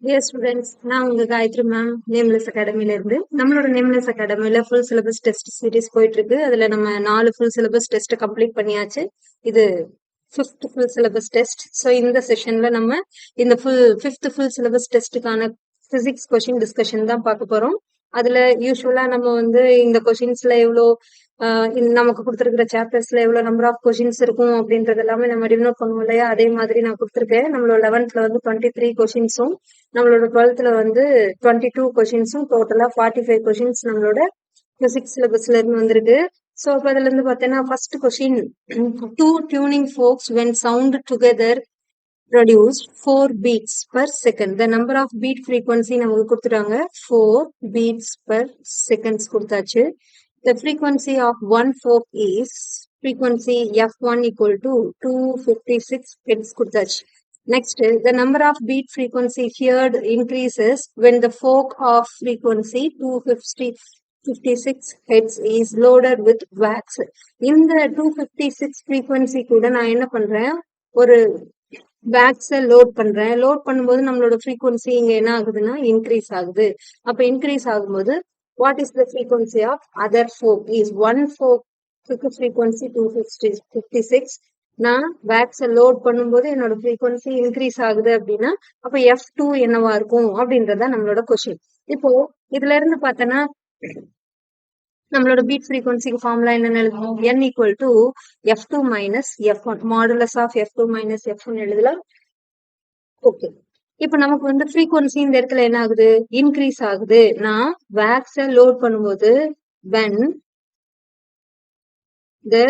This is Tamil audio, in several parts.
டியர் ஸ்டூடெண்ட்ஸ், நான் உங்க காயத்ரி மேம், நேம்லெஸ் அகாடமில இருந்து. நம்மளோட நேம்லெஸ் அகாடமில ஃபுல் சிலபஸ் டெஸ்ட் சீரிஸ் போயிட்டு இருக்கு. அதுல நம்ம 4 ஃபுல் சிலபஸ் டெஸ்ட் கம்ப்ளீட் பண்ணியாச்சு. இது 5th full syllabus test. So இந்த செஷன்ல நம்ம இந்த 5th ஃபுல் சிலபஸ் டெஸ்ட்டுக்கான பிசிக்ஸ் கொஷின் டிஸ்கஷன் தான் பார்க்க போறோம். அதுல யூஸ்வலா நம்ம இந்த கொஷின்ஸ்ல எவ்வளோ நமக்கு கொடுத்துருக்கிற சாப்டர்ஸ்ல எவ்வளவு நம்பர் ஆஃப் கொஷின்ஸ் இருக்கும் அப்படின்றது எல்லாமே நம்ம டினோட் பண்ணுவோம் இல்லையா? அதே மாதிரி நான் கொடுத்துருக்கேன். நம்மளோட 11th 23 கொஷின்ஸும், நம்மளோட 12th 22 கொஷின்ஸும், டோட்டலா 45 கொஷின்ஸ் நம்மளோட பிசிக்ஸ் சிலபஸ்ல இருந்து வந்திருக்கு. ஸோ அப்ப அதுல இருந்து பார்த்தீங்கன்னா first question, two tuning forks when sound together produced 4 beats per second. The number of beat frequency நமக்கு கொடுத்துட்டாங்க 4 beats per seconds கொடுத்தாச்சு. The frequency of one folk is frequency f1 equal to 256 hertz கொடுத்தாச்சு. Next, the number of beat frequency heard increases when the folk of frequency 256 hertz is loaded with wax. இந்த 256 frequency கூட நான் என்ன பண்றேன், ஒரு வேக்ஸை லோட் பண்றேன். லோட் பண்ணும்போது நம்மளோட ஃப்ரீக்வன்சி இங்க என்ன ஆகுதுன்னா இன்க்ரீஸ் ஆகுது. அப்ப இன்க்ரீஸ் ஆகும்போது what is the frequency of other fork is one fork frequency 256. நான் வேக்ஸை லோட் பண்ணும்போது என்னோட ஃப்ரீக்வன்சி இன்க்ரீஸ் ஆகுது அப்படின்னா அப்ப F2 என்னவா இருக்கும் அப்படின்றத நம்மளோட கொஸ்டின். இப்போ இதுல இருந்து பார்த்தோன்னா நம்மளோட பீட் ஃப்ரீக்வன்சிக்கு ஃபார்முலா என்னன்னு எழுதணும், n equal to f2 minus f1, modulus of f2 minus f1 எழுதலாம். ஓகே, இப்போ நமக்கு ஃப்ரீக்வன்சி இந்த இடத்துல என்ன ஆகுது, இன்க்ரீஸ் ஆகுது. நான் வேக்ஸை லோட் பண்ணும்போது when the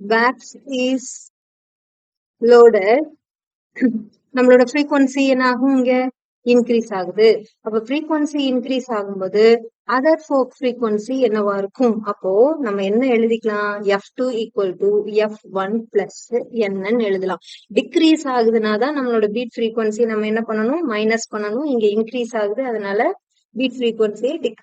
wax is loaded நம்மளோட ஃப்ரீக்வன்சி என்ன ஆகும், இங்க இன்க்ரீஸ் ஆகுது. அப்ப ஃப்ரீக்வன்சி இன்க்ரீஸ் ஆகும்போது அதர் ஃபோக் ஃப்ரீக்வன்சி என்னவா இருக்கும், அப்போ நம்ம என்ன எழுதிக்கலாம், f2 equal to f1 plus n எழுதலாம். டிக்ரீஸ் ஆகுதுன்னா தான் நம்மளோட பீட் ஃப்ரீக்வன்சி நம்ம என்ன பண்ணணும், மைனஸ் பண்ணணும். இங்க இன்க்ரீஸ் ஆகுது, அதனால பீட் ஃப்ரீக்வன்சியை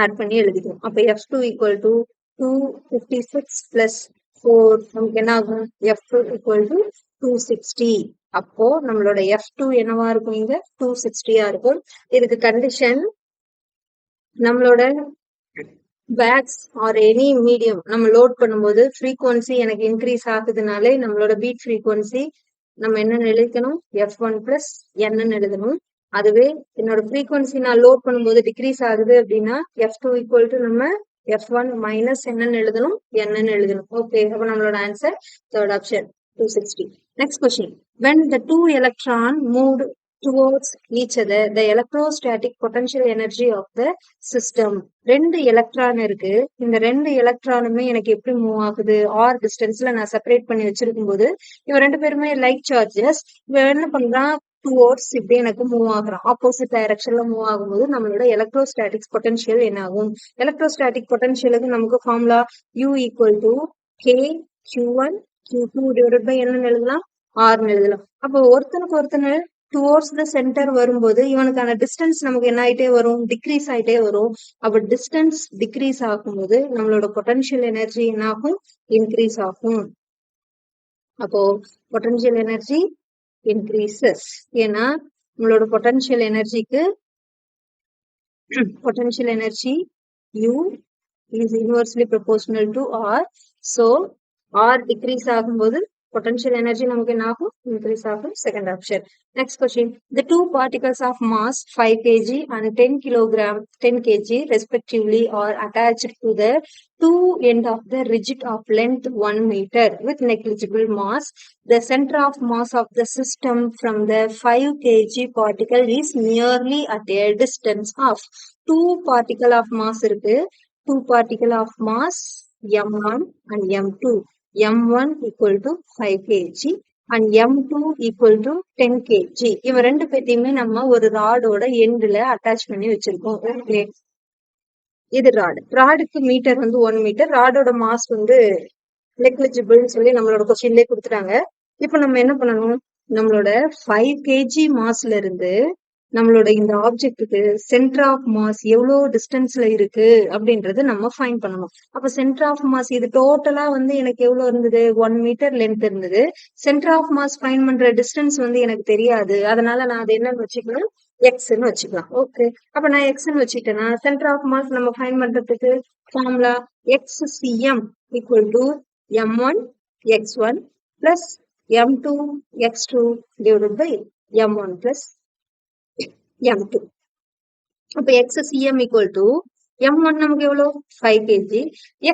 ஆட் பண்ணி எழுதிக்கணும். அப்ப f2 ஈக்குவல் டு 256 பிளஸ் 4 நமக்கு என்ன ஆகும், f2 ஈக்குவல் டு 260. அப்போ நம்மளோட f2 என்னவா இருக்கும், இங்க 260 இருக்கும். இதுக்கு கண்டிஷன், நம்மளோட வேக்ஸ் ஆர் எனி மீடியம் நம்ம லோட் பண்ணும்போது ஃப்ரீக்வன்சி எனக்கு இன்க்ரீஸ் ஆகுதுனாலே நம்மளோட பீட் ஃப்ரீக்வன்சி நம்ம என்னன்னு எழுதிக்கணும், f1 பிளஸ் n எழுதணும். அதுவே என்னோட ஃப்ரீக்வன்சி நான் லோட் பண்ணும்போது டிக்ரீஸ் ஆகுது அப்படின்னா f2 ஈக்குவல் டு நம்ம f1 மைனஸ் n எழுதணும், n எழுதணும். ஓகே, அப்ப நம்மளோட answer third option 260. Next question. When the two electron moved towards each other, the electrostatic potential energy of the system. ரெண்டு எலக்ட்ரான் இருக்கு. இந்த ரெண்டு எலக்ட்ரானுமே எனக்கு எப்படி மூவ் ஆகுது, ஆர் டிஸ்டன்ஸ்ல நான் செப்பரேட் பண்ணி வச்சிருக்கும் போது இவன் ரெண்டு பேருமே லைக் சார்ஜஸ். இவன் என்ன பண்றான், டுவோர்ட்ஸ் இப்படி எனக்கு மூவ் ஆகுறான். ஆப்போசிட் டைரக்ஷன்ல மூவ் ஆகும்போது நம்மளோட எலக்ட்ரோஸ்டாட்டிக்ஸ் பொட்டன்ஷியல் என்ன ஆகும், எலக்ட்ரோஸ்டாட்டிக் பொட்டன்ஷியலுக்கு நமக்கு formula U equal to K Q1 Q2 divided by என்னன்னு எழுதலாம், ஆர்னு எழுதலாம். அப்போ ஒருத்தனுக்கு ஒருத்தனு டுவோர்ட்ஸ் த சென்டர் வரும்போது இவனுக்கான டிஸ்டன்ஸ் நமக்கு என்ன ஆயிட்டே வரும், டிக்ரீஸ் ஆயிட்டே வரும். அப்ப டிஸ்டன்ஸ் டிக்ரீஸ் ஆகும்போது நம்மளோட பொட்டன்ஷியல் எனர்ஜி என்ன ஆகும், இன்க்ரீஸ் ஆகும். அப்போ பொட்டன்ஷியல் எனர்ஜி இன்க்ரீசஸ். ஏன்னா நம்மளோட potential எனர்ஜிக்கு potential energy U is inversely proportional to R. So R decrease ஆகும்போது potential energy நமக்கு என்ன ஆகும், increase ஆகும். Second option. Next question. The two particles of mass 5 kg and 10 kg respectively are attached to the two end of the rigid of length 1 meter with negligible mass. The center of mass of the system from the 5 kg particle is nearly at a distance of 2 particle of mass இருக்கு. 2 particle of mass m1 and m2. m1 equal to 5 kg and m2 equal to 10 kg. இவன் ரெண்டு பேத்தையுமே நம்ம ஒரு ராடோட எண்ட்ல அட்டாச் பண்ணி வச்சிருக்கோம். ஓகே, இது ராடுக்கு மீட்டர் 1 மீட்டர், ராடோட மாஸ் நெக்லிஜிபிள்னு சொல்லி நம்மளோட கொஸ்டின்லேயே கொடுத்துட்டாங்க. இப்போ நம்ம என்ன பண்ணணும், நம்மளோட 5 kg மாஸ்ல இருந்து நம்மளோட இந்த ஆப்ஜெக்ட்டுக்கு சென்டர் ஆஃப் மாஸ் எவ்வளவு டிஸ்டன்ஸ்ல இருக்கு அப்படின்றது நம்ம ஃபைண்ட் பண்ணணும். அப்ப சென்டர் ஆஃப் மாஸ் இது டோட்டலா வந்து எனக்கு எவ்வளவு இருந்தது, 1 மீட்டர் லென்த் இருந்தது. சென்டர் ஆஃப் மாஸ் ஃபைண்ட் பண்ற டிஸ்டன்ஸ் வந்து எனக்கு தெரியாது. அதனால நான் அது என்னன்னு வச்சுக்கலாம், எக்ஸ்ன்னு வச்சுக்கலாம். ஓகே, அப்ப நான் எக்ஸ்ன்னு வச்சுட்டேன்னா சென்டர் ஆஃப் மாஸ் நம்ம ஃபைண்ட் பண்றதுக்கு formula XCM equal to M1 X1 plus M2 X2 divided by M1 plus M2. அப்ப XCM equal to M1 நமக்கு எவ்வளவு 5 kg,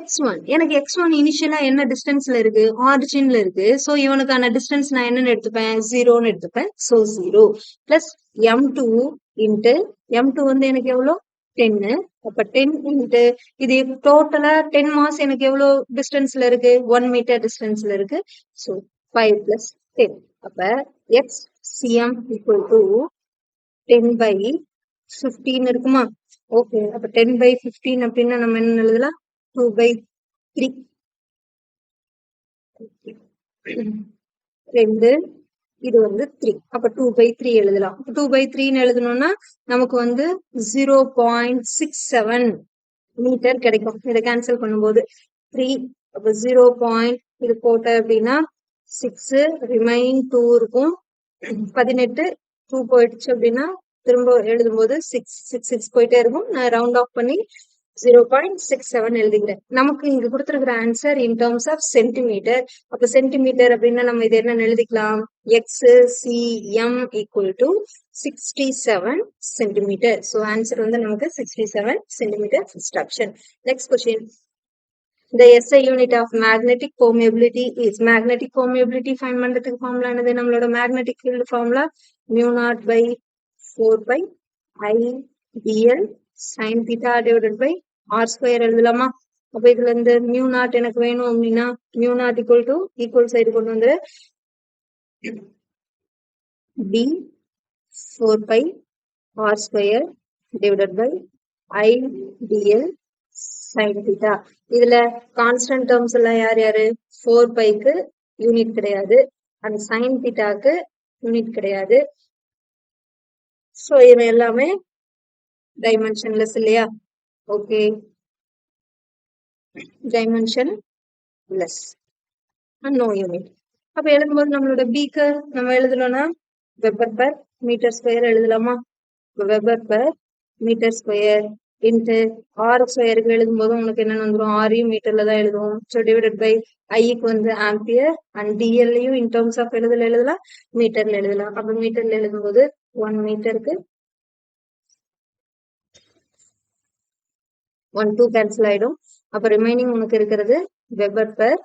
X1 எனக்கு X1 இனிஷியலா என்ன டிஸ்டன்ஸ்ல இருக்கு, ஆரிஜின்ல இருக்கு. சோ இவனுக்கான டிஸ்டன்ஸ் நான் என்னன்னு எடுத்துப்பேன், 0ன்னு எடுத்துப்பேன். So 0 plus M2 into M2 வந்து எனக்கு எவ்வளவு 10. அப்ப 10 இன்ட்டு இது டோட்டலா 10 மாஸ் எனக்கு எவ்வளவு டிஸ்டன்ஸ்ல இருக்கு, 1 மீட்டர் டிஸ்டன்ஸ்ல இருக்கு. So 5 plus 10. அப்ப XCM equal to 10 by 15 இருக்குமா? ஓகே, அப்ப 10 by 15 அப்படின்னா நம்ம என்ன எழுதலாம், 2 by 3. 2 இது வந்து 3. அப்ப 2 by 3 எழுதலாம். 2 by 3 எழுதணும்னா நமக்கு வந்து 0.67 மீட்டர் கிடைக்கும். இதை கேன்சல் பண்ணும்போது 3, அப்ப 0. இது போட்ட அப்படின்னா 6, ரிமைன் 2 இருக்கும். 18, 2 போயிடுச்சு அப்படின்னா திரும்ப எழுதும்போது 6 போயிட்டே இருக்கும். நான் ரவுண்ட் ஆஃப் பண்ணி 0.67 எழுதிக்கிறேன். நமக்கு இங்க கொடுத்திருக்கிற answer in terms of centimetre. அப்ப சென்டிமீட்டர் அப்படின்னா நம்ம இது என்ன எழுதிக்கலாம், XCM equal to 67 centimetre. So answer வந்து நமக்கு 67 centimetre. First option. Next question. The SI unit of magnetic permeability is magnetic permeability find பண்றதுக்கு ஃபார்முலா என்னது, நம்மளோட magnetic field formula mu0 by 4 pi I dl sin theta divided by r square எழுதலாமா? அப்ப இதுல இருந்து mu0 எனக்கு வேணும் அப்படின்னா mu0 equal to equal side கொண்டு வந்து b 4 pi r square divided by I dl sin theta. இதுல கான்ஸ்டன்ட் டேர்ம்ஸ் எல்லாம் யார் யாரு, 4 பைக்கு யூனிட் கிடையாது, அந்த sin thetaக்கு யூனிட் கிடையாது. சோ இவன் எல்லாமே டைமென்ஷன்லெஸ் இல்லையா? Okay, dimensionless, no unit. அப்ப எழுதும்போது நம்மளோட பிக்கு நம்ம எழுதணும்னா வெபர் பர் மீட்டர் ஸ்கொயர் எழுதலாமா? Weber per metre square into R ஸ்கொயருக்கு எழுதும்போது உங்களுக்கு என்ன வந்துடும், ஆரையும் மீட்டர்ல தான் எழுதுவோம். ஸோ டிவைடட் பை ஐக்கு வந்து ஆம்பியர் அண்ட் டிஎல்லையும் இன் டர்ம்ஸ் ஆஃப் எழுதலாம், மீட்டர்ல எழுதலாம். அப்ப மீட்டர்ல எழுதும்போது 1 மீட்டருக்கு 1 2 கேன்சல் ஆயிடும். அப்ப ரிமைனிங் உனக்கு இருக்கிறது வெபர் பர்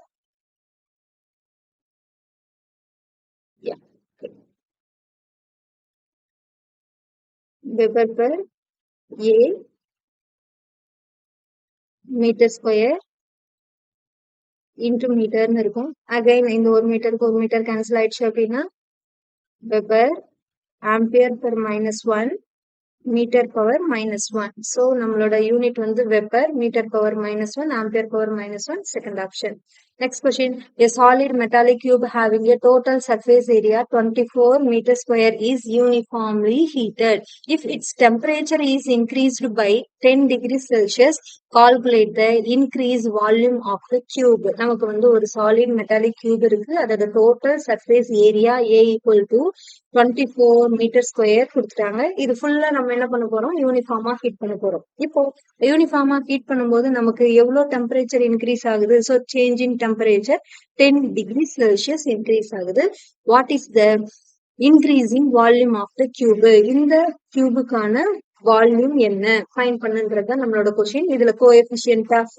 வெபர் பர் ஏ மீட்டர் ஸ்கொயர் இன்டு மீட்டர்னு இருக்கும். அகைன் இந்த 1 மீட்டருக்கு 1 மீட்டர் கேன்சல் ஆயிடுச்சு அப்படின்னா weber ampere per -1 metre power -1. So நம்மளோட யூனிட் வந்து weber, metre power -1, ampere power -1. Second option. Next question. A solid metallic cube having a total surface area 24 meter square is uniformly heated. If its temperature is increased by 10 degrees Celsius, calculate the increased volume of the cube. நமக்கு வந்து ஒரு solid metallic cube இருக்கு. அதோட total surface area A equal to 24 meter square கொடுத்துட்டாங்க. இது ஃபுல்லா நம்ம என்ன பண்ண போறோம், யூனிஃபார்மா ஹீட் பண்ண போறோம். இப்போ யூனிஃபார்மா ஹீட் பண்ணும்போது நமக்கு எவ்வளவு டெம்பரேச்சர் இன்க்ரீஸ் ஆகுது, so change in temperature 10 degree Celsius increase ஆகுது. What is the increasing volume of the cube, இந்த கியூபுக்கான வால்யூம் என்ன ஃபைண்ட் பண்ணுன்றது நம்மளோட கொஸ்டின். இதுல கோஎஃபிஷியன்ட் ஆஃப்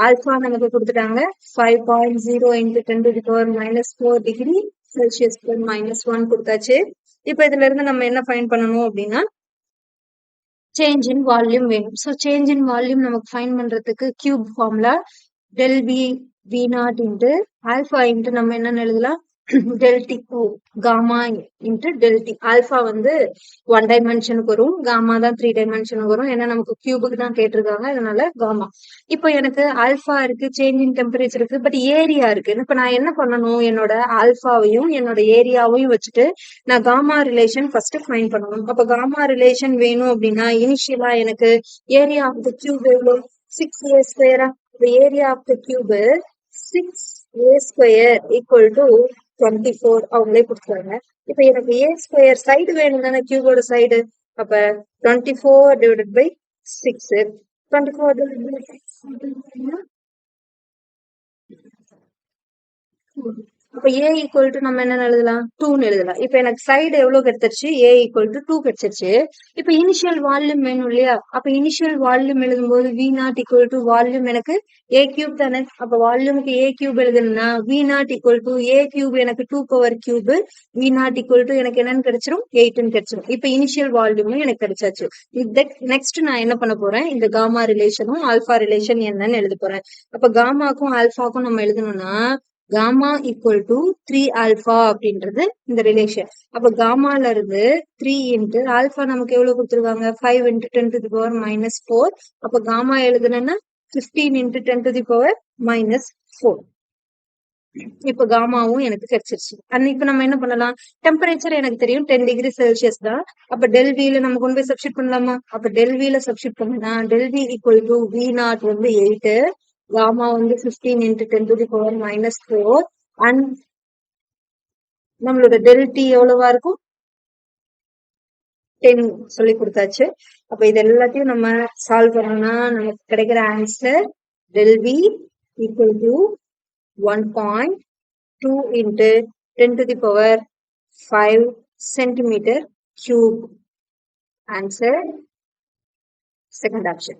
ஆல்பா நமக்கு கொடுத்துட்டாங்க 5.0 into 10 to the power -4 degree Celsius -1 கொடுத்தாச்சு. இப்ப இதுல இருந்து நம்ம என்ன ஃபைண்ட் பண்ணணும் அப்படின்னா சேஞ்ச் இன் வால்யூம் வேணும். ஸோ சேஞ்ச் இன் வால்யூம் நமக்கு ஃபைண்ட் பண்றதுக்கு cube formula del V V0 into alpha into நம்ம என்னன்னு எழுதலாம், del t gamma into del t. Alpha வந்து 1 டைமென்ஷனுக்கு வரும், காமா தான் 3 டைமென்ஷனுக்கு வரும். ஏன்னா நமக்கு கியூபுக்கு தான் கேட்டிருக்காங்க, அதனால காமா. இப்போ எனக்கு ஆல்பா இருக்கு, சேஞ்ச் இன் டெம்பரேச்சர் இருக்கு, பட் ஏரியா இருக்கு. இப்ப நான் என்ன பண்ணணும், என்னோட ஆல்பாவையும் என்னோட ஏரியாவையும் வச்சுட்டு நான் காமா ரிலேஷன் ஃபர்ஸ்ட் ஃபைண்ட் பண்ணணும். அப்ப காமா ரிலேஷன் வேணும் அப்படின்னா இனிஷியலா எனக்கு ஏரியா ஆஃப் த கியூப் எவ்வளோ, 6a ஸ்கொயரா. Area of the cube 6a square equal to 24 அவங்களே கொடுத்துருவாங்க. இப்ப எனக்கு a ஸ்கொயர் சைடு வேணும் தானே, கியூபோட சைடு. அப்ப 24 டிவைடட் பை 6. 24 டிவைடட் பை 6 அப்ப a ஈக்குவல் டு நம்ம என்ன எழுதலாம், 2 எழுதலாம். இப்ப எனக்கு சைடு எவ்வளவு கிடைச்சிருச்சு, a ஈக்குவல் டு 2 கிடைச்சிருச்சு. இப்ப இனிஷியல் வால்யூம் வேணும் இல்லையா, அப்ப இனிஷியல் வால்யூம் எழுதும் போது v naught equal to volume எனக்கு a கியூப் தானே. அப்ப வால்யூமுக்கு a கியூப் எழுதணும்னா v naught equal to a cube எனக்கு 2 power cube, v naught equal to எனக்கு என்னன்னு கிடைச்சிரும், 8 கிடைச்சிரும். இப்ப இனிஷியல் வால்யூமும் எனக்கு கிடைச்சாச்சு. நெக்ஸ்ட் நான் என்ன பண்ண போறேன், இந்த காமா ரிலேஷனும் ஆல்பா ரிலேஷன் என்னன்னு எழுத போறேன். அப்ப காமாக்கும் ஆல்பாக்கும் நம்ம எழுதணும்னா காமா ஈக்குவல் டு 3 ஆல்பா அப்படின்றது இந்த ரிலேஷன். அப்ப காமால இருந்து 3 இன்ட்டு ஆல்பா நமக்கு எவ்வளவு கொடுத்துருக்காங்க, 5 இன்ட்டு 10 to the power -4. அப்ப காமா எழுதுனா 15 இன்ட்டு 10 to the power -4. இப்ப காமாவும் எனக்கு கிடைச்சிருச்சு. இப்ப நம்ம என்ன பண்ணலாம், டெம்பரேச்சர் எனக்கு தெரியும் 10 டிகிரி செல்சியஸ் தான். அப்ப டெல் வில நம்ம கொண்டு போய் சப்ஸ்டிட் பண்ணலாமா. அப்ப டெல் வில சப்ஸ்டிட் பண்ணா del V equal to V naught வந்து 8, காமா வந்து 15 into 10 to the power -4 and நம்மளோட டெல் டி எவ்வளவா இருக்கும், 10 சொல்லி கொடுத்தாச்சு. அப்ப இது எல்லாத்தையும் நம்ம சால்வ் பண்ணோம்னா நமக்கு கிடைக்கிற answer del V equal to 1.2 into 10 to the power 5 centimeter cube. Answer second option.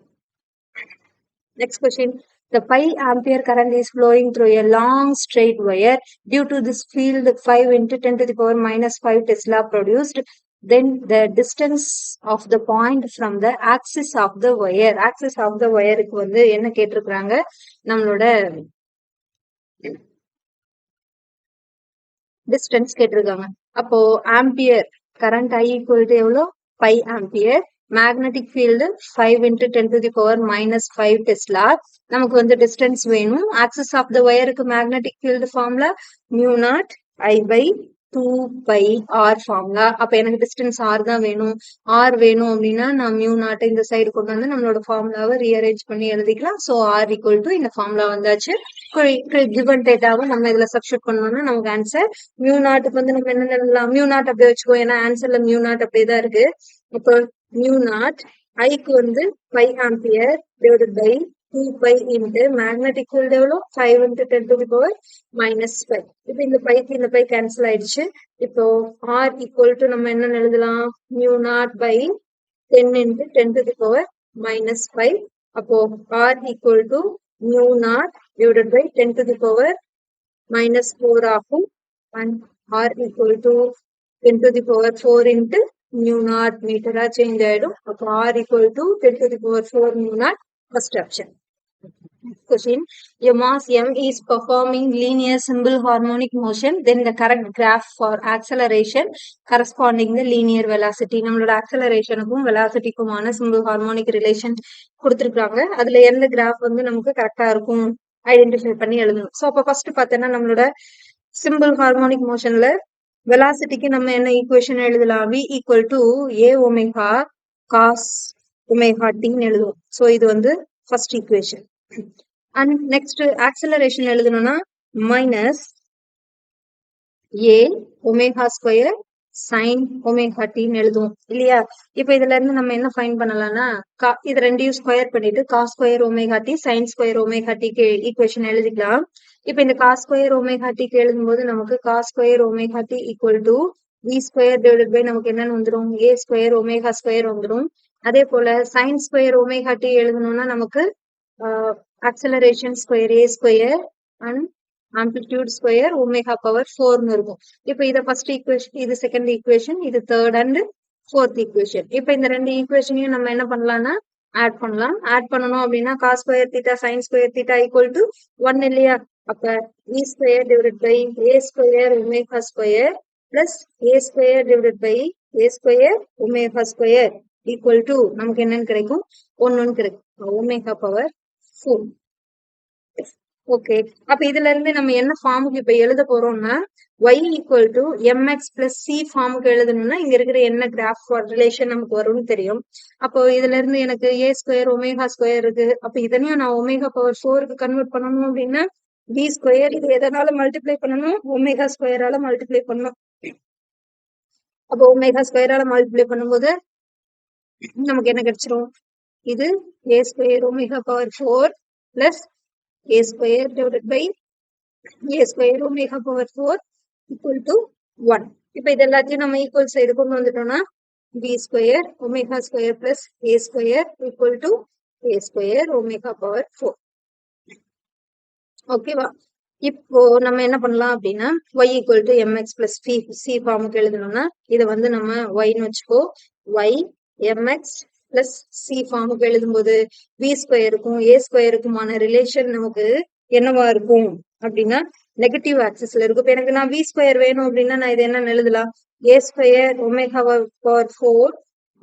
Next question. The 5 ampere current is flowing through a long straight wire. Due to this field 5 into 10 to the power -5 Tesla produced. Then the distance of the point from the axis of the wire. Axis of the wire க்கு வந்து என்ன கேட்டிருக்காங்க, நம்மளோட டிஸ்டன்ஸ் கேட்டிருக்காங்க. அப்போ ampere current I equal to எவ்வளோ, 5 ampere. Magnetic field 5 into 10 to the power -5 tesla. நமக்கு வந்து டிஸ்டன்ஸ் வேணும். ஆக்சிஸ் ஆஃப் த ஒயருக்கு magnetic field formula mu naught I by 2πr formula. அப்ப எனக்கு டிஸ்டன்ஸ் r தான் வேணும். r வேணும் அப்படின்னா நான் மியூ நாட்டை இந்த சைடு கொண்டு வந்து நம்மளோட ஃபார்முலாவை ரீஅரேஞ்ச் பண்ணி எழுதிக்கலாம். ஸோ r ஈக்குவல் டு இந்த ஃபார்முலா வந்தாச்சு. கிவன் டேட்டாவை நம்ம இதுல சப்ஸ்டிட் பண்ணோம்னா நமக்கு ஆன்சர் மியூ நாட்டுக்கு வந்து நம்ம என்ன எழுதலாம், மியூ நாட் அப்படியே வச்சுக்கோ, ஏன்னா ஆன்சர்ல மியூ நாட் அப்படியே தான் இருக்கு. இப்போ மியூ நாட் ஐக்கு வந்து 5 ampere divided by 2π into magnetic field எவ்வளோ, 5 into 10 to the power -5. இப்போ இந்த பைக்கு இந்த பை கேன்சல் ஆயிடுச்சு. இப்போ r ஈக்குவல் டு நம்ம என்ன எழுதலாம், mu naught by 10 into 10 to the power -5. அப்போ r equal to mu naught divided by 10 to the power -4 ஆகும். and r equal to 10 to the power 4 into mu naught மீட்டரா சேஞ்ச் ஆயிடும். அப்போ r equal to 10 to the power 4 mu naught. First option. Question. A mass m is performing linear simple harmonic motion. Then the correct graph for acceleration corresponding the linear velocity. நம்மளோட acceleration-க்கும் velocity-க்குமான simple harmonic relation கொடுத்திருக்காங்க. அதுல எந்த கிராஃப் வந்து நமக்கு கரெக்டா இருக்கும் ஐடென்டிஃபை பண்ணி எழுதணும். ஸோ அப்போ ஃபர்ஸ்ட் பார்த்தோன்னா நம்மளோட சிம்பிள் ஹார்மோனிக் மோஷன்ல வெலாசிட்டிக்கு நம்ம என்ன ஈக்குவேஷன் எழுதலாம், v equal to a omega cos omega டின்னு எழுதுவோம். ஸோ இது வந்து first equation. And next acceleration எழுதணும்னா minus A omega square sine omega டின்னு எழுதுவோம் இல்லையா. இப்ப இதுல இருந்து நம்ம என்ன ஃபைன் பண்ணலாம்னா இது ரெண்டையும் ஸ்கொயர் பண்ணிட்டு cos square omega T sine square omega டிக்கு ஈக்குவேஷன் எழுதிக்கலாம். இப்ப இந்த காஸ் ஸ்கொயர் ஒமேகா டிக்கு எழுதும் போது நமக்கு cos square omega T equal to we square divided by நமக்கு என்னன்னு வந்துடும், ஏ ஸ்கொயர் ஒமேகா ஸ்கொயர் வந்துடும். அதே போல சைன் ஸ்கொயர் ஒமேகா டி எழுதணும்னா நமக்கு acceleration square a square and amplitude square omega power 4 இருக்கும். இப்போ இத ஃபர்ஸ்ட் ஈக்குவேஷன், இது செகண்ட் ஈக்குவேஷன், இது தேர்ட் அண்ட் ஃபோர்த் ஈக்குவேஷன். இப்போ இந்த ரெண்டு ஈக்குவேஷனையும் நம்ம என்ன பண்ணலாம்னா ஆட் பண்ணலாம். ஆட் பண்ணணும் அப்படின்னா cos square theta sine square theta equal to 1 இல்லையா. அப்ப E square divided by A square omega square plus A square divided by A square omega square equal to நமக்கு என்னன்னு கிடைக்கும் 1 கிடைக்கும் omega power 4. ஓகே, அப்ப இதுல இருந்து நம்ம என்ன ஃபார்முக்கு இப்ப எழுத போறோம்னா y equal to mx plus c ஃபார்முக்கு எழுதணும்னா இங்க இருக்கிற என்ன கிராஃப் ரிலேஷன் நமக்கு வரும்னு தெரியும். அப்போ இதுல இருந்து எனக்கு a ஸ்கொயர் ஒமேகா ஸ்கொயர் இருக்கு. அப்ப இதனையும் நான் ஒமேகா பவர் 4க்கு கன்வெர்ட் பண்ணணும் அப்படின்னா b ஸ்கொயர் இது எதனால மல்டிப்ளை பண்ணணும், ஒமேகா ஸ்கொயரால மல்டிப்ளை பண்ணணும். அப்போ ஒமேகா ஸ்கொயரால மல்டிப்ளை பண்ணும்போது நமக்கு என்ன கிடைச்சிரும், இது a square omega power 4 plus a square divided by a square omega power 4 equal to 1. இப்ப இது எல்லாத்தையும் நம்ம ஈக்குவல் சைடு கொண்டு வந்துட்டோம்னா b square omega square plus a square equal to a square omega power 4. ஓகேவா? இப்போ நம்ம என்ன பண்ணலாம் அப்படின்னா y equal to mx plus c ஃபார்முக்கு எழுதணும்னா இதை வந்து நம்ம yன்னு வச்சுக்கோ, y mx பிளஸ் சி ஃபார்முக்கு எழுதும்போது b ஸ்கொயருக்கும் a ஸ்கொயருக்குமான ரிலேஷன் நமக்கு என்னவா இருக்கும் அப்படின்னா நெகட்டிவ் ஆக்சிஸ்ல இருக்கும். இப்ப எனக்கு நான் v ஸ்கொயர் வேணும் அப்படின்னா நான் இது என்ன எழுதலாம், a square omega power 4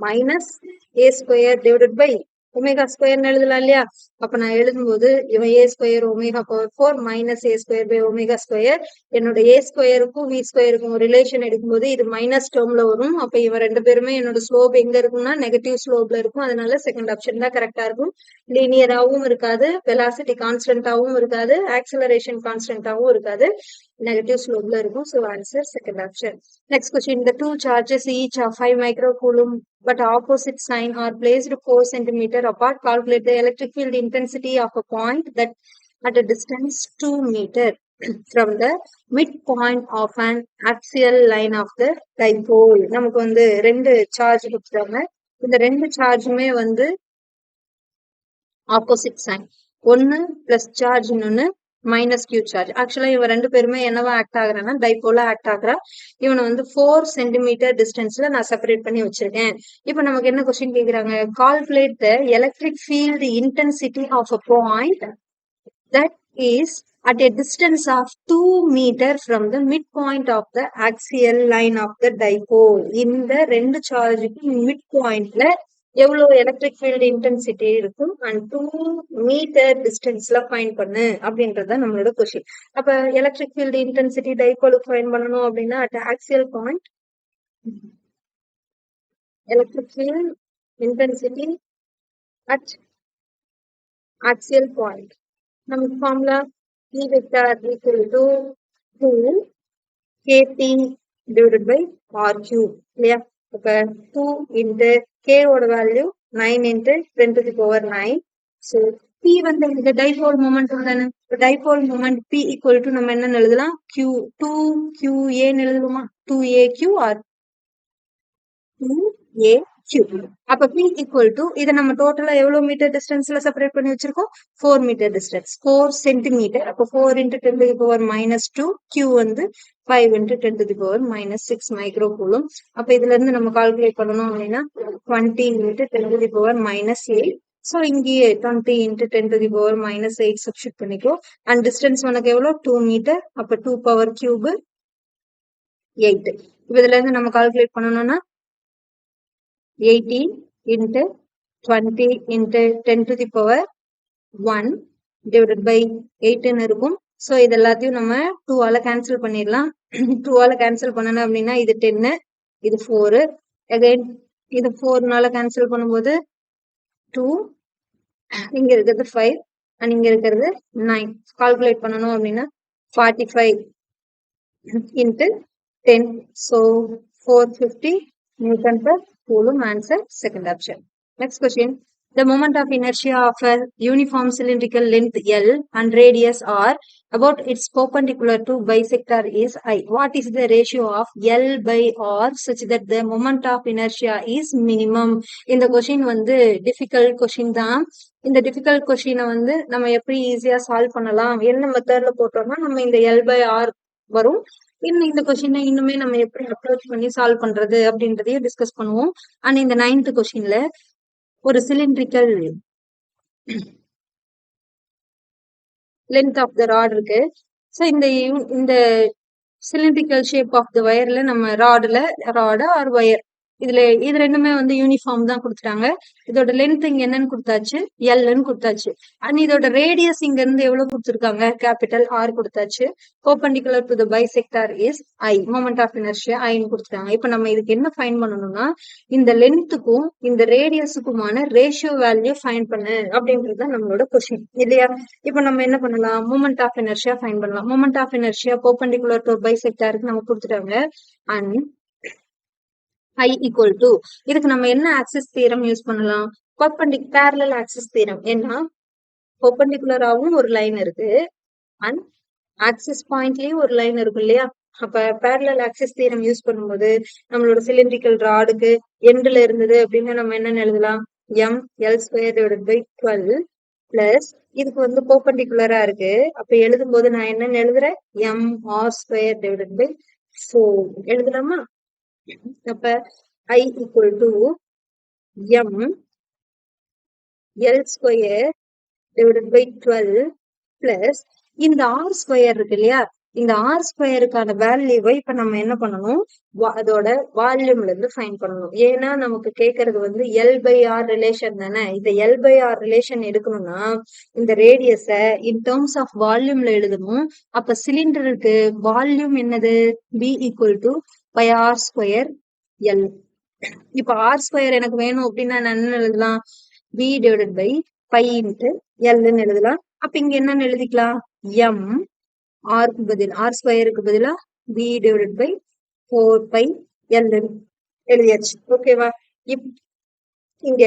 minus a square divided by omega square எழுதலாம் இல்லையா. அப்ப நான் எழுதும்போது இவன் a square omega power 4 minus a square by omega square, என்னோட a ஸ்கொயருக்கும் v ஸ்கொயருக்கும் ரிலேஷன் எடுக்கும்போது இது மைனஸ் டேர்ம்ல வரும். அப்ப இவன் ரெண்டு பேருமே என்னோட ஸ்லோப் எங்க இருக்கும்னா நெகட்டிவ் ஸ்லோப்ல இருக்கும். அதனால செகண்ட் ஆப்ஷன் தான் கரெக்டா இருக்கும். லீனியராகவும் இருக்காது, வெலாசிட்டி கான்ஸ்டன்டாவும் இருக்காது, ஆக்சலரேஷன் கான்ஸ்டன்டாவும் இருக்காது, negative slope la irukum. So answer second option. Next question, the two charges each of 5 microcoulomb but opposite sign are placed 4 centimeter apart. Calculate the electric field intensity of a point that at a distance 2 meter from the midpoint of an axial line of the dipole. நமக்கு வந்து ரெண்டு சார்ஜ் கொடுத்துட்டாங்க. இந்த ரெண்டு சார்ஜுமே வந்து ஆப்போசிட் சைன், ஒன்னு பிளஸ் சார்ஜ், இன்னொன்னு மைனஸ் கியூ சார்ஜ். ஆக்சுவலா இவன் ரெண்டு பேருமே என்னவா ஆக்ட் ஆகுறான்னா டைபோலா ஆக்ட் ஆகுறா. இவனை வந்து 4 சென்டிமீட்டர் டிஸ்டன்ஸ்ல நான் செப்பரேட் பண்ணி வச்சிருக்கேன். இப்ப நமக்கு என்ன கொஸ்டின் கேக்குறாங்க, calculate the electric field intensity of a point that is at a distance of 2 meter from the midpoint of the axial line of the dipole. இந்த ரெண்டு சார்ஜுக்கு மிட் பாயிண்ட்ல எவ்வளவு எலக்ட்ரிக் ஃபீல்ட் இன்டென்சிட்டி இருக்கும் அண்ட் 2 மீட்டர் டிஸ்டன்ஸ்ல ஃபைண்ட் பண்ணு அப்படின்றத நம்மளோட கொஸ்டின். அப்ப எலக்ட்ரிக் ஃபீல்ட் இன்டென்சிட்டி டைபோலுக்கு ஃபைண்ட் பண்ணணும் அப்படின்னா at axial point electric field intensity at axial point நமக்கு formula E vector equal to 2 kp divided by r cube இல்லையா. அப்ப 2 into k ஓட value 9 into 10 to the power 9. So p வந்து இந்த டைபோல் மொமெண்டம் தானே. Dipole moment p equal to நம்ம என்ன எழுதலாம், q 2qa எழுதுமா, 2aq or 2aq. அப்ப p equal to இதை நம்ம டோட்டலா எவ்வளவு மீட்டர் டிஸ்டன்ஸ்ல செப்பரேட் பண்ணி வச்சிருக்கோம், 4 மீட்டர் டிஸ்டன்ஸ், 4 சென்டிமீட்டர். அப்ப 4 into 10 to the power minus 2, q வந்து 5 into 10 to the power minus 6 micro coulomb. அப்ப இதுல இருந்து நம்ம கால்குலேட் பண்ணணும் அப்படின்னா 20 into 10 to the power minus 8. So இங்கேயே 20 into 10 to the power minus 8 substitute பண்ணிக்கோ. அண்ட் டிஸ்டன்ஸ் உனக்கு எவ்வளவு 2 மீட்டர். அப்ப 2 பவர் கியூப் 8. இப்ப இதுல இருந்து நம்ம கால்குலேட் பண்ணணும்னா 18 into 20 into 10 to the power 1 divided by 8 இருக்கும். ஸோ இது எல்லாத்தையும் நம்ம 2 ஆல கேன்சல் பண்ணிடலாம். 2 ஆல கேன்சல் பண்ணணும் அப்படின்னா இது 10, இது 4, அகைன் இது 4னால கேன்சல் பண்ணும்போது 2, இங்க இருக்கிறது 5 அண்ட் இங்க இருக்கிறது 9. கால்குலேட் பண்ணணும் அப்படின்னா 45 into 10. So 450 Newton per coulomb. Answer second option. Next question. The moment of inertia of a uniform cylindrical length L and radius R about its perpendicular to bisector is I. What is the ratio of L by R such that the moment of inertia is minimum? இந்த கொஸ்டின் வந்து டிஃபிகல்ட் கொஸ்டின் தான். இந்த டிஃபிகல்ட் கொஸ்டினை வந்து நம்ம எப்படி ஈஸியா சால்வ் பண்ணலாம், என்ன மெத்தட்ல போட்டோம்னா நம்ம இந்த L by R வரும். இன்னும் இந்த கொஸ்டினை இன்னுமே நம்ம எப்படி அப்ரோச் பண்ணி சால்வ் பண்றது அப்படின்றதையும் டிஸ்கஸ் பண்ணுவோம். அண்ட் இந்த 9th கொஸ்டின்ல ஒரு cylindrical length of the rod இருக்கு. ஸோ இந்த சிலிண்ட்ரிக்கல் ஷேப் ஆஃப் த வயர்ல நம்ம ராடு ஆர் வயர் இது ரெண்டுமே வந்து யூனிஃபார்ம் தான் கொடுத்துட்டாங்க. இதோட லென்த் இங்க என்னன்னு கொடுத்தாச்சு, எல்ன்னு கொடுத்தாச்சு. அண்ட் இதோட ரேடியஸ் இங்க இருந்து எவ்வளவு கொடுத்துருக்காங்க, கேபிட்டல் ஆர் கொடுத்தாச்சு. Perpendicular to the bisector is I, moment of inertia ஐன்னு கொடுத்துட்டாங்க. இப்ப நம்ம இதுக்கு என்ன ஃபைண்ட் பண்ணணும்னா, இந்த லென்த்துக்கும் இந்த ரேடியஸுக்குமான ரேஷியோ வேல்யூ ஃபைண்ட் பண்ணு அப்படின்றது தான் நம்மளோட கொஸ்டின் இல்லையா. இப்ப நம்ம என்ன பண்ணலாம், மொமெண்ட் ஆஃப் இனர்ஷியா ஃபைண்ட் பண்ணலாம். Moment of inertia perpendicular to பைசெக்டாருக்கு நம்ம கொடுத்துட்டாங்க. அண்ட் I equal to, இதுக்கு நம்ம என்ன ஆக்சிஸ் தியரம் யூஸ் பண்ணலாம், பேரலல் ஆக்சிஸ் தியரம். ஏன்னா பெர்பெண்டிகுலராவும் ஒரு லைன் இருக்கு அண்ட் ஆக்சிஸ் பாயிண்ட்லயும் ஒரு லைன் இருக்கு இல்லையா. அப்ப பேரலல் ஆக்சிஸ் தியரம் யூஸ் பண்ணும்போது நம்மளோட சிலிண்ட்ரிக்கல் ராடுக்கு எண்ட்ல இருந்தது அப்படின்னா நம்ம என்னன்னு எழுதலாம், M L square divided by 12 plus இதுக்கு வந்து பெர்பெண்டிகுலரா இருக்கு. அப்ப எழுதும் போது நான் என்னன்னு எழுதுறேன், M R square divided by 4 எழுதலாமா. அப்ப I equal to m L square divided by 12 plus இந்த R square இருக்கு இல்லையா, இந்த R ஸ்கொயருக்கான வேல்யூவை இப்ப நம்ம என்ன பண்ணணும், அதோட வால்யூம்ல இருந்து ஃபைண்ட் பண்ணணும். ஏன்னா நமக்கு கேட்கறது வந்து L by R ரிலேஷன் தானே. இந்த L by R ரிலேஷன் எடுக்கணும்னா இந்த ரேடியஸ இன் டேர்ம்ஸ் ஆஃப் வால்யூம்ல எழுதணும். அப்ப சிலிண்டருக்கு வால்யூம் என்னது, B equal to by R square L. இப்ப ஆர் ஸ்கொயர் எனக்கு வேணும் அப்படின்னா நான் என்ன எழுதலாம், b divided by pi into எல்ன்னு எழுதலாம். அப்ப இங்க என்னன்னு எழுதிக்கலாம், எம் ஆருக்கு பதில் ஆர் ஸ்கொயருக்கு பதிலா P divided by 4 pi L எழுதியாச்சு. ஓகேவா. இங்க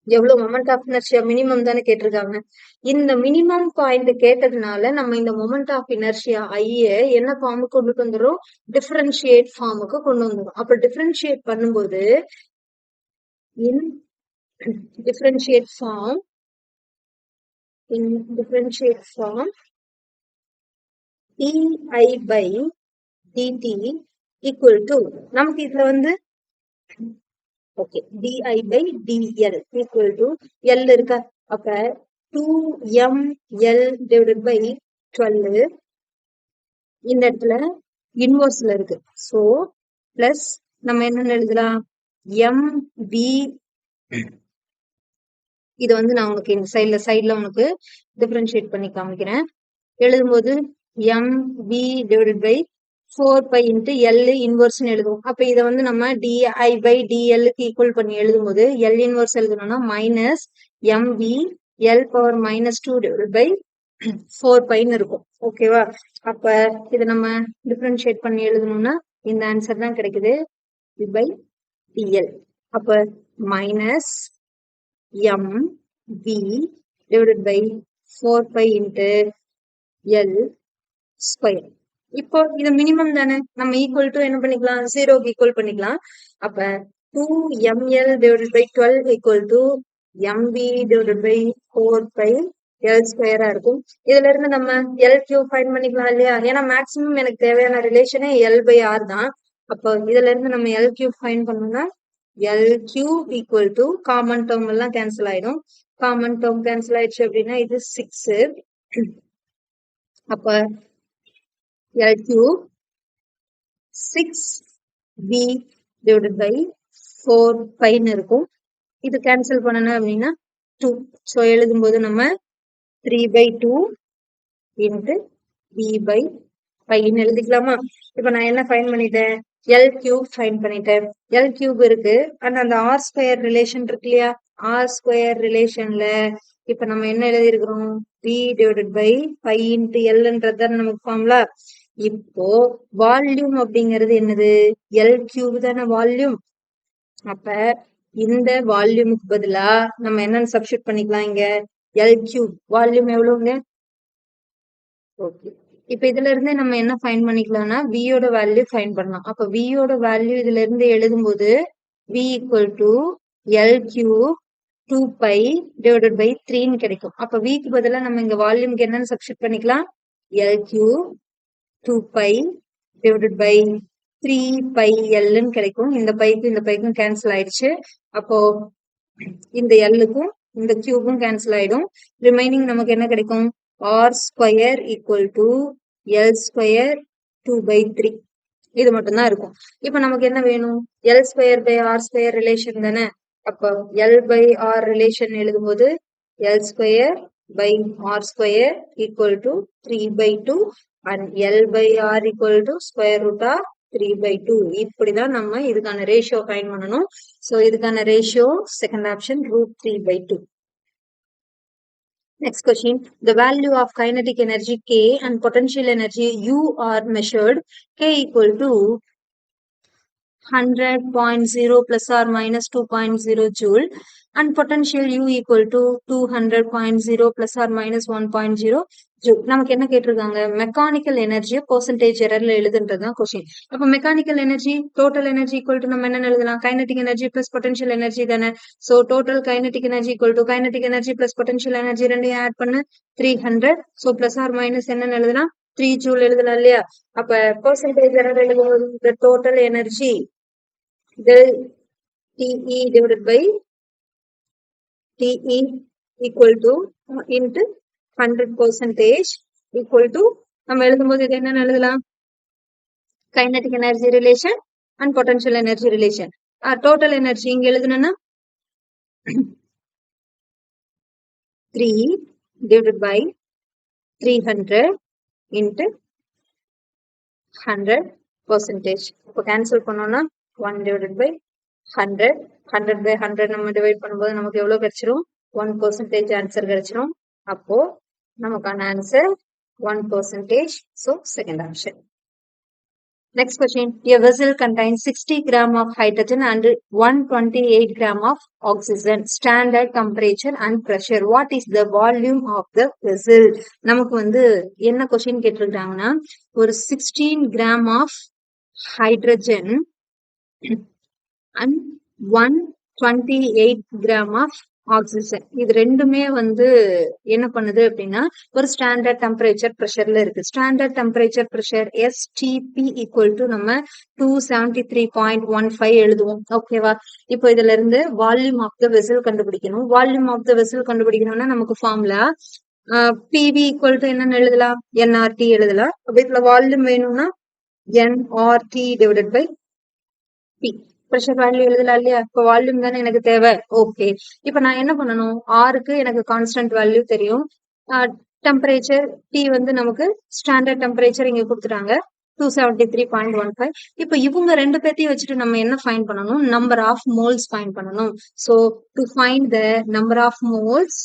எவ்வளவு மொமெண்ட் ஆஃப் இனர்ஷியா மினிமம் தானே கேட்டிருக்காங்க. இந்த மினிமம் பாயிண்ட் கேட்டதுனால நம்ம இந்த மொமெண்ட் ஆஃப் இனர்ஷியா ஐய என்ன ஃபார்முக்கு கொண்டுட்டு வந்துடும், டிஃபரன்ஷியேட் ஃபார்முக்கு கொண்டு வந்துடும். அப்ப டிஃபரன்ஷியேட் பண்ணும்போது in differentiate form d by dt equal to, நமக்கு இதுல வந்து okay, di by dl equal to L இருக்கா. அப்ப 2ml divided by 12 இந்த இடத்துல இன்வர்ஸ்ல இருக்கு. சோ பிளஸ் நம்ம என்ன எழுதலாம், mb, இது வந்து நான் உனக்கு இந்த சைட்ல உனக்கு டிஃபரன்ஷியேட் பண்ணி காமிக்கிறேன். எழுதும்போது mb divided by 4 pi into L இன்வர்ஸ்ன்னு எழுதுவோம். அப்ப இதை வந்து நம்ம டிஐ பை டிஎல்லுக்கு ஈக்குவல் பண்ணி எழுதும்போது எல் இன்வர்ஸ் எழுதணும்னா minus mb L power -2 divided by 4 பைன்னு இருக்கும். ஓகேவா. அப்ப இதை நம்ம டிஃபரன்ஷியேட் பண்ணி எழுதணும்னா இந்த ஆன்சர் தான் கிடைக்குது, பை டிஎல். அப்ப minus M P divided by 4 pi into L square. இப்போ இது மினிமம் தானே, நம்ம ஈக்குவல் டு என்ன பண்ணிக்கலாம், 0க்கு ஈக்குவல் பண்ணிக்கலாம். அப்ப 2ml divided by 12 equal to mb divided by 4 pi L ஸ்கொயரா இருக்கும். இதுல இருந்து நம்ம L கியூப் ஃபைண்ட் பண்ணிக்கலாம் இல்லையா. ஏன்னா மேக்ஸிமம் எனக்கு தேவையான ரிலேஷனே L by R தான். அப்போ இதுல இருந்து நம்ம L கியூப் ஃபைண்ட் பண்ணோம்னா L cube equal to, common term எல்லாம் கேன்சல் ஆயிடும். காமன் டேர்ம் கேன்சல் ஆயிடுச்சு அப்படின்னா இது 6. அப்ப L cube 6b divided by 4 பைன்னு இருக்கும். இது கேன்சல் பண்ணணும் அப்படின்னா 2. ஸோ எழுதும்போது நம்ம 3/2 இன்ட்டு b by பைன்னு எழுதிக்கலாமா. இப்ப நான் என்ன ஃபைன் பண்ணிட்டேன், L கியூப் ஃபைன் பண்ணிட்டேன். L கியூப் இருக்கு அண்ட் அந்த ஆர் ஸ்கொயர் ரிலேஷன் இருக்கு இல்லையா. ஆர் ஸ்கொயர் ரிலேஷன்ல இப்ப நம்ம என்ன எழுதிருக்கிறோம், b divided by pi into எல்ன்றது நமக்கு ஃபார்முலா. இப்போ வால்யூம் அப்படிங்கிறது என்னது, எல் கியூப் தானே வால்யூம். அப்ப இந்த வால்யூமுக்கு பதிலா நம்ம என்னன்னு சப்ஸ்டிட் பண்ணிக்கலாம், இங்க எல் கியூப் வால்யூம் எவ்வளவுங்க. ஓகே, இப்ப இதுல இருந்தே நம்ம என்ன ஃபைண்ட் பண்ணிக்கலாம்னா வியோட வேல்யூ ஃபைண்ட் பண்ணலாம். அப்ப வியோட வேல்யூ இதுல இருந்து எழுதும்போது v equal to L cube 2 pi divided by 3ன்னு கிடைக்கும். அப்ப விக்கு பதிலா நம்ம இங்க வால்யூம்க்கு என்னன்னு சப்ஸ்டிட் பண்ணிக்கலாம், L cube 2 pi divided by 3 pi எல்ன்னு கிடைக்கும். இந்த பைக்கும் கேன்சல் ஆயிடுச்சு. அப்போ இந்த எல்லுக்கும் இந்த கியூபும் கேன்சல் ஆயிடும். ரிமைனிங் நமக்கு என்ன கிடைக்கும், R square equal to L square 2/3. இது மட்டும்தான் இருக்கும். இப்ப நமக்கு என்ன வேணும்? L square by R square relation தானே. அப்ப L by R relation எழுதும்போது L square by R square equal to 3/2 and L by R equal to square root of 3/2. இப்படிதான் நம்ம இதுக்கான ரேஷியோ ஃபைண்ட் பண்ணணும். சோ இதுக்கான ratio second option √3/2. Next question. The value of kinetic energy K and potential energy U are measured. K equal to 100.0 plus or minus 2.0 joule and potential U equal to 200.0 plus or minus 1.0 joule. நமக்கு என்ன கேட்டிருக்காங்க? மெக்கானிக்கல் எனர்ஜியை பெர்சன்டேஜ் எரர்ல எழுதுன்றதுதான் கொஸ்டின். அப்ப mechanical energy total energy equal to நம்ம என்ன எழுதலாம்? Kinetic energy plus potential energy தானே. So total kinetic energy equal to kinetic energy plus potential energy ரெண்டையும் ஆட் பண்ணு 300. சோ பிளஸ் ஆர் மைனஸ் என்ன எழுதலாம்? 3 ஜூல் எழுதலாம் இல்லையா? அப்ப பெர்சன்டேஜ் எரர் எழுதும்போது total energy del TE divided by TE equal to into 100% equal to நம்ம எழுதும்போது இது என்ன எழுதலாம்? Kinetic energy relation and potential energy relation. Total energy இங்க எழுதணும்னா 3 divided by 300 into 100%. இப்போ கேன்சல் பண்ணோம்னா 1 divided by 100. 100 by 100 நம்ம டிவைட் பண்ணும்போது நமக்கு எவ்வளவு கிடைச்சிரும்? 1% ஆன்சர் கிடைச்சிரும். அப்போ நமக்கான answer 1%. So second option. Next question. A vessel contains 60 gram of hydrogen and 128 gram of oxygen. Standard temperature and pressure. What is the volume of the vessel? நமக்கு வந்து என்ன கொஸ்டின் கேட்டிருக்காங்கன்னா, ஒரு 16 gram of hydrogen and 128 gram of oxygen. இது ரெண்டுமே வந்து என்ன பண்ணுது அப்படின்னா ஒரு ஸ்டாண்டர்ட் டெம்பரேச்சர் பிரஷர்ல இருக்கு. Standard temperature pressure STP equal to நம்ம 273.15 எழுதுவோம். ஓகேவா? இப்போ இதுல இருந்து வால்யூம் ஆஃப் த வெசல் கண்டுபிடிக்கணும். வால்யூம் ஆஃப் த வெசல் கண்டுபிடிக்கணும்னா நமக்கு ஃபார்முலா PV ஈக்குவல் டு என்னன்னு எழுதலாம்? NRT எழுதலாம். அப்ப இதுல வால்யூம் வேணும்னா NRT divided by P. Pressure value எழுதலாம் இல்லையா? இப்ப வால்யூம் தானே எனக்கு தேவை. ஓகே, இப்ப நான் என்ன பண்ணணும்? ஆருக்கு எனக்கு கான்ஸ்டன்ட் வேல்யூ தெரியும். டெம்பரேச்சர் T வந்து நமக்கு ஸ்டாண்டர்ட் டெம்பரேச்சர் இங்க கொடுத்துட்டாங்க 273.15. இப்ப இவங்க ரெண்டு பேர்த்தையும் வச்சுட்டு நம்ம என்ன ஃபைண்ட் பண்ணணும்? நம்பர் ஆஃப் மோல்ஸ் ஃபைண்ட் பண்ணணும். So to find the number of moles,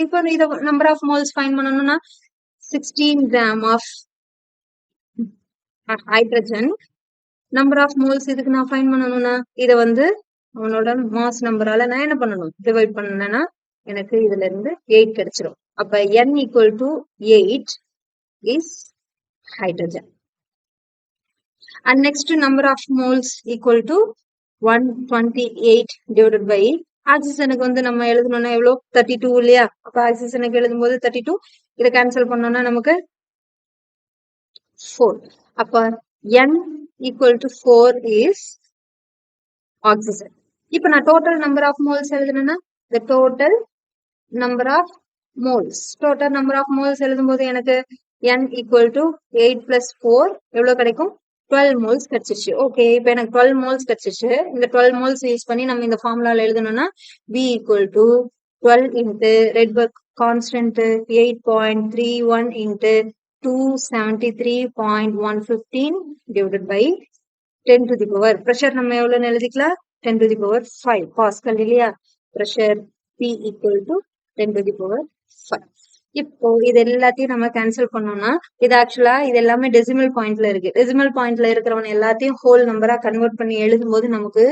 இப்போ இத நம்பர் ஆஃப் மோல்ஸ் ஃபைண்ட் பண்ணணும்னா 16 gram of hydrogen number of moles இதுக்கு நான் ஃபைண்ட் பண்ணணும்னா இத வந்து அவனோட மாஸ் நம்பரால நான் என்ன பண்ணணும்? டிவைட் பண்ணேன்னா எனக்கு இதுல இருந்து 8 கிடைச்சிரும். அப்ப N equal to 8 is hydrogen. And next number of moles equal to 128 divided by ஆக்சிஜனுக்கு வந்து நம்ம எழுதணும்னா எவ்வளோ? 32 இல்லையா? அப்ப ஆக்சிஜனுக்கு எழுதும்போது 32. இதை கேன்சல் பண்ணோம்னா நமக்கு 4. அப்ப N equal to 4 is oxygen. இப்ப நான் டோட்டல் நம்பர் ஆஃப் மோல்ஸ் எழுதுனேன்னா the total number of moles எழுதும்போது எனக்கு N equal to 8 plus 4 எவ்வளவு கிடைக்கும்? 12 moles கிடைச்சிருச்சு. ஓகே, இப்ப எனக்கு 12 moles கிடைச்சிருச்சு. இந்த 12 moles யூஸ் பண்ணி நம்ம இந்த ஃபார்முலால எழுதணும்னா B equal to 12 into Rydberg constant 8.31 into 273.115 divided by 10 to the power. pressure நம்ம எவ்வளவுன்னு எழுதிக்கலாம்? 10 to the power 5 பாஸ்கல் இல்லையா? pressure P equal to 10 to the power 5. இப்போ இது எல்லாத்தையும் நம்ம கேன்சல் பண்ணோம்னா இது ஆக்சுவலா இது எல்லாமே டெசிமல் பாயிண்ட்ல இருக்கு. டெசிமல் பாயிண்ட்ல இருக்கிறவன் எல்லாத்தையும் ஹோல் நம்பரா கன்வெர்ட் பண்ணி எழுதும்போது நமக்கு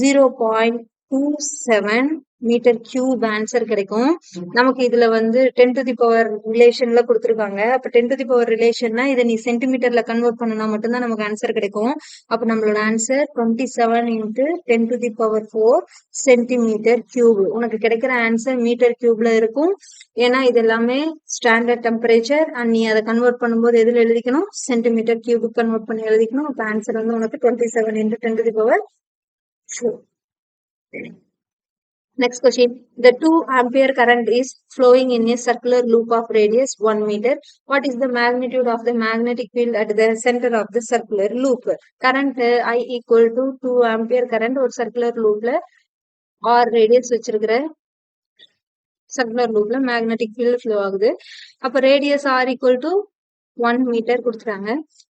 0.27 மீட்டர் கியூப் ஆன்சர் கிடைக்கும். நமக்கு இதுல வந்து 10 to the power ரிலேஷன்ல கொடுத்துருக்காங்க. அப்ப 10 to the power ரிலேஷன்னா இதை நீ சென்டிமீட்டர்ல கன்வெர்ட் பண்ணா மட்டும்தான் நமக்கு ஆன்சர் கிடைக்கும். அப்ப நம்மளோட answer 27 into 10 to the power 4 centimetre cube. உனக்கு கிடைக்கிற ஆன்சர் மீட்டர் கியூப்ல இருக்கும். ஏன்னா இது எல்லாமே ஸ்டாண்டர்ட் டெம்பரேச்சர் அண்ட் நீ அதை கன்வெர்ட் பண்ணும்போது எதுல எழுதிக்கணும்? சென்டிமீட்டர் கியூபுக்கு கன்வெர்ட் பண்ணி எழுதிக்கணும். அப்ப ஆன்சர் வந்து உனக்கு 27 into 10 to the power 4. Next question. The 2 ampere current is flowing in a circular loop of radius 1 meter. What is the magnitude of the magnetic field at the center of the circular loop? Current I equal to 2 ampere current or circular loop or radius வச்சிருக்கிற circular loopல magnetic field flow ஆகுது. அப்ப radius r equal to 1 meter கொடுத்துறாங்க.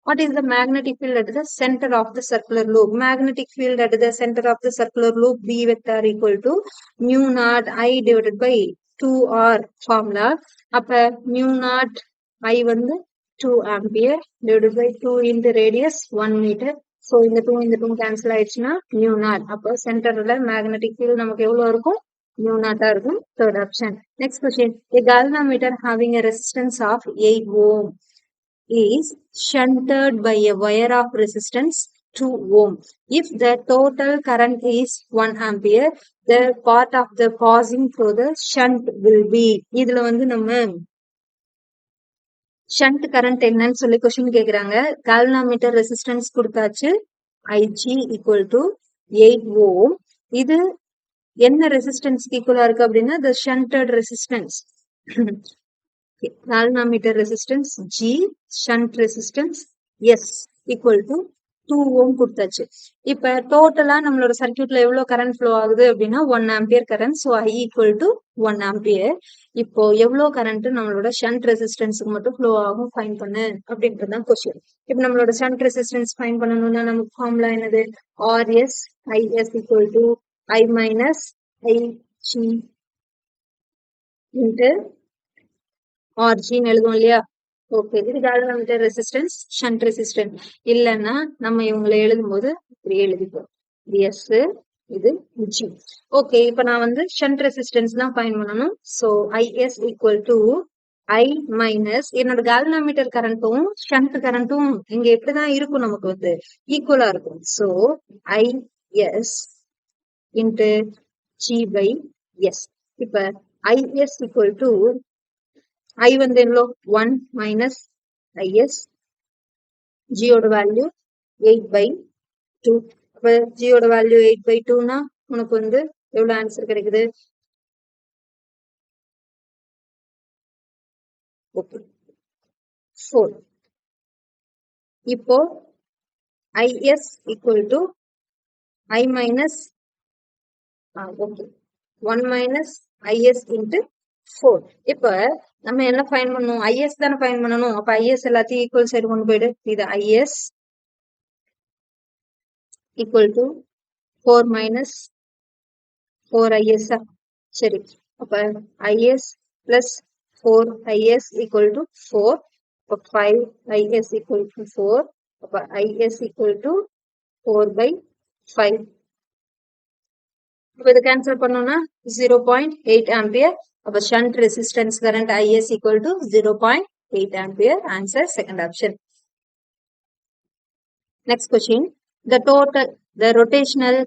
What is the magnetic field at the center of the circular loop? Magnetic field at the center of the circular loop B vector equal to mu naught I divided by 2R formula. அப்ப mu naught I வந்து 2 ampere divided by 2 into radius 1 meter. So இந்த 2 cancel ஆயிடுச்சுன்னா mu naught. அப்ப centerல magnetic field நமக்கு எவ்வளவு இருக்கும்? Mu naught இருக்கும். Third option. Next question. A galvanometer having a resistance of 8 ohm is shunted by a wire of resistance 2 ohm. If the total current is 1 ampere, the part of the passing through the shunt will be. இதுல வந்து நம்ம shunt current என்னன்னு சொல்லி கொஸ்டின் கேக்குறாங்க. galvanometer resistance கொடுத்தாச்சு. Ig equal to 8 ohm. இது என்ன ரெசிஸ்டன்ஸ்க்கு ஈக்குவலா இருக்கு அப்படின்னா the shunted resistance. galvanometer resistance G, shunt resistance S equal to 2 ohm கொடுத்தாச்சு. இப்ப டோட்டலா நம்மளோட சர்க்யூட்ல எவ்வளவு கரண்ட் ஃப்ளோ ஆகுது அப்படின்னா 1 ampere current. So I equal to 1 ampere. இப்போ எவ்வளவு கரண்ட் நம்மளோட ஷண்ட் ரெசிஸ்டன்ஸுக்கு மட்டும் ஃப்ளோ ஆகும் ஃபைன் பண்ணு அப்படின்றதுதான் கொஸ்டின். இப்ப நம்மளோட ஷண்ட் ரெசிஸ்டன்ஸ் ஃபைன் பண்ணணும்னா நமக்கு ஃபார்முலா என்னது? RS IS equal to I minus IG into RG எழுதுவோம் இல்லையா? ஓகே, இது galvanometer ரெசிஸ்டன்ஸ், ஷண்ட் ரெசிஸ்டன்ஸ். இல்லைன்னா நம்ம இவங்களை எழுதும்போது இப்படி எழுதிப்போம். இது S, இது G. ஓகே, இப்ப நான் வந்து ஷண்ட் ரெசிஸ்டன்ஸ் தான் ஃபைன் பண்ணணும். So IS equal to I minus என்னோட galvanometer கரண்ட்டும் ஷண்ட் கரண்ட்டும் இங்க எப்படிதான் இருக்கும், நமக்கு வந்து ஈக்குவலா இருக்கும். So IS into G by S. இப்ப IS ஈக்குவல் டு I வந்து எவ்வளோ 1 minus IS, G ஓட வேல்யூ 8 by 2. அப்ப G ஓட வேல்யூ 8 by 2னா உனக்கு வந்து எவ்வளவு ஆன்சர் கிடைக்குது? ஓகே 4. இப்போ IS equal to I minus okay 1 minus IS into 4. இப்ப நம்ம என்ன ஃபைன் பண்ணணும்? IS தானே ஃபைன் பண்ணணும். அப்ப IS எல்லாத்தையும் ஈக்குவல் சைடு கொண்டு போயிடு. இது IS equal to 4 minus 4IS. சரி, அப்ப IS plus 4IS equal to 4. அப்ப 5IS equal to 4. அப்ப IS equal to 4 by 5. இப்ப இதை கேன்சல் பண்ணோம்னா 0.8 ஆம்பியர். அப்ப shunt resistance current IS equal to 0.8 ampere. Answer second option. Next question. The rotational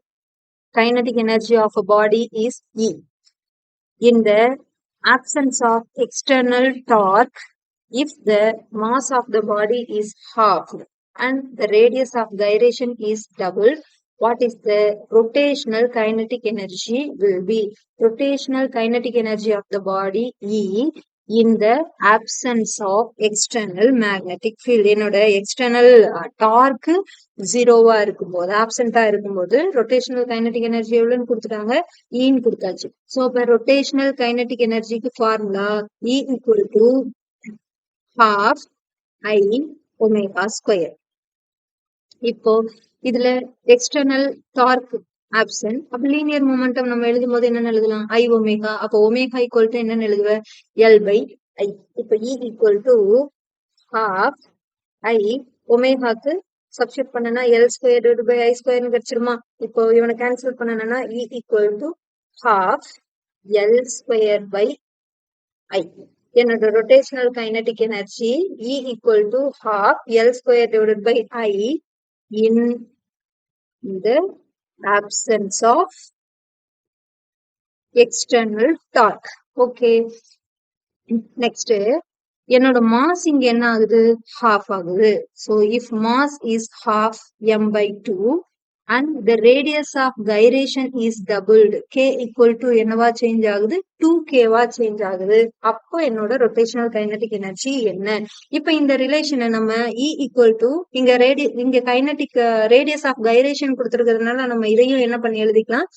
kinetic energy of a body is E. In the absence of external torque, if the mass of the body is halved and the radius of gyration is doubled, what is the rotational kinetic energy will be? Rotational kinetic energy of the body E in the absence of external magnetic field. என்னோட external torque ஜீரோவா இருக்கும்போது, ஆப்சென்டா இருக்கும்போது rotational kinetic energy எவ்வளவுன்னு கொடுத்துட்டாங்க? ஈன்னு கொடுத்தாச்சு. ஸோ இப்ப rotational kinetic energyக்கு formula E equal to half I omega square. இப்போ இதுல எக்ஸ்டர்னல் டார்க் ஆப்சன்ட். அப்ப லீனியர் மொமெண்டம் நம்ம எழுதும் போது என்ன எழுதலாம்? I omega. அப்ப ஒமேகா ஈக்குவல் டு என்ன எழுதுவ? L by I. இப்ப E equal to half I ஒமேகாக்கு சப்ஸ்டிட் பண்ணனா L square divide by I ஸ்கொயர்னு கிடைச்சிருமா? இப்போ இவனை கேன்சல் பண்ணனா E equal to half L square by I. என்னோட rotational kinetic energy E equal to half L square divide by I in the absence of external torque. Okay, next என்னோட மாஸ் இங்க என்ன ஆகுது? half ஆகுது. So if mass is half m by 2 and the radius of gyration is doubled. K equal to என்னவா சேஞ்ச் ஆகுது 2k வா சேஞ்ச் ஆகுது. அப்போ என்னோட rotational kinetic energy என்ன? இப்ப இந்த ரிலேஷனை நம்ம E equal to இங்க kinetic radius of gyration கொடுத்திருக்கிறதுனால நம்ம இதையும் என்ன பண்ணி எழுதிக்கலாம்,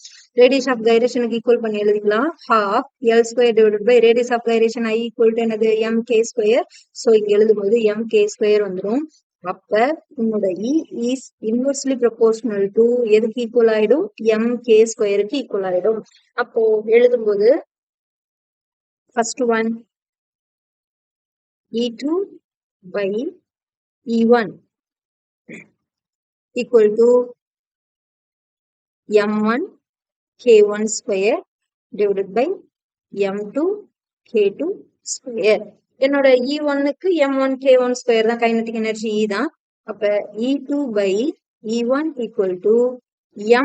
radius of gyrationக்கு ஈக்குவல் பண்ணி எழுதிக்கலாம். half L square divided by radius of gyration I equal to என்னது mk square. so இங்க எழுதும்போது mk square வந்துரும். அப்ப உன்னோட E is inversely proportional to எதுக்கு ஈக்குவல் ஆயிடும், mk ஸ்கொயருக்கு ஈக்குவல் ஆயிடும். அப்போ எழுதும்போது first one E2 by E1 equal to m1 k1 square divided by m2 k2 square. என்னோட E1க்கு m1 k1 square தான் kinetic energy E தான். அப்ப E2 by E1 equal to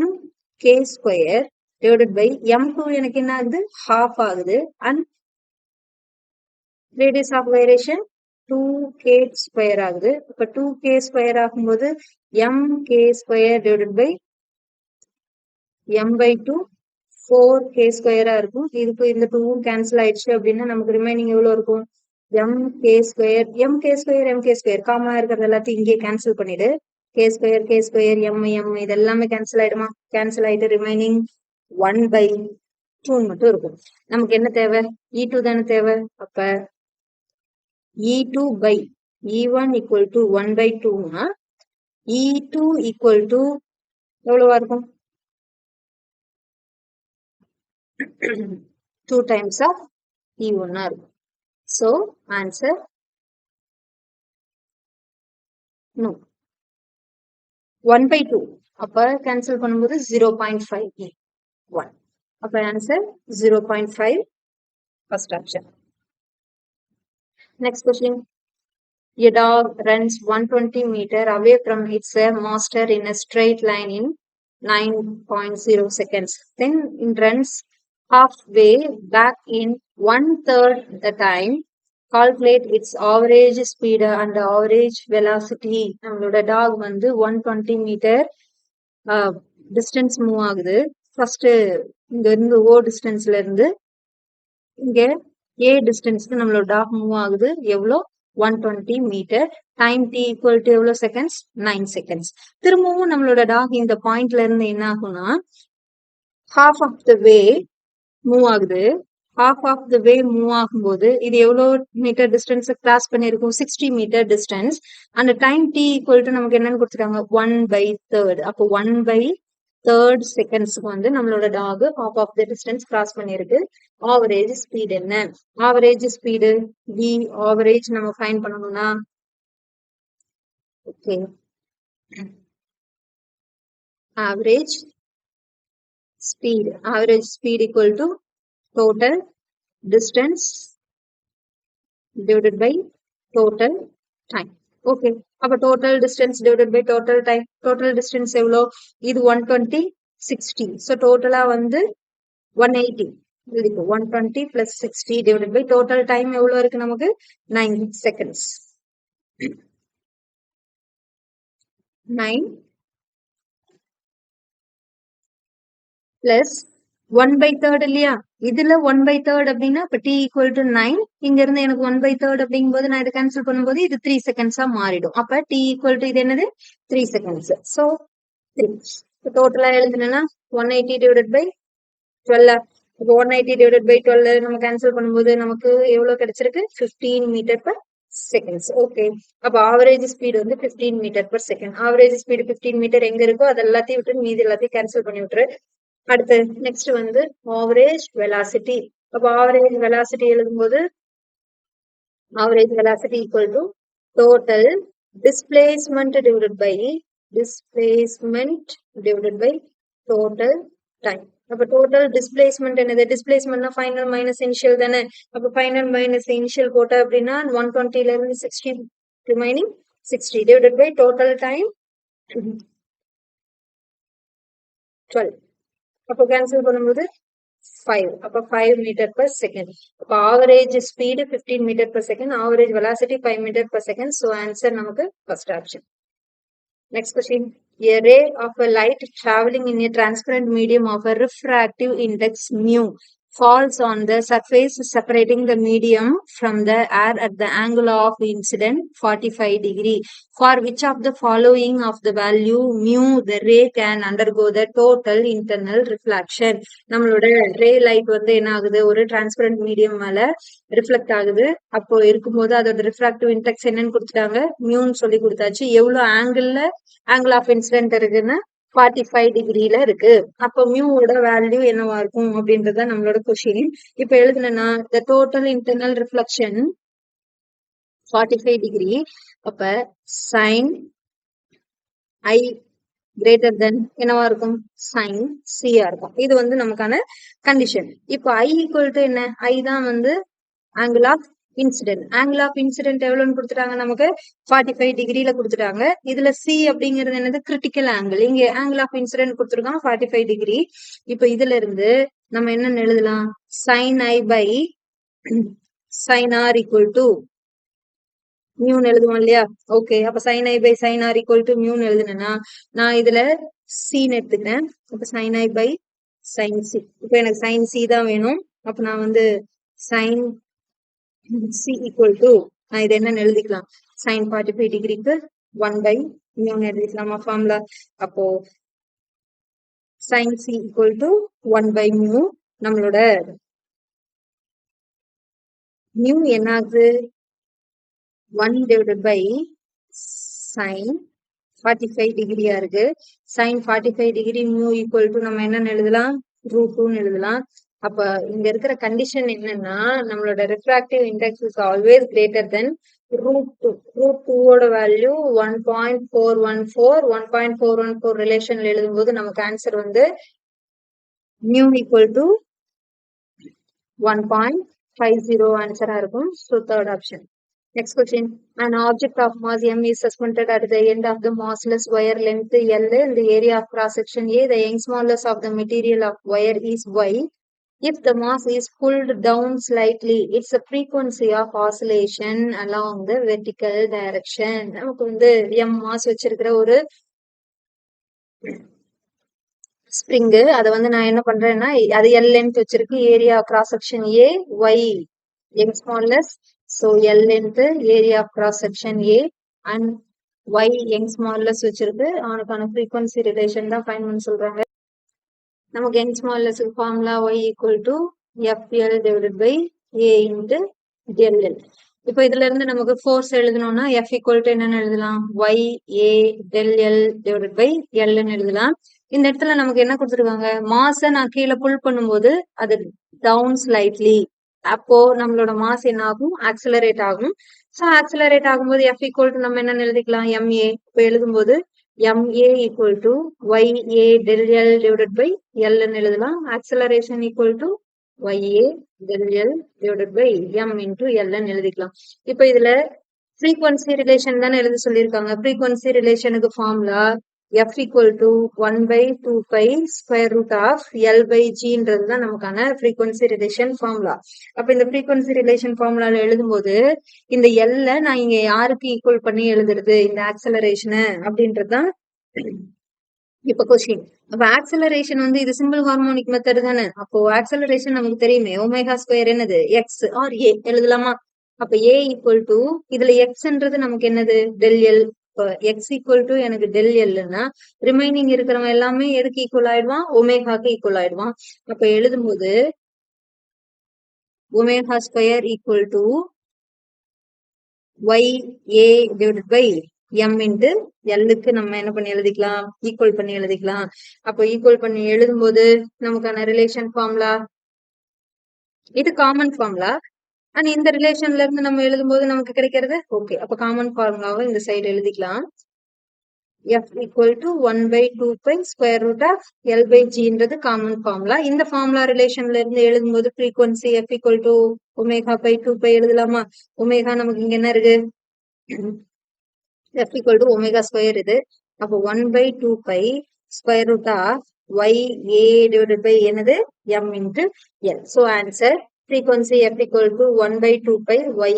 mk square divided by m2 எனக்கு என்ன ஆகுது, half ஆகுது, and radius of gyration 2k square ஆகுது. அப்ப 2k square ஆகும்போது mk square divided by m by 2 4k square இருக்கும். இதுக்கு இந்த 2 கேன்சல் ஆயிடுச்சு அப்படின்னா நமக்கு ரிமைனிங் எவ்வளவு இருக்கும், mk square காமனா இருக்கிறது எல்லாத்தையும் இங்கே கேன்சல் பண்ணிடு. k square m இது எல்லாமே கேன்சல் ஆயிடுமா, கேன்சல் ஆயிட்டு ரிமைனிங் 1 by 2 மட்டும் இருக்கும். நமக்கு என்ன தேவை, E2 தானே தேவை. அப்ப E2 by E1 equal to 1 by 2 னா E2 equal to எவ்வளவா இருக்கும், 2 times of E1 ஆ இருக்கும். so answer no 1 by 2. அப்ப கேன்சல் பண்ணும்போது 0.5 1. அப்ப answer 0.5 first option. Next question. A dog runs 120 meter away from its master in a straight line in 9.0 seconds. Then it runs halfway back in 1/3 the time. Calculate its average speed and average velocity. நம்மளோட டாக் வந்து 120 மீட்டர் டிஸ்டன்ஸ் மூவ் ஆகுது. ஃபர்ஸ்ட் இங்க இருந்து ஓ டிஸ்டன்ஸ்ல இருந்து இங்க ஏ டிஸ்டன்ஸ்க்கு நம்மளோட டாக் மூவ் ஆகுது. எவ்வளோ, 120 metre. Time t equal to எவ்வளோ செகண்ட்ஸ், 9 செகண்ட்ஸ். திரும்பவும் நம்மளோட டாக் இந்த பாயிண்ட்ல இருந்து என்ன ஆகும்னா half of the way move ஆகுது. Half of the way move ஆகும்போது இது எவ்வளோ மீட்டர் டிஸ்டன்ஸ் கிராஸ் பண்ணிருக்கும், 60 மீட்டர் டிஸ்டன்ஸ். அந்த டைம் t ஈக்குவல் டு நமக்கு என்னன்னு கொடுத்துருக்காங்க, 1/3. அப்போ 1/3 செகண்ட்ஸ்க்கு வந்து நம்மளோட dog half of the distance cross பண்ணிருக்கு. ஆவரேஜ் ஸ்பீட் என்ன, ஆவரேஜ் ஸ்பீடு v ஆவரேஜ் நம்ம ஃபைண்ட் பண்ணணும்னா okay average speed equal to total distance divided by total time. okay அப்ப total distance divided by total time, total distance எவ்வளோ, இது 120 60. so டோட்டலா வந்து 180 இருக்கு. 120 plus 60 divided by total time எவ்வளோ இருக்கு நமக்கு, 9 seconds. 9 plus 1/3 இல்லையா, இதுல 1/3 அப்படின்னா இப்ப t ஈக்குவல் டு 9. இங்க இருந்து எனக்கு 1/3 அப்படிங்கும் போது நான் இதை கேன்சல் பண்ணும்போது இது 3 செகண்ட்ஸா மாறிடும். அப்ப t ஈக்குவல் டு இது என்னது 3 செகண்ட்ஸ். சோ 3 டோட்டலா எழுதுனா 180 டிவைடட் பை 12. 180 டிவைடட் பை 12 நம்ம கேன்சல் பண்ணும்போது நமக்கு எவ்வளவு கிடைச்சிருக்கு, 15 மீட்டர் per செகண்ட்ஸ். ஓகே அப்ப ஆவரேஜ் ஸ்பீடு வந்து 15 metre per second. Average speed 15 metre எங்க இருக்கோ அது எல்லாத்தையும் விட்டு மீதி எல்லாத்தையும் கேன்சல் பண்ணி விட்டுரு. அடுத்து நெக்ஸ்ட் வந்து ஆவரேஜ் வெலாசிட்டி. அப்ப ஆவரேஜ் வெலாசிட்டி எழுதும்போது average velocity equal to total displacement divided by total time. அப்ப டோட்டல் டிஸ்பிளேஸ்மெண்ட் என்னது, டிஸ்பிளேஸ்மெண்ட்னா ஃபைனல் மைனஸ் இனிஷியல் தானே. அப்ப ஃபைனல் மைனஸ் இனிஷியல் போட்ட அப்படின்னா 120ல இருந்து 60 remaining 60 divided by total time 12. அப்போ கேன்சல் பண்ணும்போது 5. அப்போ 5 மீட்டர் per செகண்ட். அப்போ average speed 15 metre per second, average velocity 5 metre per second. So answer நமக்கு first option. Next question. A ray of a light traveling in a transparent medium of a refractive index mu falls on the surface separating the medium from the air at the angle of incident 45 degree. For which of the following of the value mu the ray can undergo the total internal reflection? நம்மளோட ரே லைட் வந்து என்ன ஆகுது, ஒரு டிரான்ஸ்பரண்ட் மீடியம் மேல ரிஃப்ளெக்ட் ஆகுது. அப்போ இருக்கும்போது அதோட ரிஃப்ராக்டிவ் இன்டெக்ஸ் என்னன்னு கொடுத்துட்டாங்க, மியூன்னு சொல்லி கொடுத்தாச்சு. எவ்வளவு ஆங்கிள் ஆஃப் இன்சிடென்ட் இருக்குன்னா 45 டிகிரில இருக்கு. அப்ப மியூவோட வேல்யூ என்னவா இருக்கும் அப்படின்றத நம்மளோட கொஸ்டின். இப்ப எழுதுனா the total internal reflection 45 degree. அப்ப sin I greater than என்னவா இருக்கும், sin C ஆ இருக்கும். இது வந்து நமக்கான கண்டிஷன். இப்போ I equal to என்ன, I தான் வந்து angle of incident. Angle of incident எவ்வளவுன்னு கொடுத்துட்டாங்க, நமக்கு 45 டிகிரில கொடுத்துட்டாங்க. இதுல சி அப்படிங்கிறது என்னது, கிரிட்டிக்கல் ஆங்கிள். இங்க ஆங்கிள் ஆஃப் இன்சிடென்ட் கொடுத்துருக்காங்க 45 டிகிரி. இப்ப இதுல இருந்து நம்ம என்னன்னு எழுதலாம், sin I by sin R equal to மியூன்னு எழுதுவோம் இல்லையா. ஓகே, அப்ப sin I by sin R equal to மியூன்னு எழுதுனா நான் இதுல சீன்னு எடுத்துக்கிறேன். அப்ப sin I by sin C. இப்ப எனக்கு sin C தான் வேணும். அப்ப நான் வந்து sin C equal to நான் இது என்னன்னு எழுதிக்கலாம், sin 45 டிகிரிக்கு 1 by மியூன்னு எழுதிக்கலாமா ஃபார்முலா. அப்போ sin C equal to 1 by mu. நம்மளோட மியூ என்ன ஆகுது, 1 divided by sin 45 டிகிரியா இருக்கு. sin 45 degree mu equal to நம்ம என்னன்னு எழுதலாம், √2 எழுதலாம். அப்ப இங்க இருக்கிற கண்டிஷன் என்னன்னா, நம்மளோட refractive index is always greater than √2. √2ஓட வேல்யூ 1.414. 1.414 ரிலேஷன்ல எழுதும்போது நமக்கு ஆன்சர் வந்து மியூ ஈக்குவல் டு 1.50 ஆன்சரா இருக்கும். So third option. Next question. An object of mass m is suspended at the end of the massless wire length L in the area of cross section A. The Young's modulus of the material of wire is Y. If the mass is pulled down slightly, it's a frequency of oscillation along the vertical direction. நமக்கு வந்து m மாஸ் வச்சிருக்கிற ஒரு ஸ்ப்ரிங், அதை வந்து நான் என்ன பண்றேன்னா, அது L லென்த் வச்சிருக்கு, area cross section A, Y Young's modulus. So L into area of cross section A and Y Young's modulus வச்சிருக்கு. அவனுக்கான frequency relation தான் ஃபைண்ட் பண்ண சொல்றாங்க. நமக்கு Young's modulus formula Y equal to FL divided by A into DLL. இப்போ இதுல இருந்து நமக்கு ஃபோர்ஸ் எழுதணும்னா F equal to என்னன்னு எழுதலாம், Y A del L divided by L ன்னு எழுதலாம். இந்த இடத்துல நமக்கு என்ன கொடுத்துருக்காங்க, மாஸை நான் கீழே புல் பண்ணும்போது அது டவுன் ஸ்லைட்லி, அப்போ நம்மளோட மாஸ் என்ன ஆகும், ஆக்சிலரேட் ஆகும். ஸோ ஆக்சிலரேட் ஆகும்போது F ஈக்குவல் டு நம்ம என்னன்னு எழுதிக்கலாம், MA. இப்போ எழுதும்போது MA equal to YA del L divided by L ன்னு எழுதலாம். Acceleration equal to YA del L divided by M into L ன்னு எழுதிக்கலாம். இப்போ இதுல ஃப்ரீக்வன்சி ரிலேஷன் தானே எழுத சொல்லியிருக்காங்க. ஃப்ரீக்வன்சி ரிலேஷனுக்கு formula F equal to 1 by 2 pi square root of L by G ன்றதுதான் நமக்கான frequency relation formula. அப்ப இந்த frequency relation formula எழுதும்போது இந்த L நான் இங்க யாருக்கு ஈக்குவல் பண்ணி எழுதுறது, இந்த ஆக்சலரேஷன் அப்படின்றதுதான் இப்ப கொஸ்டின். அப்ப ஆக்சலரேஷன் வந்து இது சிம்பிள் ஹார்மோனிக் மெத்தட் தானே. அப்போ ஆக்சலரேஷன் நமக்கு தெரியுமே, ஒமேகா ஸ்கொயர் என்னது, எக்ஸ் ஆர் ஏ எழுதலாமா. அப்ப ஏ ஈக்குவல் டு இதுல எக்ஸ்ன்றது நமக்கு என்னது, del L. X equal to எனக்கு டெல் எல்னா ரிமைனிங் இருக்கிறவங்க எல்லாமே எதுக்கு ஈக்குவல் ஆயிடுவான், ஒமேகாக்கு ஈக்குவல் ஆயிடுவான். அப்ப எழுதும்போது omega square equal to Y A divided by M into எல்லுக்கு நம்ம என்ன பண்ணி எழுதிக்கலாம், ஈக்குவல் பண்ணி எழுதிக்கலாம். அப்போ ஈக்குவல் பண்ணி எழுதும்போது நமக்கான ரிலேஷன் ஃபார்முலா இது காமன் ஃபார்முலா. ஆனா இந்த ரிலேஷன்ல இருந்து நம்ம எழுதும்போது நமக்கு கிடைக்கிறது ஓகே. அப்ப காமன் ஃபார்முலாவை இந்த சைடு எழுதிக்கலாம். F equal to 1 by 2 pi square root of L by G ன்றது காமன் ஃபார்முலா. இந்த ஃபார்முலா ரிலேஷன்ல இருந்து எழுதும்போது frequency F equal to omega by 2 pi எழுதலாமா. ஒமேகா நமக்கு இங்க என்ன இருக்கு, F equal to omega square இது. அப்போ 1 by 2 pi square root of Y A divided by என்னது, M into L. So answer frequency F equal to 1 by 2 pi Y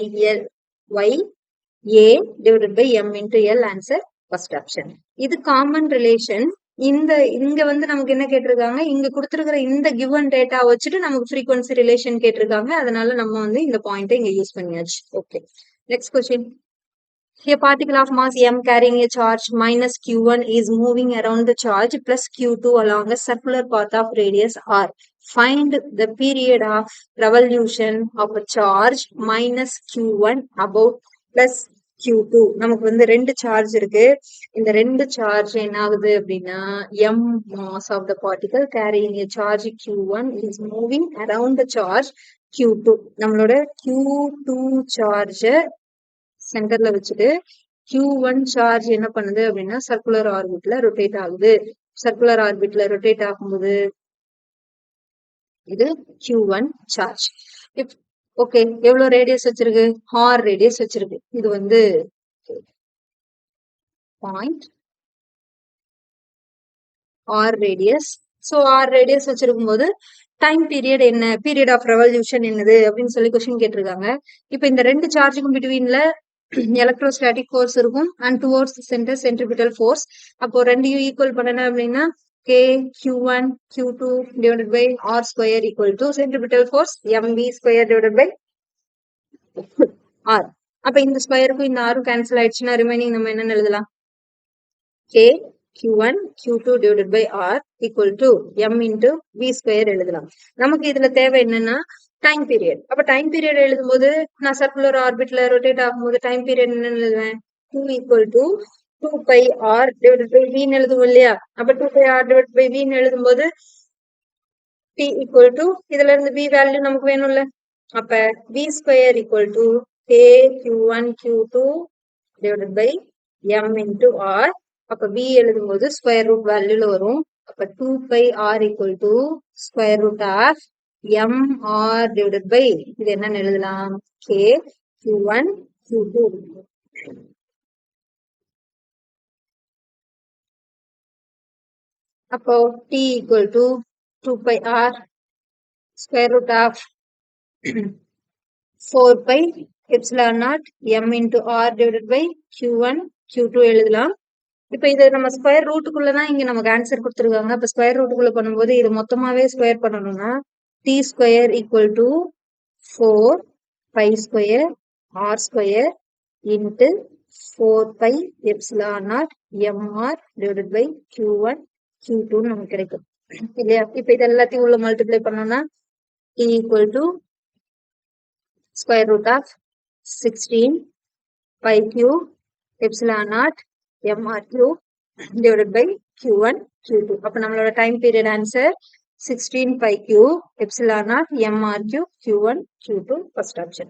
A divided by M into L. Answer first option. இது காமன் ரிலேஷன். இங்க வந்து நமக்கு என்ன கேட்டிருக்காங்க, இங்க கொடுத்திருக்கிற இந்த கிவன் டேட்டா வச்சுட்டு நமக்கு ஃப்ரீக்வன்சி ரிலேஷன் கேட்டிருக்காங்க. அதனால நம்ம வந்து இந்த பாயிண்ட்டை இங்க யூஸ் பண்ணியாச்சு. Okay, next question. A particle of mass m carrying a charge minus q1 is moving around the charge plus q2 along a circular path of radius r. Find the period of revolution of a charge minus q1 about plus q2. நமக்கு வந்து ரெண்டு சார்ஜ் இருக்கு. இந்த ரெண்டு சார்ஜ் என்ன ஆகுது அப்படின்னா, m mass of the particle carrying a charge q1 is moving around the charge q2. நம்மளோட q2 சார்ஜ் சென்டர்ல வச்சுட்டு q1 சார்ஜ் என்ன பண்ணுது அப்படின்னா சர்க்குலர் ஆர்பிட்ல ரொட்டேட் ஆகுது. சர்க்குலர் ஆர்பிட்ல ரொட்டேட் ஆகும்போது இது q1 சார்ஜ். ஓகே, எவ்வளவு ரேடியஸ் வச்சிருக்கு? r ரேடியஸ் வச்சிருக்கு. இது வந்து point r radius. So r radius வச்சிருக்கும் போது டைம் பீரியட் என்ன, பீரியட் ஆஃப் ரெவல்யூஷன் என்னது அப்படின்னு சொல்லி கொஸ்டின் கேட்டிருக்காங்க. இப்ப இந்த ரெண்டு சார்ஜுக்கும் பிட்வீன்ல எலக்ட்ரோஸ்டாட்டிக் ஃபோர்ஸ் இருக்கும் and towards centre centripetal force. அப்போ ரெண்டையும் ஈக்குவல் பண்ணணும் அப்படின்னா k q1 q2 divided by r square equal to centripetal force mv square divided by r. அப்ப இந்த ஸ்கொயருக்கும் இந்த ஆரும் கேன்சல் ஆயிடுச்சுன்னா ரிமைனிங் நம்ம என்ன எழுதலாம்? k q1 q2 divided by r equal to m into v square எழுதலாம். நமக்கு இதுல தேவை என்னன்னா டைம் பீரியட். அப்ப டைம் பீரியட் எழுதும் போது நான் சர்க்குலர் ஆர்பிட்ல ரொட்டேட் ஆகும்போது டைம் பீரியட் என்ன எழுதுவேன்? 2 equal to 2 pi r divided by v எழுதுவோம் இல்லையா? அப்ப 2 pi r divided by v எழுதும் போது t equal to இதுல இருந்து v வேல்யூ நமக்கு வேணும்ல. அப்ப v square equal to k q1 q2 divided by m into r. அப்ப v எழுதும் போது ஸ்கொயர் ரூட் வேல்யூல வரும். அப்ப 2 pi r equal to square root of m r divided by இது என்ன எழுதலாம்? k q1 q2. அப்போ t equal to 2 pi r square root of 4 pi epsilon naught m into r divided by q1 q2 எழுதலாம். இப்ப இது நம்ம ஸ்கொயர் ரூட்டுக்குள்ளதான் இங்க நமக்கு ஆன்சர் கொடுத்துருக்காங்க. அப்ப ஸ்கொயர் ரூட்டுக்குள்ள பண்ணும்போது இது மொத்தமாவே ஸ்கொயர் பண்ணணும்னா t square equal to 4 pi square r square into 4 pi epsilon naught mr divided by q1 q2 நமக்கு கிடைக்கும் இல்லையா? இப்ப இது எல்லாத்தையும் உள்ள மல்டிப்ளை பண்ணோம்னா t equal to square root of 16 pi cube epsilon naught mr cube divided by q1 q2. அப்ப நம்மளோட time period answer 16 pi cube epsilon naught mr cube q1 q2 first option.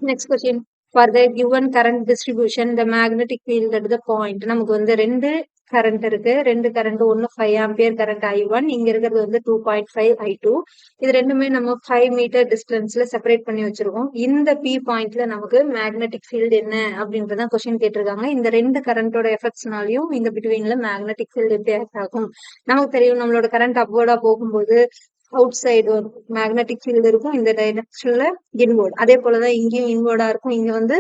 Next question. For the given current distribution, the magnetic field at the point. நமக்கு வந்து ரெண்டு கரண்ட் இருக்கு. ரெண்டு கரண்ட், ஒன்னு 5 ஆம்பியர் கரண்ட் i1, இங்க இருக்கிறது வந்து 2.5 i2. இது ரெண்டுமே நம்ம 5 மீட்டர் டிஸ்டன்ஸ்ல செப்பரேட் பண்ணி வச்சிருக்கோம். இந்த P பாயிண்ட்ல நமக்கு மேக்னெட்டிக் ஃபீல்டு என்ன அப்படின்றதான் கொஸ்டின் கேட்டிருக்காங்க. இந்த ரெண்டு கரண்டோட எஃபெக்ட்ஸ்னாலையும் இந்த பிட்வீன்ல மேக்னெட்டிக் ஃபீல்டு எப்படி ஆகும்? நமக்கு தெரியும், நம்மளோட கரண்ட் அப்வர்டா போகும்போது அவுட் சைடு மேக்னெட்டிக் ஃபீல்டு இருக்கும், இந்த டைரக்ஷன்ல இன்வர்ட். அதே போலதான் இங்கேயும் இன்வர்டா இருக்கும், இங்க வந்து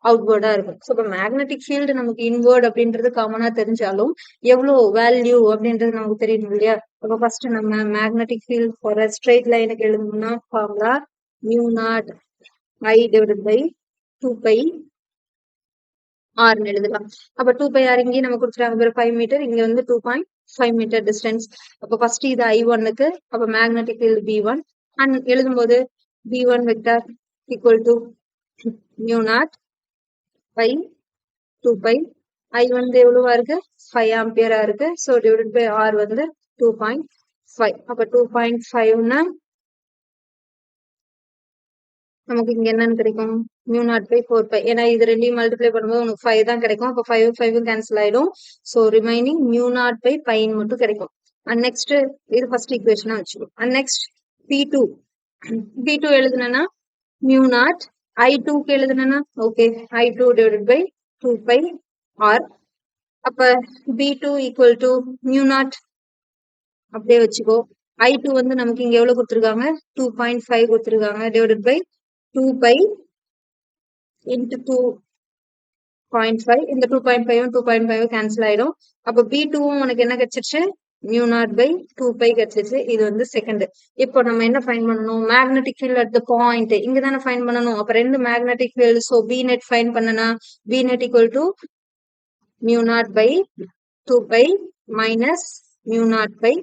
அவுட்வர்டா இருக்கும். ஸோ இப்போ மேக்னெட்டிக் ஃபீல்டு நமக்கு இன்வர்ட் அப்படின்றது காமனா தெரிஞ்சாலும் எவ்வளவு வேல்யூ அப்படின்றது நமக்கு தெரியணும் இல்லையா? அப்ப ஃபர்ஸ்ட் நம்ம மேக்னெட்டிக் ஃபீல்ட் ஃபார் ஸ்ட்ரெயிட் லைனுக்கு எழுதணும்னா formula mu naught I divided by 2 pi r எழுதலாம். அப்ப 2 பை r இங்கே நம்ம கொடுத்துட்டாங்க 5 மீட்டர், இங்க வந்து 2.5 மீட்டர் டிஸ்டன்ஸ். அப்ப ஃபர்ஸ்ட் இது i1க்கு, அப்ப மேக்னெட்டிக் ஃபீல்ட் b1 அண்ட் எழுதும்போது b1 vector equal to mu naught by 2 by i வந்து எவ்வளவா இருக்கு? 5 ஆம்பியரா இருக்கு. ஸோ டிவைடட் பை r வந்து 2.5. அப்ப 2.5னா நமக்கு இங்க என்னன்னு கிடைக்கும்? Mu naught by 4 pi. ஏன்னா இது ரெண்டையும் மல்டிப்ளை பண்ணும்போது உங்களுக்கு 5 தான் கிடைக்கும். அப்ப 5 கேன்சல் ஆயிடும். So remaining mu naught by பைன் மட்டும் கிடைக்கும். அண்ட் நெக்ஸ்ட் இது ஃபர்ஸ்ட் ஈக்குவேஷனா வச்சுக்கோ. அண்ட் நெக்ஸ்ட் p2 எழுதுனா மியூ நாட் i2க்கு எழுதுனா okay i2 divided by 2 pi r. அப்ப b2 equal to mu not அப்படியே வச்சுக்கோ. i2 வந்து நமக்கு இங்க எவ்வளவு கொடுத்துருக்காங்க? 2.5 கொடுத்துருக்காங்க டிவைடட் பை 2 பை into 2 0.5 இந்த 2.5 2.5 கேன்சல் ஆயிடும். அப்ப B2 உனக்கு என்ன கிடைச்சிருச்சு, mu naught by 2 கிடைச்சிருச்சு. இது வந்து செகண்ட். இப்போ நம்ம என்ன ஃபைண்ட் பண்ணணும், magnetic field at the point இங்க தானே ஃபைண்ட் பண்ணணும். அப்ப ரெண்டு magnetic field, so B net find பண்ணனா B net equal to mu naught by 2 minus mu naught by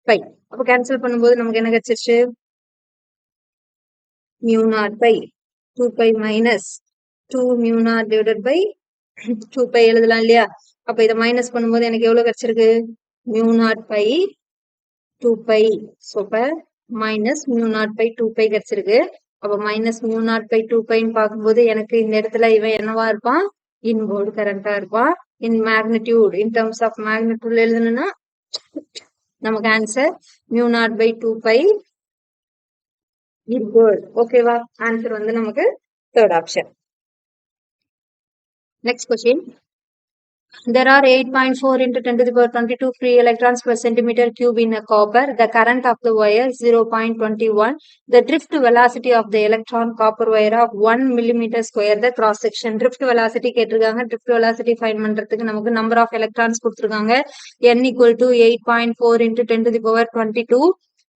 5. அப்ப கேன்சல் பண்ணும்போது நமக்கு என்ன கிடைச்சிருச்சு, mu naught by 2 minus 2 mu naught divided by 2 எழுதலாம் இல்லையா. அப்ப இதை மைனஸ் பண்ணும்போது எனக்கு எவ்வளவு கிடைச்சிருக்கு, mu naught by 2 so minus mu naught by 2 கிடைச்சிருக்கு. அப்ப minus mu naught by 2 பார்க்கும்போது எனக்கு இந்த இடத்துல இவன் என்னவா இருப்பான், இன்வர்ட் கரண்டா இருப்பான். In magnitude, in terms of magnitude எழுதணும்னா நமக்கு answer mu naught by 2 inward. ஓகேவா, ஆன்சர் வந்து நமக்கு third option. Next question. There are 8.4 into 10 to the power 22 free electrons per centimeter cube in a copper. The current of the wire 0.21. The drift velocity of the electron copper wire of 1 millimeter square. The cross section. Drift velocity கேட்டிருக்காங்க. Drift velocity find பண்றதுக்கு நமக்கு number of electrons கொடுத்திருக்காங்க. N equal to 8.4 into 10 to the power 22.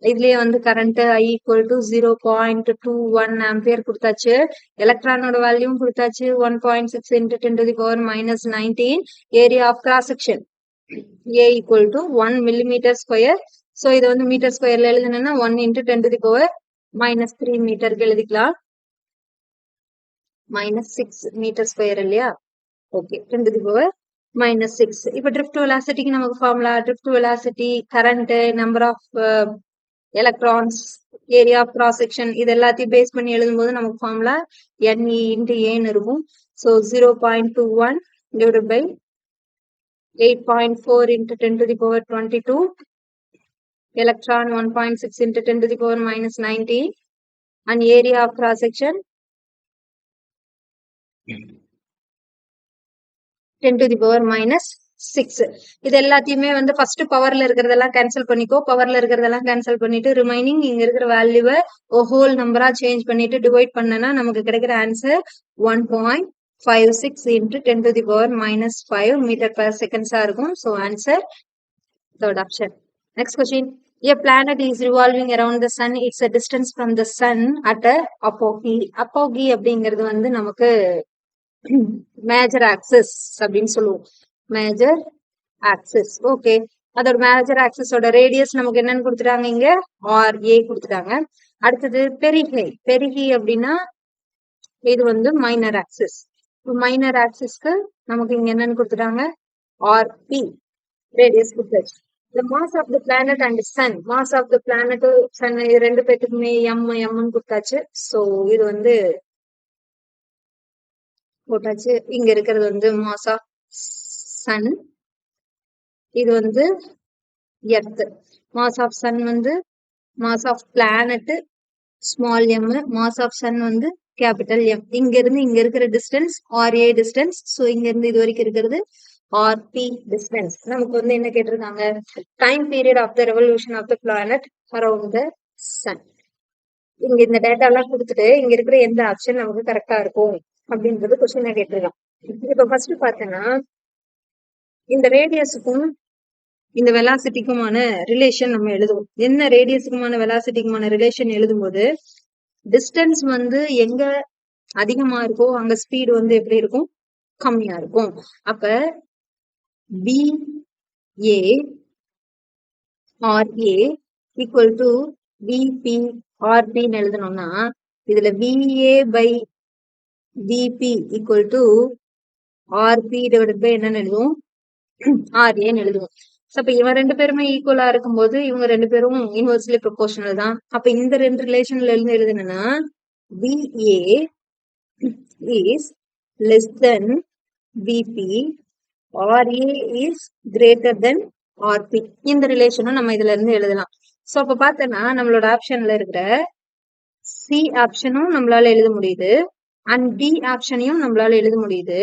இதுலயே வந்து current I equal to 0.21 ampere கொடுத்தாச்சு. எலக்ட்ரானோட வேல்யூ கொடுத்தாச்சு 1.6 into 10 to the power minus 19. Area of cross section A equal to 1 millimeter square. So இது வந்து மீட்டர் ஸ்கொயர்ல எழுதுனா 1 into 10 to the power minus 3 மீட்டருக்கு எழுதிக்கலாம். minus 6 மீட்டர் ஸ்கொயர் இல்லையா. Okay, 10 to the power minus 6. இப்போ ட்ரிஃப்ட் வெலாசிட்டிக்கு நமக்கு formula, drift velocity, current, number of electrons, area of cross section, இது எல்லாத்தையும் பேஸ் பண்ணி எழுதும்போது நமக்கு ஃபார்முலா NE into Aன்னு இருக்கும். So 0.21 divided by 8.4 into 10 to the power 22. Electron 1.6 into 10 to the power minus 19. And area of cross section 10 to the power minus 6. இது எல்லாத்தையுமே வந்து ஃபர்ஸ்ட் பவர்ல இருக்கிறதெல்லாம் கேன்சல் பண்ணிக்கோ. பவர்ல இருக்கிறதெல்லாம் கேன்சல் பண்ணிட்டு ரிமைனிங் இங்க இருக்கிற வேல்யூவை ஹோல் நம்பரா சேஞ்ச் பண்ணிட்டு டிவைட் பண்ணனா நமக்கு கிடைக்கிற answer 1.56 into 10 to the power minus 5 meter per seconds இருக்கும். So answer third option. Next question. A planet is revolving around the sun. It's a distance from the sun at a apogee. Apogee அப்படிங்கிறது வந்து நமக்கு மேஜர் ஆக்சிஸ் அப்படின்னு சொல்லுவோம். Major axis. ஓகே, அதோட மேஜர் ஆக்சிஸோட ரேடியஸ் நமக்கு என்னன்னு கொடுத்துட்டாங்க, இங்க RA கொடுத்துட்டாங்க. அடுத்தது பெரிகை. பெரிகை அப்படின்னா இது வந்து மைனர் ஆக்சிஸ். மைனர் ஆக்சிஸ்க்கு நமக்கு இங்க என்னன்னு கொடுத்துட்டாங்க, RP ரேடியஸ் கொடுத்தாச்சு. The mass of the planet and sun. Mass of the planet, sun ரெண்டு பேத்துக்குமே m கொடுத்தாச்சு. ஸோ இது வந்து போட்டாச்சு. இங்க இருக்கிறது வந்து மாஸ் ஆஃப் சன், இது வந்து எர்த். மாஸ் ஆஃப் சன் வந்து mass of planet small m, mass of sun வந்து கேபிட்டல் M. இங்க இருந்து இங்க இருக்கிற டிஸ்டன்ஸ் RA டிஸ்டன்ஸ். ஸோ இங்க இருந்து இது வரைக்கும் இருக்கிறது RP டிஸ்டன்ஸ். நமக்கு வந்து என்ன கேட்டிருக்காங்க, time period of the revolution of the planet around the sun. இங்க இந்த டேட்டா எல்லாம் கொடுத்துட்டு இங்க இருக்கிற எந்த ஆப்ஷன் நமக்கு கரெக்டா இருக்கும் அப்படின்றது கொஸ்டின் கேட்டிருக்கான். இப்ப ஃபர்ஸ்ட் பார்த்தேன்னா இந்த ரேடியஸுக்கும் இந்த வெலாசிட்டிக்குமான ரிலேஷன் நம்ம எழுதுவோம். என்ன ரேடியஸுக்குமான வெலாசிட்டிக்குமான ரிலேஷன் எழுதும்போது டிஸ்டன்ஸ் வந்து எங்க அதிகமா இருக்கோ அங்க ஸ்பீடு வந்து எப்படி இருக்கும், கம்மியா இருக்கும். அப்ப BA RA equal to BP RPன்னு எழுதணும்னா இதுல VA by BP equal to RP divided by என்னன்னு எழுதுவோம், RAன்னு எழுதுவோம். அப்ப இவன் ரெண்டு பேருமே ஈக்குவலா இருக்கும்போது இவங்க ரெண்டு பேரும் இன்வெர்ஸ்லி ப்ரொபோர்ஷனல் தான். அப்ப இந்த ரெண்டு ரிலேஷன்ல இருந்து எழுதுனா BA is less than BP, RA is greater than RP. இந்த ரிலேஷனும் நம்ம இதுல இருந்து எழுதலாம். சோ அப்ப பார்த்தோன்னா நம்மளோட ஆப்ஷன்ல இருக்கிற C ஆப்ஷனும் நம்மளால எழுத முடியுது அண்ட் D ஆப்ஷனையும் நம்மளால எழுத முடியுது.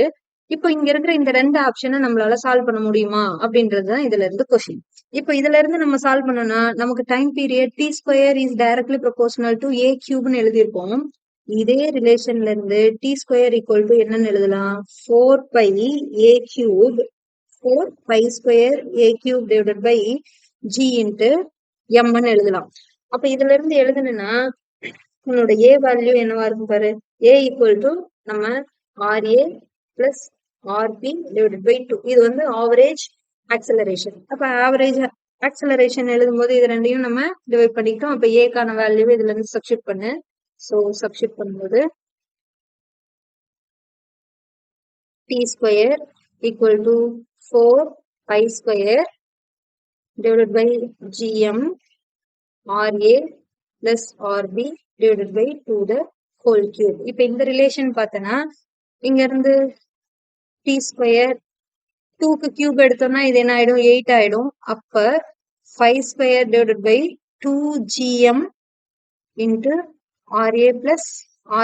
இப்போ இங்க இருக்கிற இந்த ரெண்டு ஆப்ஷனை நம்மளால சால்வ் பண்ண முடியுமா அப்படின்றதுதான் இதுல இருந்து கொஸ்டின். இப்போ இதுல இருந்து நம்ம சால்வ் பண்ணோம்னா நமக்கு time period T square is directly proportional to A கியூப்னு எழுதியிருப்போம். இதே ரிலேஷன்ல இருந்து டி ஸ்கொயர் ஈக்குவல் டு என்னன்னு எழுதலாம்? 4 pi A cube 4 pi square A cube divided by G into எம்ன்னு எழுதலாம். அப்ப இதுல இருந்து எழுதணும்னா உன்னோட ஏ வேல்யூ என்னவா இருக்கும் பாரு. ஏ ஈக்குவல் டு நம்ம R A plus R B divided by 2. இது வந்து ஆவரேஜ் ஆக்சலரேஷன். அப்ப ஆவரேஜ் ஆக்சலரேஷன் எழுதும் போது இது ரெண்டையும் நம்ம டிவைட் பண்ணிக்கிட்டோம். அப்ப ஏக்கான வேல்யூ இதுல இருந்து சப்ஸ்டிட் பண்ணு. சோ சப்ஸ்டிட் பண்ணும்போது T square equal to 4 pi square divided by gm RA plus RB divided by 2 the whole cube. இப்ப இந்த ரிலேஷன் பார்த்தனா இங்க இருந்து t ஸ்கொயர் 2க்கு கியூப் எடுத்தோம்னா இது என்ன ஆயிடும்? 8 ஆயிடும். அப்ப 5 square divided by 2gm into RA plus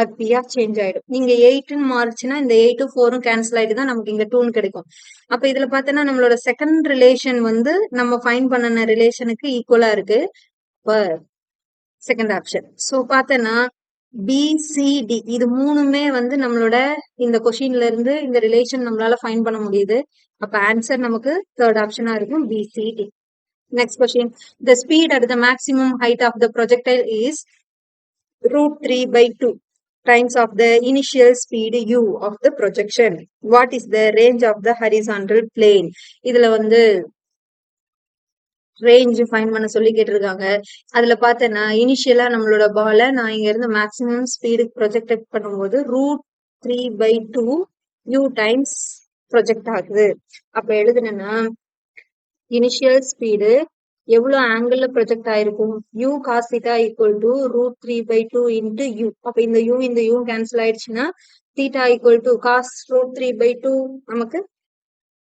RP change ஆயிடும். நீங்க 8ன்னு மாறுச்சுன்னா இந்த 8 4 கேன்சல் ஆயிட்டு தான் நமக்கு இங்க 2ன்னு கிடைக்கும். அப்ப இதுல பார்த்தோன்னா நம்மளோட செகண்ட் ரிலேஷன் வந்து நம்ம ஃபைண்ட் பண்ணன ரிலேஷனுக்கு ஈக்குவலா இருக்கு. Second option. சோ பார்த்தோன்னா பிசிடி இது மூணுமே வந்து நம்மளோட இந்த கொஸ்டின்ல இருந்து இந்த ரிலேஷன் நம்மளால ஃபைண்ட் பண்ண முடியுது. அப்ப ஆன்சர் நமக்கு தேர்ட் ஆப்ஷனா இருக்கும் PCT. Next question. The speed at the maximum height of the projectile is root 3 by 2 times of the initial speed u of the projection. What is the range of the horizontal plane? இதுல வந்து ரேஞ்ச் ஃபைண்ட் பண்ண சொல்லி கேட்டிருக்காங்க. அதுல பார்த்தேன்னா இனிஷியலா நம்மளோட பால நான் இங்க இருந்து மேக்ஸிமம் ஸ்பீடுக்கு ப்ரொஜெக்ட் பண்ணும்போது root 3 by 2 u times project ஆகுது. அப்ப எழுதுனா இனிஷியல் ஸ்பீடு எவ்வளவு ஆங்கிள் ப்ரொஜெக்ட் ஆயிருக்கும்? u cos theta equal to root 3 by 2 into u. அப்ப இந்த u கேன்சல் ஆயிடுச்சுன்னா theta equal to cos root 3 by 2 நமக்கு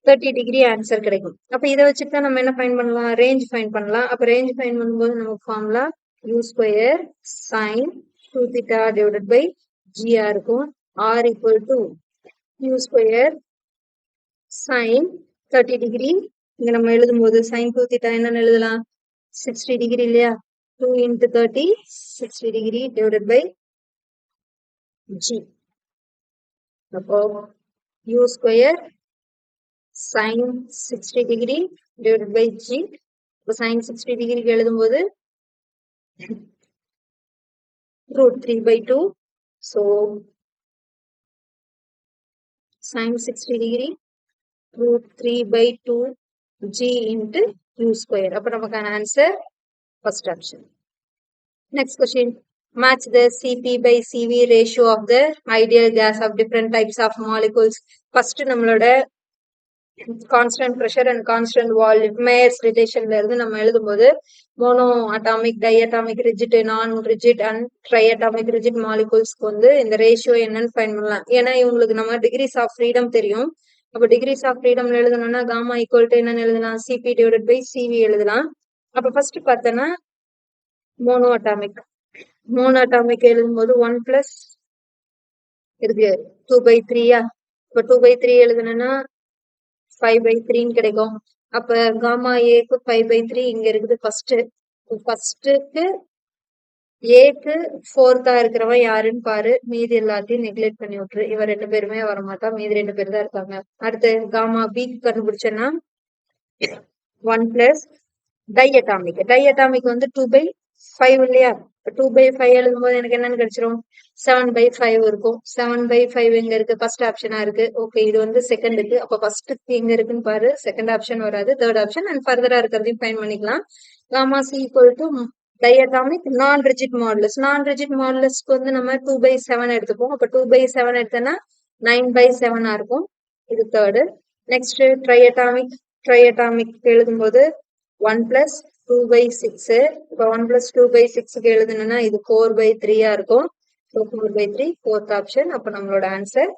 30 டிகிரி ஆன்சர் கிடைக்கும். அப்ப இதை வச்சுட்டு நம்ம என்ன ஃபைண்ட் பண்ணலாம்? ரேஞ்ச் ஃபைண்ட் பண்ணலாம். அப்ப ரேஞ்ச் ஃபைண்ட் பண்ணும்போது நமக்கு formula u square sin 2 theta divided by g இருக்கும். r equal to u square sin 30 degree. இங்க நம்ம எழுதும் போது sin 2 theta என்னன்னு எழுதலாம்? 60 டிகிரி இல்லையா? 2 into 30 60 degree divided by g. அப்போ u square sin 60 degree divided by g. இப்போ sin 60 டிகிரிக்கு எழுதும்போது root 3 by 2. So sin 60 degree root 3 by 2 g into u square. அப்ப நமக்கான answer first option. Next question. Match the Cp by Cv ratio of the ideal gas of different types of molecules. First நம்மளோட constant pressure and constant volume Mayer's ரிலேஷன்ல இருந்து நம்ம எழுதும்போது mono atomic, diatomic rigid, non rigid and triatomic rigid மாலிகூல்ஸ்க்கு வந்து இந்த ரேஷியோ என்னன்னு ஃபைண்ட் பண்ணலாம். ஏன்னா இவங்களுக்கு நம்ம டிகிரிஸ் ஆஃப் ஃப்ரீடம் தெரியும். அப்ப டிகிரிஸ் ஆஃப் ஃப்ரீடம்ல எழுதணும்னா காமா ஈக்குவல் டு என்னன்னு எழுதலாம்? சிபி டிவைடட் பை சிவி எழுதலாம். அப்ப ஃபர்ஸ்ட் பார்த்தோன்னா மோனோ அட்டாமிக் எழுதும்போது 1 பிளஸ் இருக்கு 2 by 3யா? இப்ப 2 by 3 எழுதணும்னா 5 by 3 கிடைக்கும். அப்ப காமா ஏக்கு 5 by 3 இங்க இருக்குது ஃபர்ஸ்டுக்கு ஏக்கு 4th இருக்கிறவன் யாருன்னு பாரு. மீதி எல்லாத்தையும் நெக்லெக்ட் பண்ணி விட்டுரு. இவன் 2 பேருமே வரமாட்டா. மீதி 2 பேர் தான் இருக்காங்க. அடுத்து காமா பி கண்டுபிடிச்சேன்னா 1 பிளஸ் டைஅட்டாமிக் வந்து 2 by 5 இல்லையா? 2 by 5 எழுதும் போது எனக்கு என்னன்னு கிடைச்சிரும்? 7 by 5 இருக்கும். 7 by 5 எங்க இருக்கு? ஃபர்ஸ்ட் ஆப்ஷனா இருக்கு. ஓகே, இது வந்து செகண்டுக்கு. அப்ப ஃபர்ஸ்ட்டுக்கு எங்க இருக்குன்னு பாரு. செகண்ட் ஆப்ஷன் வராது, தேர்ட் ஆப்ஷன். அண்ட் ஃபர்தரா இருக்கிறதையும் ஃபைண்ட் பண்ணிக்கலாம். Gamma C equal to diatomic non rigid மாடுலஸ்க்கு வந்து நம்ம 2 by 7 எடுத்துப்போம். அப்ப 2 by 7 எடுத்தோம்னா 9 by 7 இருக்கும். இது தேர்டு. நெக்ஸ்ட் ட்ரைஅட்டாமிக் எழுதும்போது 1 பிளஸ் 2 by 6. இப்போ 1 plus 2 by 6க்கு எழுதணும்னா இது 4 by 3 இருக்கும். 4 by 3 fourth option. அப்ப நம்மளோட answer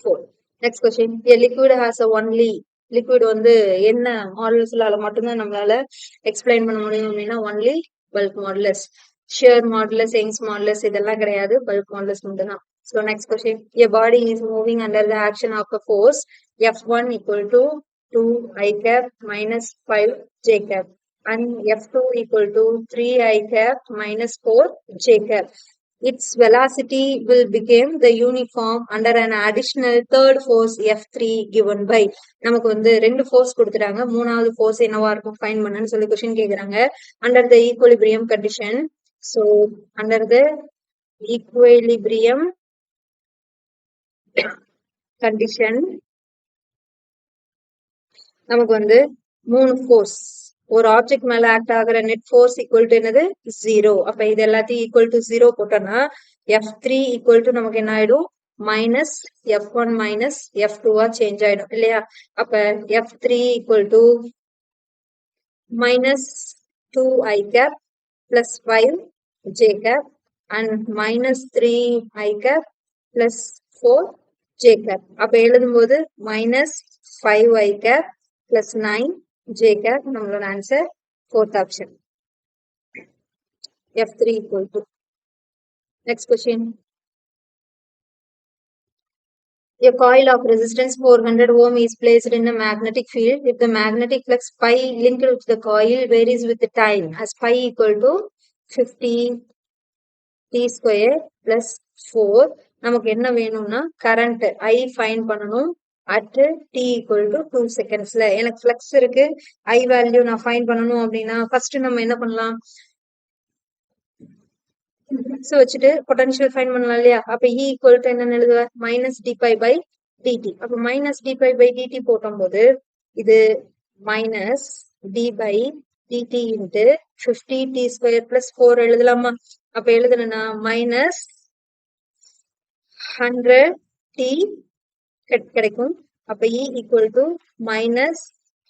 4. Next question. A liquid has a only liquid வந்து என்ன மாடுலஸ்லால மட்டும்தான் நம்மளால எக்ஸ்பிளைன் பண்ண முடியும் அப்படின்னா only bulk modulus. shear modulus, Young's modulus இதெல்லாம் கிடையாது. bulk modulus மட்டும்தான். So next question. A body is moving under the action of a force F1 equal to 2 I cap minus 5 J cap and F2 equal to 3 I cap minus 4 J cap. its velocity will become the uniform under an additional third force F3 given by. நமக்கு வந்து ரெண்டு ஃபோர்ஸ் கொடுத்துட்டாங்க, மூணாவது ஃபோர்ஸ் என்னவா இருக்கும் ஃபைண்ட் பண்ணுன்னு சொல்லி கொஸ்டின் கேக்குறாங்க. under the equilibrium condition, so under the equilibrium condition நமக்கு வந்து மூணு ஃபோர்ஸ், ஒரு ஆப்ஜெக்ட் மேல ஆக்ட் ஆகுற நெட் ஃபோர்ஸ் ஈக்குவல் டு என்னது 0. அப்ப இது எல்லாத்தையும் ஈக்குவல் டு 0 போட்டோம்னா F3 ஈக்குவல் டு நமக்கு என்ன ஆயிடும் minus F1 minus F2 change ஆயிடும் இல்லையா. அப்ப F3 equal to minus 2i cap plus 5j cap and minus 3i cap plus 4j cap. அப்ப எழுதும் போது minus 5i cap plus 9j cap. நம்மளோட answer fourth option F3 equal to. Next question. A coil of resistance 400 ohm is placed in a magnetic field. If the magnetic flux pi linked with the coil varies with the time as pi equal to 50 t square plus 4. நமக்கு என்ன வேணும்னா கரண்ட் I ஃபைண்ட் பண்ணணும் at t equal to 2 secondsல. எனக்கு ஃப்ளக்ஸ் இருக்கு, I வேல்யூ நான் ஃபைண்ட் பண்ணணும் அப்படின்னா ஃபர்ஸ்ட் நம்ம என்ன பண்ணலாம், ஃப்ளக்ஸ் வச்சுட்டு பொட்டன்ஷியல் ஃபைண்ட் பண்ணலாம் இல்லையா. அப்ப E ஈக்குவல் டு என்னன்னு எழுதுவ மைனஸ் டிபை பை டிடி. அப்ப மைனஸ் டிபை பை டிடி போட்டும் போது இது minus d by by d t 50 t square plus 4 எழுதலாமா. அப்ப எழுதுனா மைனஸ் 100 t கிடைக்கும். அப்ப E equal to minus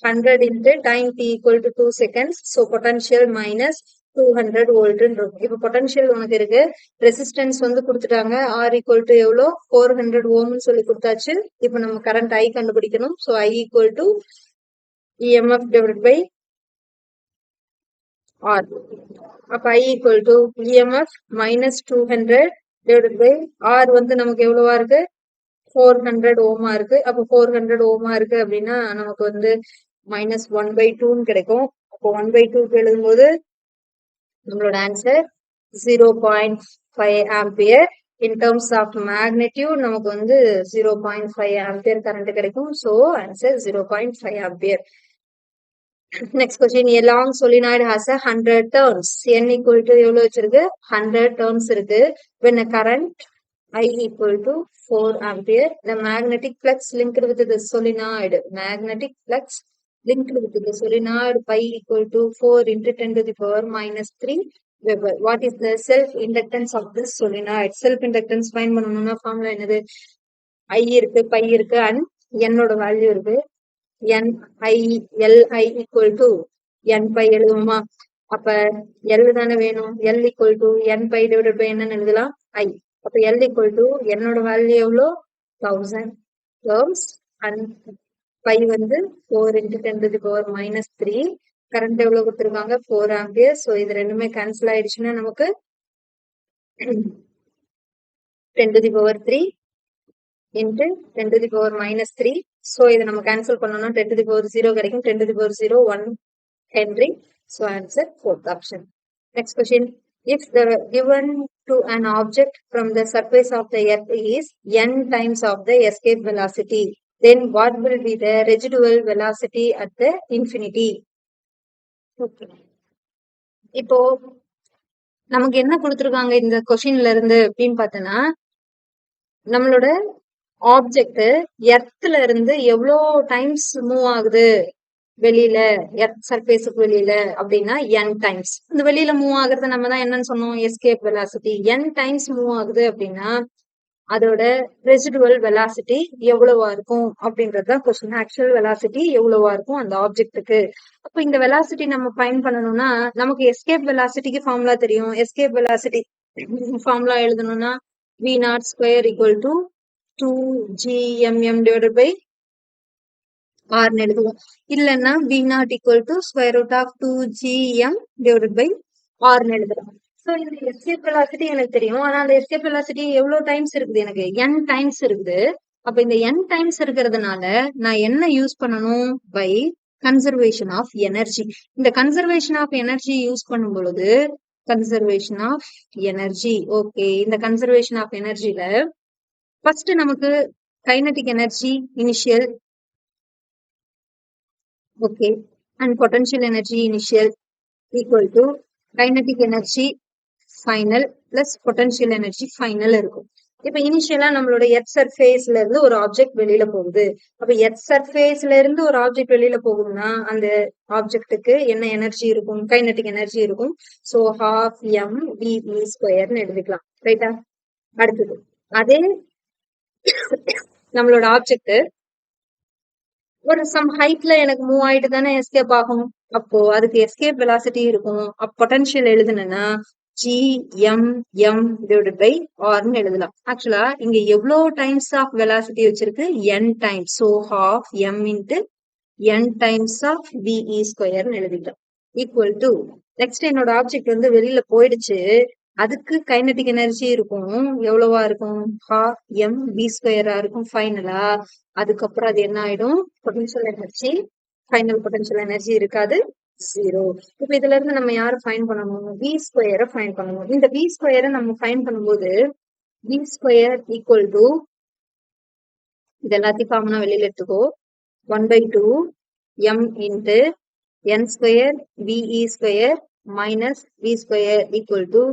100 into time t equal to 2 seconds. So potential minus 200 volt இருக்கும். இப்ப பொட்டன்ஷியல் உனக்கு இருக்கு, ரெசிஸ்டன்ஸ் வந்து கொடுத்துட்டாங்க R equal to எவ்வளோ 400 ohm சொல்லி கொடுத்தாச்சு. இப்ப நம்ம கரண்ட் I கண்டுபிடிக்கணும். So I equal to EMF divided by R. அப்ப I equal to EMF minus 200 divided by R வந்து நமக்கு எவ்வளவா இருக்கு 400 ஓமா இருக்கு. அப்ப 400 ஓமா இருக்கு அப்படின்னா நமக்கு வந்து minus 1/2 கிடைக்கும். அப்போ 1/2 எழுதும்போது நம்மளோட answer 0.5 ampere. in terms of magnitude நமக்கு வந்து 0.5 ஆம்பியர் கரண்ட் கிடைக்கும். so answer 0.5 ampere. next question. A long solenoid has a 100 turns. n equal to எவ்வளவு வச்சிருக்கு 100 turns இருக்கு. when a current I equal to 4 ampere, the magnetic flux linked with the solenoid, magnetic flux linked with the solenoid pi equal to 4 into 10 to the power minus 3 Weber. What is the self inductance of this solenoid? Self inductance find பண்ணனும்னா ஃபார்முலா என்னது, I இருக்கு pi இருக்கு and n ஓட வேல்யூ இருக்கு. n I L I equal to n pi எழுதுவோமா. அப்ப L தானே வேணும், L equal to n pi divided by என்னன்னு எழுதலாம் I. அப்ப L equal to என்னோட வேல்யூ எவ்வளோ 1000 terms and pi வந்து 4 into 10 to the power minus 3. Current எவ்வளவு கொடுத்துருக்காங்க 4 ஆம்பியர். ஸோ இது ரெண்டுமே கேன்சல் ஆயிடுச்சுன்னா நமக்கு 10 to the power 3 into 10 to the power minus 3. So இதை நம்ம கேன்சல் பண்ணோம்னா 10 to the power 0 கிடைக்கும். 10 to the power 0 1 Henry. So answer fourth option. Next question. If the given to an object from the surface of the earth is n times of the escape velocity, then what will be the residual velocity at the infinity? Okay. இப்போ நமக்கு என்ன கொடுத்துருக்காங்க இந்த கொஸ்டின்ல இருந்து அப்படின்னு பார்த்தோன்னா, நம்மளோட ஆப்ஜெக்ட் எர்த்ல இருந்து எவ்வளோ டைம்ஸ் மூவ் ஆகுது வெளியில, எர்த் சர்ஃபேஸுக்கு வெளியில அப்படின்னா n டைம்ஸ். இந்த வெளியில மூவ் ஆகுறது நம்ம தான் என்னன்னு சொன்னோம் escape velocity. n times move ஆகுது அப்படின்னா அதோட ரெசிடுவல் வெலாசிட்டி எவ்வளவா இருக்கும் அப்படின்றதுதான் கொஸ்டின். ஆக்சுவல் வெலாசிட்டி எவ்வளவா இருக்கும் அந்த ஆப்ஜெக்ட்டுக்கு. அப்ப இந்த வெலாசிட்டி நம்ம ஃபைண்ட் பண்ணணும்னா நமக்கு எஸ்கேப் வெலாசிட்டிக்கு ஃபார்முலா தெரியும். எஸ்கேப் வெலாசிட்டி ஃபார்முலா எழுதணும்னா v0 square equal to 2gmm divided by R எழுதுவோம். இல்லைன்னா v0 equal to square root of 2gm divided by R எழுதுறோம். ஸோ இந்த எஸ்கேப் வெலாசிட்டி எனக்கு தெரியும். ஆனா அந்த எஸ்கேப் வெலாசிட்டி எவ்வளவு டைம்ஸ் இருக்குது, எனக்கு n டைம்ஸ் இருக்குது. அப்ப இந்த n டைம்ஸ் இருக்கிறதுனால நான் என்ன யூஸ் பண்ணணும், பை கன்சர்வேஷன் ஆஃப் எனர்ஜி. இந்த கன்சர்வேஷன் ஆஃப் எனர்ஜி யூஸ் பண்ணும் பொழுது கன்சர்வேஷன் ஆஃப் எனர்ஜி. ஓகே, இந்த கன்சர்வேஷன் ஆஃப் எனர்ஜில ஃபர்ஸ்ட் நமக்கு kinetic energy initial, okay, and potential energy initial equal to kinetic energy final plus potential energy final இருக்கும். இப்ப இனிஷியலா நம்மளோட எர்த் சர்ஃபேஸ்ல இருந்து ஒரு ஆப்ஜெக்ட் வெளியில போகுது. அப்ப எர்த் சர்ஃபேஸ்ல இருந்து ஒரு ஆப்ஜெக்ட் வெளியில போகுதுன்னா அந்த ஆப்ஜெக்ட்டுக்கு என்ன எனர்ஜி இருக்கும்? கைனடிக் எனர்ஜி இருக்கும். சோ half mv ஸ்கொயர்னு எழுதிக்கலாம். ரைட்டா? அடுத்தது அதே நம்மளோட ஆப்ஜெக்ட் ஒரு சம் ஹைட்ல எனக்கு மூவ் ஆயிட்டு தானே எஸ்கேப் ஆகும். அப்போ அதுக்கு எஸ்கேப் வெலாசிட்டி இருக்கும். பொட்டன்ஷியல் எழுதுனா gm டிவைடட் பை ஆர்னு எழுதலாம். ஆக்சுவலா இங்க எவ்வளவு டைம்ஸ் ஆஃப் வெலாசிட்டி வச்சிருக்கு? n times. So half m into n times of ve ஸ்கொயர்னு எழுதிட்டோம். ஈக்குவல் டு நெக்ஸ்ட் என்னோட ஆப்ஜெக்ட் வந்து வெளியில போயிடுச்சு. அதுக்கு கைனடிக் எனர்ஜி இருக்கும். எவ்வளவா இருக்கும்? half mv ஸ்கொயரா இருக்கும் ஃபைனலா. அதுக்கப்புறம் அது என்ன ஆயிடும்? Potential energy, final potential energy இருக்காது, ஜீரோ. இப்ப இதுல இருந்து நம்ம யார ஃபைன் பண்ணணும்? வி ஸ்கொயரை ஃபைன் பண்ணணும். இந்த வி ஸ்கொயரை நம்ம ஃபைன் பண்ணும்போது வி ஸ்கொயர் ஈக்குவல் டு இது எல்லாத்தையும் காமனா வெளியில எடுத்துக்கோ. 1/2 m into n square ve square minus we square equal to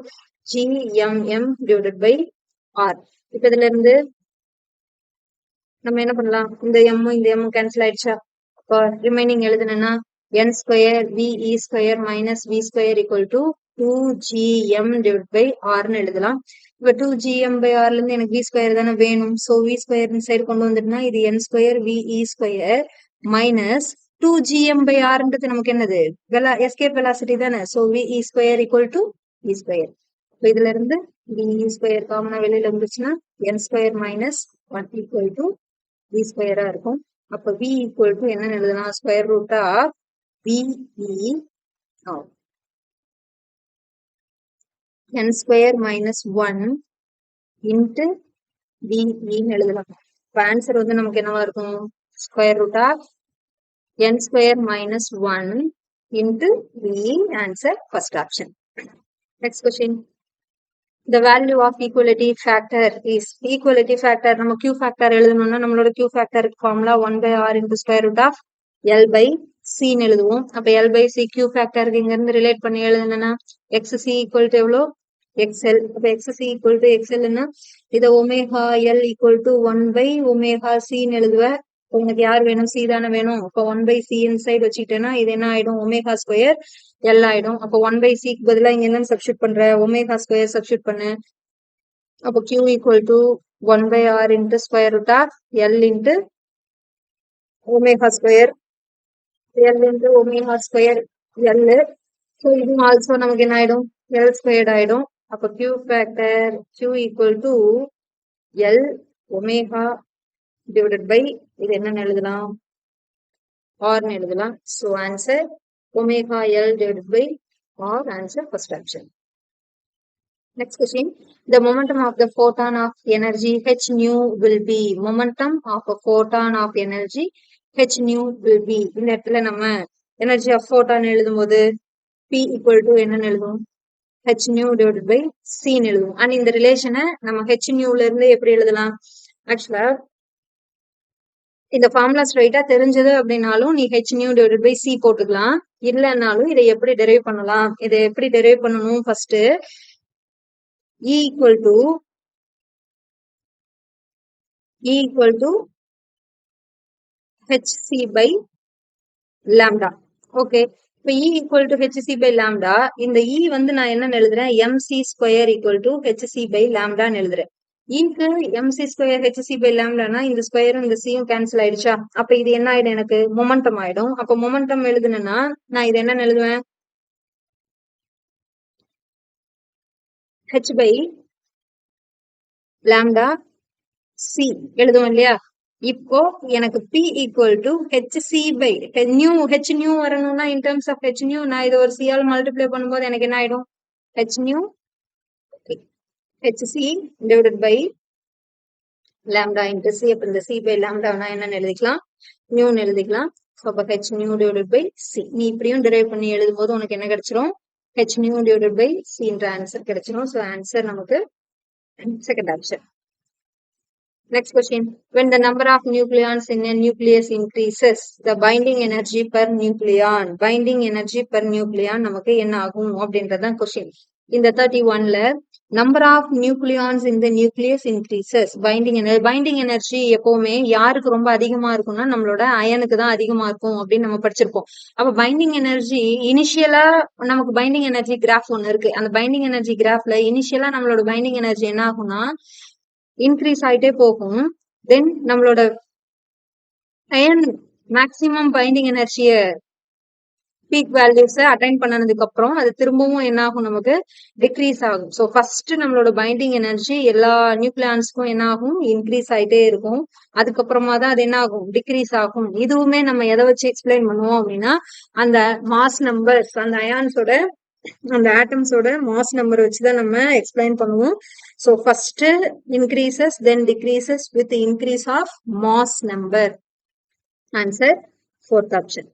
gmm divided by R. இப்ப இதுல இருந்து நம்ம என்ன பண்ணலாம்? இந்த m கேன்சல் ஆயிடுச்சா? அப்ப ரிமைனிங் எழுதுனா n square ve square minus we square equal to 2gm divide by ஆர்னு எழுதலாம். இப்ப 2gm பை ஆர்ல இருந்து எனக்கு வி ஸ்கொயர் தானே வேணும். சோ வி ஸ்கொயர் சைடு கொண்டு வந்துட்டுனா இது n square ve square minus 2gm by ஆர்ன்றது நமக்கு என்னது? எஸ்கேப் வெலாசிட்டி தானே. So ve square equal to we square. இப்ப இதுல இருந்து ve ஸ்கொயர் காமனா வெளியில வந்துச்சுன்னா n square minus 1 equal to v ஸ்கொயரா இருக்கும். அப்ப v ஈக்குவல் டு என்ன எழுதலாம்? Square root of ve n square minus 1 into ve எழுதலாம். இப்ப ஆன்சர் வந்து நமக்கு என்னவா இருக்கும்? Square root of n square minus 1 into ve. Answer first option. Next question. The value of equality factor is equality factor. நம்ம Q factor எழுதணும்னா நம்மளோட Q factor formula 1/r into square root of L by C எழுதுவோம். அப்ப L by C Q factor இங்க இருந்து ரிலேட் பண்ணி எழுதுனா XC equal to எவ்வளோ? XL. அப்ப XC equal to XL ன்னா இதை omega L equal to 1/omega C எழுதுவேன். உங்களுக்கு யார் வேணும்? C தானே வேணும். அப்ப 1/C இன்சைட் வச்சுக்கிட்டேன்னா இது என்ன ஆயிடும்? ஒமேகா ஸ்கொயர் L ஆயிடும். அப்ப 1/C க்கு பதிலா இங்க என்ன சப்ஸ்டியூட் பண்ற? ஒமேகா ஸ்கொயர் சப்ஸ்டியூட் பண்ணு. அப்ப Q equal to 1/r into square root of L into omega square. L into omega square L. So இது ஆல்சோ நமக்கு என்ன ஆயிடும்? L squared ஆயிடும். அப்ப Q factor Q equal to L omega divided by இது என்ன எழுதலாம்? R எழுதலாம். So answer omega L divided by R. Answer first option. Next question. The momentum of the photon of energy h nu will be. Momentum of a photon of energy h nu will be. இந்த இடத்துல நம்ம energy of photon எழுதும்போது P equal to என்னன்னு எழுதுவோம்? h nu divided by C எழுதுவோம். And இந்த ரிலேஷனை நம்ம h nu ல இருந்து எப்படி எழுதலாம்? ஆக்சுவலா இந்த ஃபார்முலா ஸ்ட்ரைட்டா தெரிஞ்சது அப்படின்னாலும் நீ h nu divided by C போட்டுக்கலாம். இல்லைன்னாலும் இதை எப்படி டெரைவ் பண்ணலாம்? இதை எப்படி டெரைவ் பண்ணணும்? First E equal to hc by lambda. Okay, இப்ப E equal to hc by lambda. இந்த E வந்து நான் என்ன எழுதுறேன்? mc square equal to hc by lambda எழுதுறேன். ஈக்கு mc square hc by lambda இந்த ஸ்கொயரும் இந்த சியும் கேன்சல் ஆயிடுச்சா? அப்ப இது என்ன ஆயிடும்? எனக்கு மொமெண்டம் ஆயிடும். அப்ப மொமெண்டம் எழுதுனா நான் இது என்ன எழுதுவேன்? h by lambda c எழுதுவோம் இல்லையா? இப்போ எனக்கு P equal to hc by h nu வரணும்னா in terms of h nu நான் இதை ஒரு c ஆல் மல்டிப்ளை பண்ணும்போது எனக்கு என்ன ஆயிடும்? h nu hc divided by lambda into c. அப்ப இந்த c by lambda என்னன்னு எழுதிக்கலாம்? நியூன்னு எழுதிக்கலாம். அப்ப h nu divided by c. நீ இப்படியும் டிரைவ் பண்ணி எழுதும் போது உனக்கு என்ன கிடைச்சிரும்? h nu divided by c என்ற ஆன்சர் கிடைச்சிடும். ஸோ ஆன்சர் நமக்கு second option. Next question. When the number of nucleons in a nucleus increases, the binding energy per nucleon. Binding energy per nucleon நமக்கு என்ன ஆகும் அப்படின்றதான் கொஸ்டின். இந்த 31ல number of nucleons in the nucleus increases. Binding energy எப்பவுமே யாருக்கு ரொம்ப அதிகமா இருக்கும்னா நம்மளோட அயனுக்கு தான் அதிகமா இருக்கும் அப்படின்னு நம்ம படிச்சிருப்போம். அப்ப பைண்டிங் எனர்ஜி இனிஷியலா நமக்கு பைண்டிங் எனர்ஜி கிராஃப் ஒன்னு இருக்கு. அந்த பைண்டிங் எனர்ஜி கிராஃப்ல இனிஷியலா நம்மளோட பைண்டிங் எனர்ஜி என்ன ஆகும்னா இன்க்ரீஸ் ஆயிட்டே போகும். தென் நம்மளோட அயன் மேக்சிமம் பைண்டிங் எனர்ஜிய பீக் வேல்யூஸ் அட்டைன் பண்ணதுக்கு அப்புறம் அது திரும்பவும் என்ன ஆகும் நமக்கு டிக்ரீஸ் ஆகும். ஸோ ஃபர்ஸ்ட் நம்மளோட பைண்டிங் எனர்ஜி எல்லா நியூக்ளியான்ஸ்க்கும் என்ன ஆகும் இன்க்ரீஸ் ஆயிட்டே இருக்கும். அதுக்கப்புறமா தான் அது என்ன ஆகும் டிக்ரீஸ் ஆகும். இதுவுமே நம்ம எதை வச்சு எக்ஸ்பிளைன் பண்ணுவோம் அப்படின்னா அந்த மாஸ் நம்பர்ஸ் அந்த அயான்ஸோட அந்த ஆட்டம்ஸோட மாஸ் நம்பர் வச்சுதான் நம்ம எக்ஸ்பிளைன் பண்ணுவோம். So first increases then decreases with increase of mass number. Answer fourth option.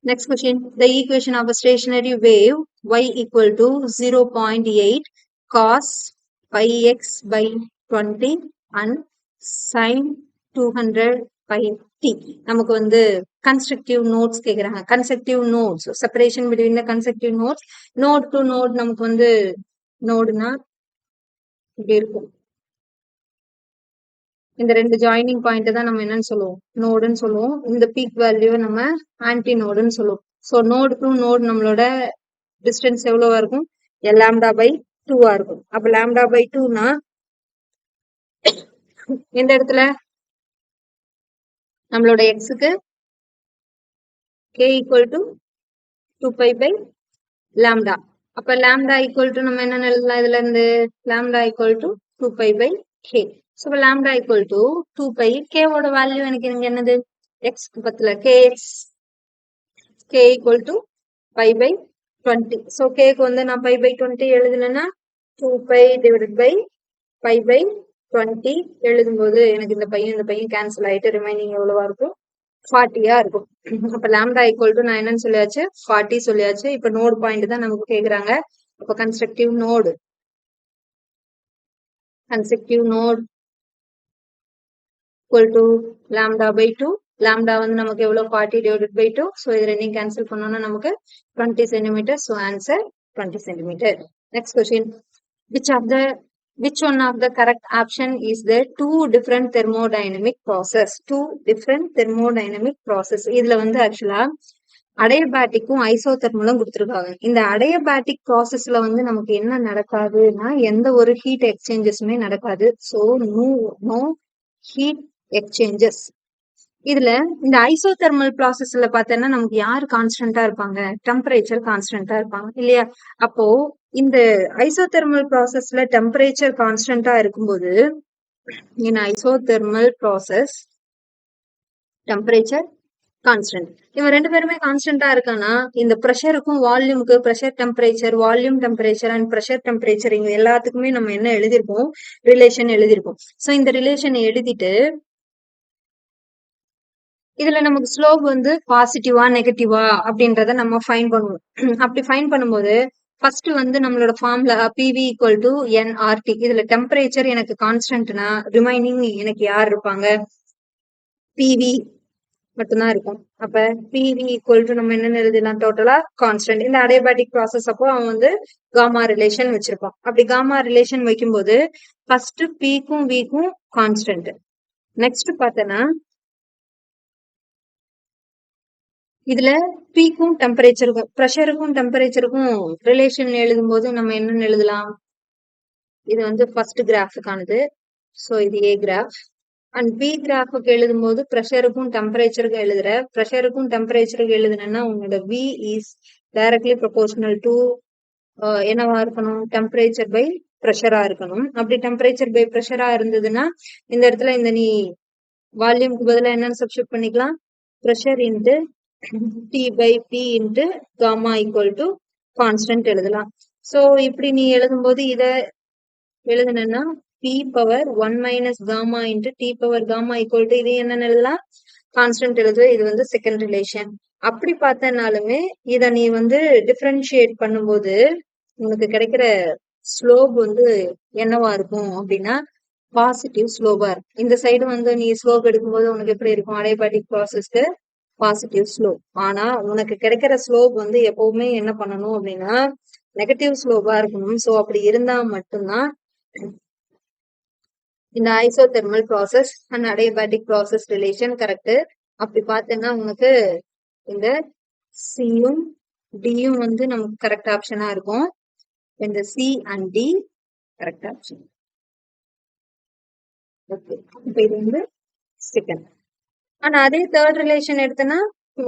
Next question. The equation of a stationary wave y equal to 0.8 cos pi x by 20 and sin 200 pi t. நமக்கு வந்து கன்ஸ்ட்ரக்டிவ் நோட்ஸ் கேக்குறாங்க. Constructive nodes separation between the constructive nodes. Node to node நமக்கு வந்து நோடுனா இப்படி இருக்கும். இந்த ரெண்டு ஜாயினிங் பாயிண்ட் தான் நம்ம என்னன்னு சொல்லுவோம் நோடுன்னு சொல்லுவோம். இந்த பீக் வேல்யூ நம்ம ஆன்டி நோடுன்னு சொல்லுவோம். ஸோ நோடு டு நோடு நம்மளோட டிஸ்டன்ஸ் எவ்வளவா இருக்கும் லாம்டா பை 2 இருக்கும். அப்ப லாம்டா பை 2னா எந்த இடத்துல நம்மளோட எக்ஸுக்கு k equal to 2 pi lambda. அப்ப லாம்டா ஈக்குவல் டு நம்ம என்ன எழுதலாம் இதுல இருந்து lambda equal to 2 pi k. So lambda equal to 2 pi கேவோட வேல்யூ எனக்கு இங்க என்னது எக்ஸ்க்கு பத்துல k equal to pi 20. So கேக்கு வந்து நான் பை 20 எழுதுனேன்னா 2 பை டிவைடட் பை 20 எழுதும்போது எனக்கு இந்த பையன் கேன்சல் ஆயிட்டு ரிமைனிங் எவ்வளவா இருக்கும் 40 இருக்கும். அப்ப லாம்டா ஈக்குவல் டு நான் என்னன்னு சொல்லியாச்சு 40 சொல்லியாச்சு. இப்ப நோடு பாயிண்ட் தான் நமக்கு கேக்குறாங்க. அப்ப constructive node equal to lambda by 2. lambda வந்து நமக்கு எவ்வளவு 40 divided by 2. so இது ரெண்டையும் கேன்சல் பண்ணோம்னா நமக்கு 20 cm. so answer 20 cm. next question. Which one of the correct option is the two different thermodynamic process? இதுல வந்து ஆக்சுவலா அடையபேட்டிக்கும் ஐசோதெர்மலும் கொடுத்துருக்காங்க. இந்த அடையபேட்டிக் ப்ராசஸ்ல வந்து நமக்கு என்ன நடக்காதுன்னா எந்த ஒரு ஹீட் எக்ஸ்சேஞ்சஸுமே நடக்காது. So no heat exchanges. இதுல இந்த ஐசோதெர்மல் ப்ராசஸ்ல பார்த்தோம்னா நமக்கு யாரு கான்ஸ்டன்டா இருப்பாங்க டெம்பரேச்சர் கான்ஸ்டன்டா இருப்பாங்க இல்லையா. அப்போ இந்த ஐசோதெர்மல் ப்ராசஸ்ல டெம்பரேச்சர் கான்ஸ்டன்டா இருக்கும்போது in isothermal process temperature constant. இவன் ரெண்டு பேருமே கான்ஸ்டன்டா இருக்கானா இந்த ப்ரெஷருக்கும் வால்யூமுக்கு pressure temperature volume temperature and pressure temperature இங்க எல்லாத்துக்குமே நம்ம என்ன எழுதிருப்போம் ரிலேஷன் எழுதிருப்போம். சோ இந்த ரிலேஷன் எழுதிட்டு இதுல நமக்கு ஸ்லோப் வந்து பாசிட்டிவா நெகட்டிவா அப்படின்றத நம்ம ஃபைன் பண்ணுவோம். அப்படி ஃபைன் பண்ணும்போது ஃபர்ஸ்ட் வந்து நம்மளோட ஃபார்ம்ல PV ஈக்குவல் டு nRT. இதுல டெம்பரேச்சர் எனக்கு கான்ஸ்டன்ட்னா ரிமைனிங் எனக்கு யார் இருப்பாங்க PV மட்டும்தான் இருக்கும். அப்ப PV ஈக்குவல் டு நம்ம என்ன எழுதலாம் டோட்டலா கான்ஸ்டன்ட். இந்த அடியபேட்டிக் ப்ராசஸ் அப்போ அவன் வந்து காமா ரிலேஷன் வச்சிருப்பான். அப்படி காமா ரிலேஷன் வைக்கும்போது ஃபர்ஸ்ட் Pக்கும் Vக்கும் கான்ஸ்டன்ட். நெக்ஸ்ட் பார்த்தனா இதுல Pக்கும் டெம்பரேச்சருக்கும் ப்ரெஷருக்கும் டெம்பரேச்சருக்கும் ரிலேஷன் எழுதும் போது நம்ம என்ன எழுதலாம் இது வந்து ஃபர்ஸ்ட் கிராஃபுக்கானது. ஸோ இது A கிராஃப் அண்ட் பி கிராஃபுக்கு எழுதும் போது ப்ரெஷருக்கும் டெம்பரேச்சருக்கும் எழுதுற ப்ரெஷருக்கும் டெம்பரேச்சருக்கு எழுதுனா உங்களோட V is directly proportional to என்னவா இருக்கணும் டெம்பரேச்சர் பை ப்ரெஷரா இருக்கணும். அப்படி டெம்பரேச்சர் பை ப்ரெஷரா இருந்ததுன்னா இந்த இடத்துல இந்த நீ வால்யூம்க்கு பதிலாக என்னன்னு சப்ஸ்டியூட் பண்ணிக்கலாம் pressure into T by P into gamma equal to constant எழுதலாம். ஸோ இப்படி நீ எழுதும்போது இத எழுதுனா P power 1 minus gamma into T power gamma equal to இது என்னன்னு எழுதலாம் கான்ஸ்டன்ட் எழுதுவ, இது வந்து செகண்ட் ரிலேஷன். அப்படி பார்த்தனாலுமே இத நீ வந்து டிஃபரன்ஷியேட் பண்ணும்போது உனக்கு கிடைக்கிற ஸ்லோப் வந்து என்னவா இருக்கும் அப்படின்னா பாசிட்டிவ் ஸ்லோபா இருக்கும். இந்த சைடு வந்து நீ ஸ்லோப் எடுக்கும்போது உனக்கு எப்படி இருக்கும்? அடியபேட்டிக் ப்ராசஸ்க்கு பாசிட்டிவ் ஸ்லோப். ஆனா உனக்கு கிடைக்கிற ஸ்லோப் வந்து எப்பவுமே என்ன பண்ணணும் அப்படின்னா நெகட்டிவ் ஸ்லோபா இருக்கணும். சோ அப்படி இருந்தா மட்டும்தான் இந்த isothermal process and adiabatic process relation correct. அப்படி பார்த்தேன்னா உனக்கு இந்த சியும் டியும் வந்து நமக்கு கரெக்ட் ஆப்ஷனா இருக்கும். இந்த C and D correct option. Okay, இப்போ இது வந்து செகண்ட். ஆனா அதே தேர்ட் ரிலேஷன் எடுத்தனா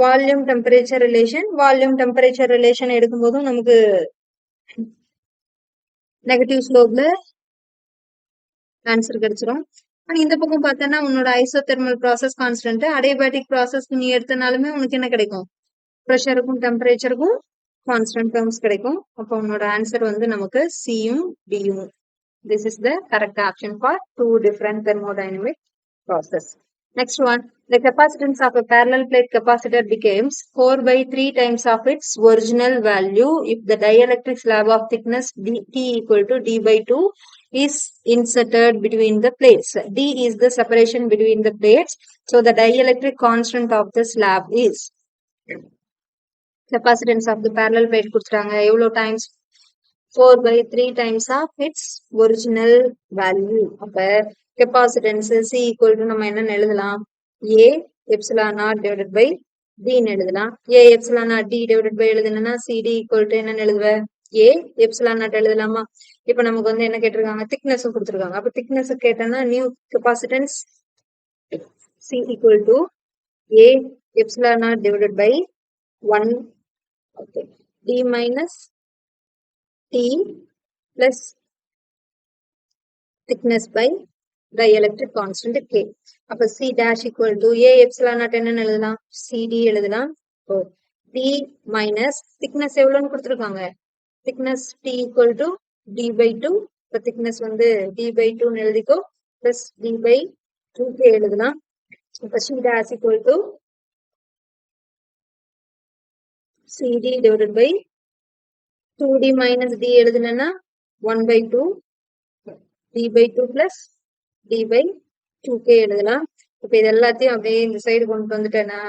volume temperature relation. Volume temperature relation எடுக்கும்போதும் நமக்கு நெகட்டிவ் ஸ்லோப்ல ஆன்சர் கிடைச்சிரும். ஆனா இந்த பக்கம் பார்த்தனா உன்னோட isothermal process constant, adiabatic process நீ எடுத்தனாலுமே உனக்கு என்ன கிடைக்கும்? ப்ரெஷருக்கும் டெம்பரேச்சருக்கும் கான்ஸ்டன்ட் டேர்ம்ஸ் கிடைக்கும். அப்போ உன்னோட ஆன்சர் வந்து நமக்கு சியும் டியும். This is the correct option for two different thermodynamic process. Next one, the capacitance of a parallel plate capacitor becomes 4 by 3 times of its original value if the dielectric slab of thickness T equal to D by 2 is inserted between the plates. D is the separation between the plates. So the dielectric constant of the slab is capacitance of the parallel plate கொடுத்துட்டாங்க. எவ்வளோ times? 4 by 3 times of its original value. அப்ப capacitance C equal to நம்ம என்ன எழுதலாம்? A epsilon naught divided by D எழுதலாம். A epsilon naught D divided by எழுதுனா CD equal to என்ன எழுதுவ? A epsilon naught எழுதலாமா? இப்ப நமக்கு வந்து என்ன கேட்டிருக்காங்க? thickness கொடுத்திருக்காங்க. அப்ப thickness கேட்டனா new capacitance C equal to A epsilon naught divided by 1 okay D minus T plus thickness by dielectric constant K. அப்ப C dash equal to A epsilon naught என்னன்னு எழுதலாம்? CD எழுதலாம். D minus thickness எவ்வளோன்னு கொடுத்திருக்காங்க? thickness T equal to D by 2. இப்ப thickness வந்து D by 2 எழுதிக்கோ. plus D by 2K எழுதலாம். இப்ப C dash equal to CD divided by 2D minus D எழுதுனா 1 by 2 D by 2 plus D by 2K எழுதலாம். இப்ப இது எல்லாத்தையும் அப்படியே இந்த சைடு கொண்டு வந்துட்டேன்னா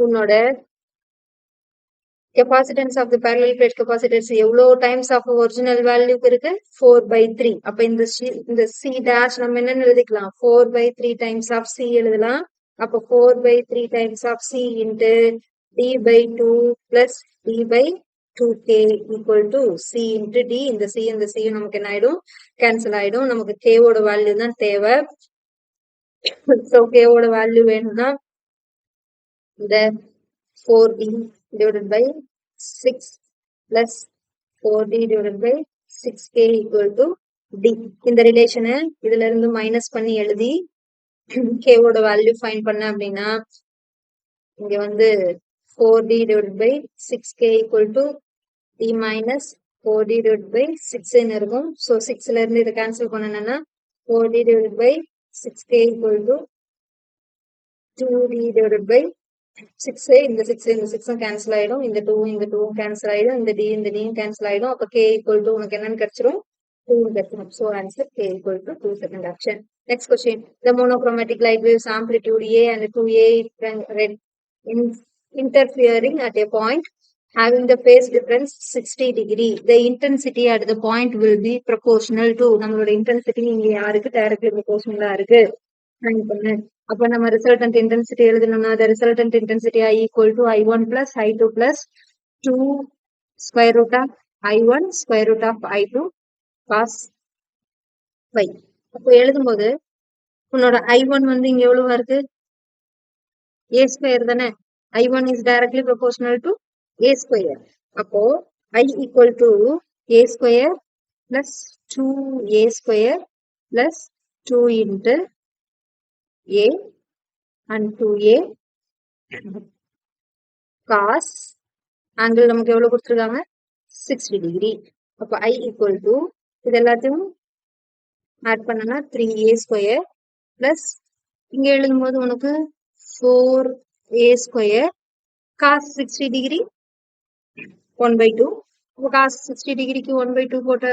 உன்னோட capacitance of the parallel plate capacitors எவ்வளோ டைம்ஸ் ஆஃப் ஒரிஜினல் வேல்யூக்கு இருக்கு? 4 by 3. அப்ப இந்த C dash நம்ம என்னன்னு எழுதிக்கலாம்? 4 by 3 times of C எழுதலாம். அப்ப 4 by 3 times of C into D by 2 plus D by 2K equal to C into D. இந்த C நமக்கு என்ன ஆயிடும்? கேன்சல் ஆயிடும். நமக்கு K ஓட வேல்யூ தான் தேவை. So K ஓட வேல்யூ வேணும்னா இந்த 4D divided by 6 plus 4D divided by 6K equal to D. இந்த ரிலேஷனை இதுல இருந்து மைனஸ் பண்ணி எழுதி K ஓட வேல்யூ ஃபைண்ட் பண்ண அப்படின்னா இங்க வந்து 4D divided by 6K equal to D minus 4D divided by 6 ன்னு இருக்கும். ஸோ 6ல இருந்து இதை கேன்சல் பண்ணணும்னா 4D divided by 6K equal to 2D divided by 6 இந்த 6 கேன்சல் ஆயிடும். இந்த 2 கேன்சல் ஆயிடும். இந்த D கேன்சல் ஆயிடும். அப்ப K equal to உனக்கு என்னன்னு கிடைச்சிரும்? 2 கிடைச்சிரும். So answer K equal to 2, second option. Next question. The monochromatic light waves amplitude A and 2A interfering at a point having the phase difference 60 degree. The intensity at the point will be proportional to நம்மளோட intensity இங்க யாருக்கு directly proportional இருக்கு? அப்ப நம்ம ரிசல்டன்ட் இன்டென்சிட்டி எழுதணும்னா the resultant intensity I equal to I1 plus I2 plus 2 square root of I1 square root of I2 cos y. அப்போ எழுதும்போது உன்னோட I1 வந்து இங்க எவ்வளவா இருக்கு? A square தானே? I1 is directly proportional to A square. அப்போ I equal to A square plus 2A square plus 2 into A and 2A cos angle நமக்கு எவ்வளவு கொடுத்திருக்காங்க? 60 degree. அப்ப I equal to இது எல்லாத்தையும் ஆட் பண்ணனா 3A square plus இங்க எழுதும்போது உனக்கு 4a square cos 60 degree 1/2. cos 60 degree க்கு 1/2 போட்ட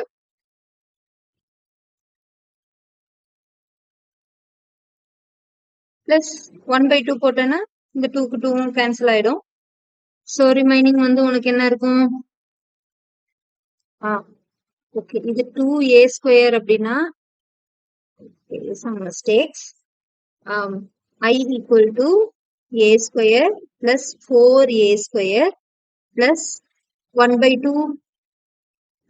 plus 1/2 போட்டேன்னா இந்த 2க்கு 2 கேன்சல் ஆயிடும். ஸோ ரிமைனிங் வந்து உனக்கு என்ன இருக்கும்? ஓகே, இது 2a square அப்படின்னா some mistakes. I equal to a square plus 4a square plus 1/2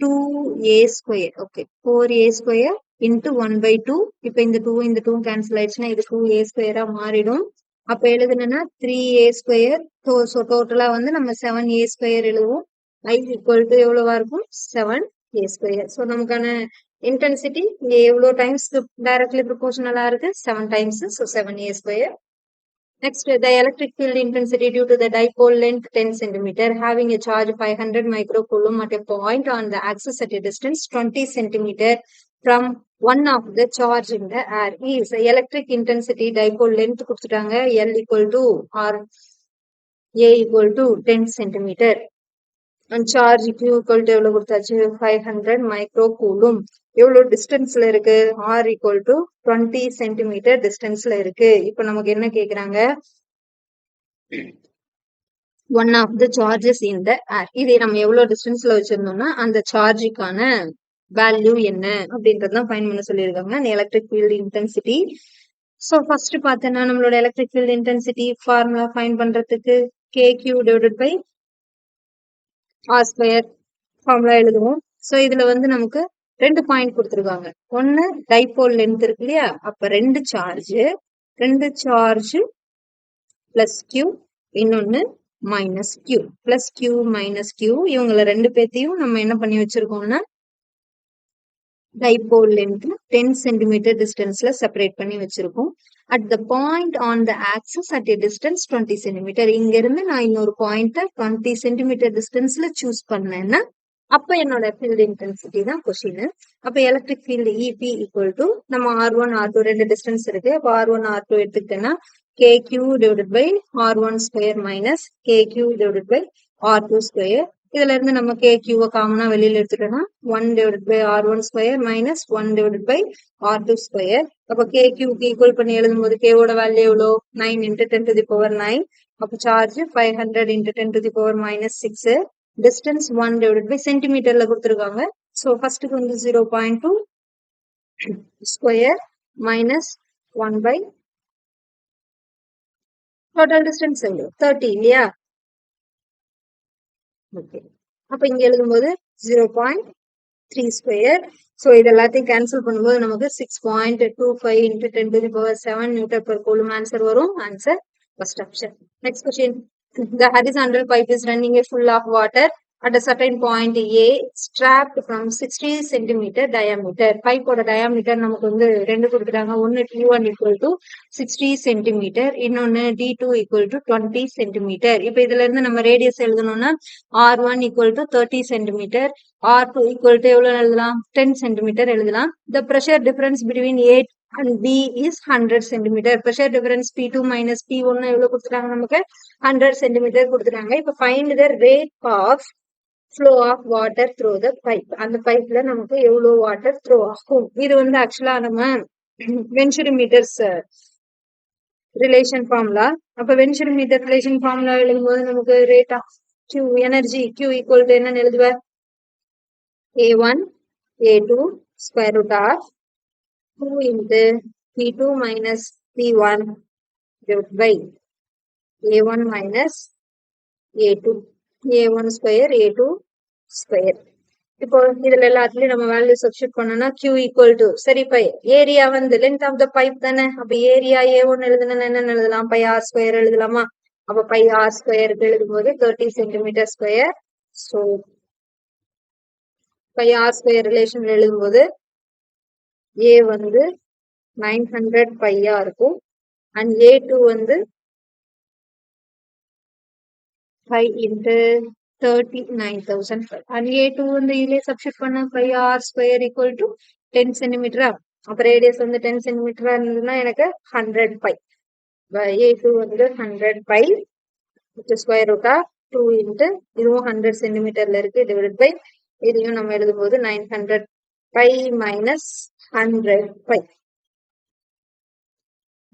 2a square. Okay, 4a square into 1/2. இப்போ இந்த 2 cancel ஆயிடுச்சுன்னா இது 2a square மாறிடும். அப்ப எழுதுனா 3a square. ஸோ டோட்டலா வந்து நம்ம 7a square எழுதுவோம். I equal to எவ்வளவா இருக்கும்? 7a square. ஸோ நமக்கான intensity இங்க எவ்வளவு டைம்ஸ் directly proportional இருக்கு? 7 times. So 7a square. Next, the electric field intensity due to the dipole length 10 cm having a charge 500 microcoulomb at a point on the axis at a distance 20 cm from one of the charge in the air is electric intensity dipole length கொடுத்துட்டாங்க L equal to or A equal to 10 cm and charge Q equal to எவ்வளவு கொடுத்தாச்சு 500 microcoulomb. எவ்வளவு டிஸ்டன்ஸ்ல இருக்கு? R equal to 20 cm டிஸ்டன்ஸ்ல இருக்கு. இப்போ நமக்கு என்ன கேக்குறாங்க? one of the charges in the air. இதை நம்ம எவ்வளவு டிஸ்டன்ஸ்ல வச்சிருந்தோம்னா அந்த சார்ஜுக்கான வேல்யூ என்ன அப்படின்றதான் ஃபைண்ட் பண்ண சொல்லியிருக்காங்க. Electric field intensity. So first பார்த்தோன்னா நம்மளோட electric field intensity formula find பண்றதுக்கு KQ divided by R square formula எழுதுவோம். ஸோ இதுல வந்து நமக்கு 2 பாயிண்ட் கொடுத்துருக்காங்க. ஒன்னு டைபோல் லென்த் இருக்கு இல்லையா? அப்ப 2 சார்ஜ் பிளஸ் Q, இன்னொன்னு minus Q. Plus Q minus Q இவங்களை 2 பேத்தையும் நம்ம என்ன பண்ணி வச்சிருக்கோம்னா டைபோல் லென்த் 10 cm டிஸ்டன்ஸ்ல செப்பரேட் பண்ணி வச்சிருக்கோம். at the point on the axis at a distance 20 cm. இங்க இருந்து நான் இன்னொரு பாயிண்ட 20 cm டிஸ்டன்ஸ்ல சூஸ் பண்ணேன்னா அப்ப என்னோட ஃபீல்ட் இன்டென்சிட்டி தான் கொஸ்டின். அப்ப electric field EP equal to நம்ம R1 R2 2 டிஸ்டன்ஸ் இருக்கு. அப்ப R1 R2 எடுத்துக்கிட்டேன்னா KQ divided by R1 square minus KQ divided by R2 square. இதுல இருந்து நம்ம KQ காமனா வெளியில எடுத்துட்டோம்னா 1 divided by R1 square minus 1 divided by R2 square. அப்ப KQ க்கு ஈக்குவல் பண்ணி எழுதும்போது K ஓட வேல்யூ எவ்வளோ? 9 into 10 to the power 9. அப்ப charge 500 into 10 to the power minus 6. Distance 1 divided by சென்டிமீட்டர்ல கொடுத்துருக்காங்க. ஸோ ஃபர்ஸ்ட்டுக்கு வந்து 0.2 square minus 1 by total distance 30 இல்லையா? ஓகே, அப்ப இங்க எழுதும்போது 0.3 ஸ்கொயர். ஸோ இது எல்லாத்தையும் கேன்சல் பண்ணும்போது நமக்கு 6.25 into 10 to the power 7 newton per coulomb answer வரும். Answer first option. Next question. The horizontal pipe is running a full of water at a certain point A strapped from 60 cm diameter. Pipe ஓட diameter நமக்கு வந்து 2 கொடுத்துட்டாங்க. ஒன்னு T1 equal to 60 cm, இன்னொன்னு D2 equal to 20 cm. இப்ப இதுல இருந்து நம்ம ரேடியஸ் எழுதணும்னா R1 equal to 30 cm, R2 equal to எவ்வளவு எழுதலாம்? 10 cm எழுதலாம். The pressure difference between A and B is 100 cm. Pressure difference P2 minus P1 எவ்வளவு கொடுத்துட்டாங்க? நமக்கு 100 cm கொடுத்துட்டாங்க. இப்ப find the rate of flow of water through the pipe. அந்த பைப்ல நமக்கு எவ்வளவு வாட்டர் த்ரோ ஆகும்? இது வந்து ஆக்சுவலா நம்ம வென்ச்சுரி மீட்டர்ஸ் ரிலேஷன் ஃபார்முலா. அப்ப வென்ச்சுரி மீட்டர் ரிலேஷன் ஃபார்முலா எழுதும்போது நமக்கு rate of Q energy Q equal to என்னன்னு எழுதுவேன்? A1 A2 square root of 2 into P2 minus P1 divided by A1 minus A2. A1 square A2 square. இப்போ இதுல எல்லாத்துலயும் நம்ம வேல்யூ சப்ஸ்டிட் பண்ணோம்னா Q equal to சரி பை ஏரியா வந்து லென்த் ஆஃப் த பைப் தானே. அப்ப ஏரியா A1 எழுதுனா என்ன எழுதலாம்? பை R ஸ்கொயர் எழுதலாமா? அப்ப பை R ஸ்கொயர் எழுதும்போது 30 centimetre square. So pi R square relation எழுதும்போது A வந்து 900 பையா இருக்கும் அண்ட் A2 வந்து 5 into 39,000 and A2 வந்து இதுலயே சப்ஸ்டிட் பண்ண pi R square equal to 10 சென்டிமீட்டரா. அப்ப ரேடியஸ் வந்து 10 சென்டிமீட்டரா இருந்ததுன்னா எனக்கு 100 பை. A2 வந்து 100 pi square root of 2 into இதுவும் 100 சென்டிமீட்டர்ல இருக்கு டிவைட் பை இதையும் நம்ம எழுதும் போது 900 pi minus 100 pi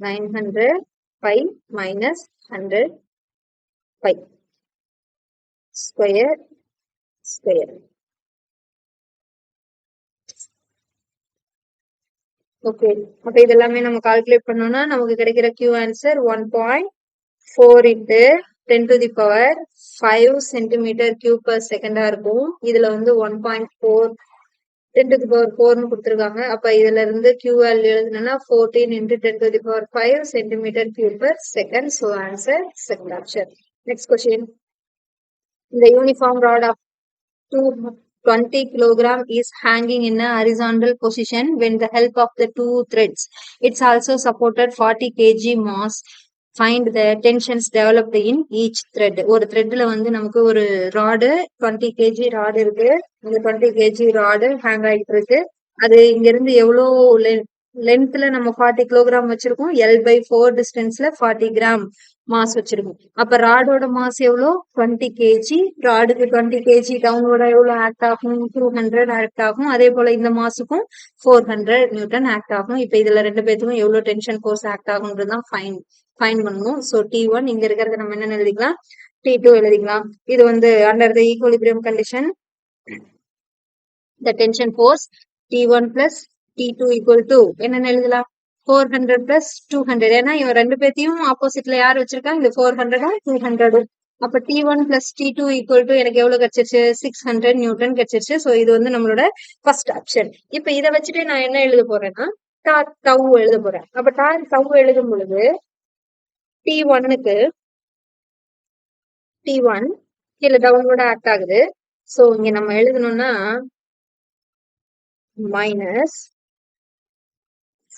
900 pi minus 100 pi square square. Okay, அப்ப இதெல்லாமே நம்ம கால்குலேட் பண்ணோம்னா நமக்கு கிடைக்கிற Q answer 1.4 into 10 to the power 5 centimetre cube per செகண்டா இருக்கும். இதுல வந்து 1.4 10 to the power 4ன்னு கொடுத்துருக்காங்க. அப்ப இதுல இருந்து Q வேல்யூ எழுதுனா 14 into 10 to the power 5 centimetre cube per second. So answer second option. Next question. The uniform rod of 220 kilogram is hanging in a horizontal position when the help of the two threads. It's also supported 40 kg mass. Find the tensions developed in each thread. ஒரு த்ரெட்ல வந்து நமக்கு ஒரு ராடு 20 kg ராடு இருக்கு. இந்த 20 kg ராடு ஹேங் ஆகிட்டு இருக்கு. அது இங்க இருந்து எவ்வளவு லென்த்ல நம்ம 40 கிலோகிராம் வச்சிருக்கோம். L/4 டிஸ்டன்ஸ்ல 40 கிராம் மாஸ் வச்சிருக்கோம். அப்ப ராடோட மாஸ் எவ்வளோ 20 kg. ராடுக்கு 20 kg டவுனோட எவ்வளவு ஆக்ட் ஆகும் 200 ஆக்ட் ஆகும். அதே போல இந்த மாசுக்கும் 400 நியூட்டன் ஆக்ட் ஆகும். இப்ப இதுல ரெண்டு பேத்துக்கும் எவ்வளவு டென்ஷன் ஃபோர்ஸ் ஆக்ட் ஆகும்ன்றதுதான் ஃபைன் பண்ணணும். சோ T1 இங்க இருக்கிறத நம்ம என்ன எழுதிக்கலாம், T2 எழுதிக்கலாம். இது வந்து under the equilibrium condition the tension force T1 plus T2 equal to என்னன்னு எழுதலாம் 400 plus 200. ஏன்னா இவன் ரெண்டு பேத்தையும் ஆப்போசிட்ல யார் வச்சிருக்காங்க இந்த 400 200. அப்ப T1 plus T2 equal to எனக்கு எவ்வளவு கிடைச்சிருச்சு 600 நியூட்டன் கிடைச்சிருச்சு. சோ இது வந்து நம்மளோட ஃபர்ஸ்ட் ஆப்ஷன். இப்ப இதை வச்சுட்டு நான் என்ன எழுத போறேன்னா டவ் எழுத போறேன். அப்ப டவ் எழுதும் பொழுது T1க்கு T1 கீழே டவுனோட ஆக்ட் ஆகுது. சோ இங்க நம்ம எழுதணும்னா minus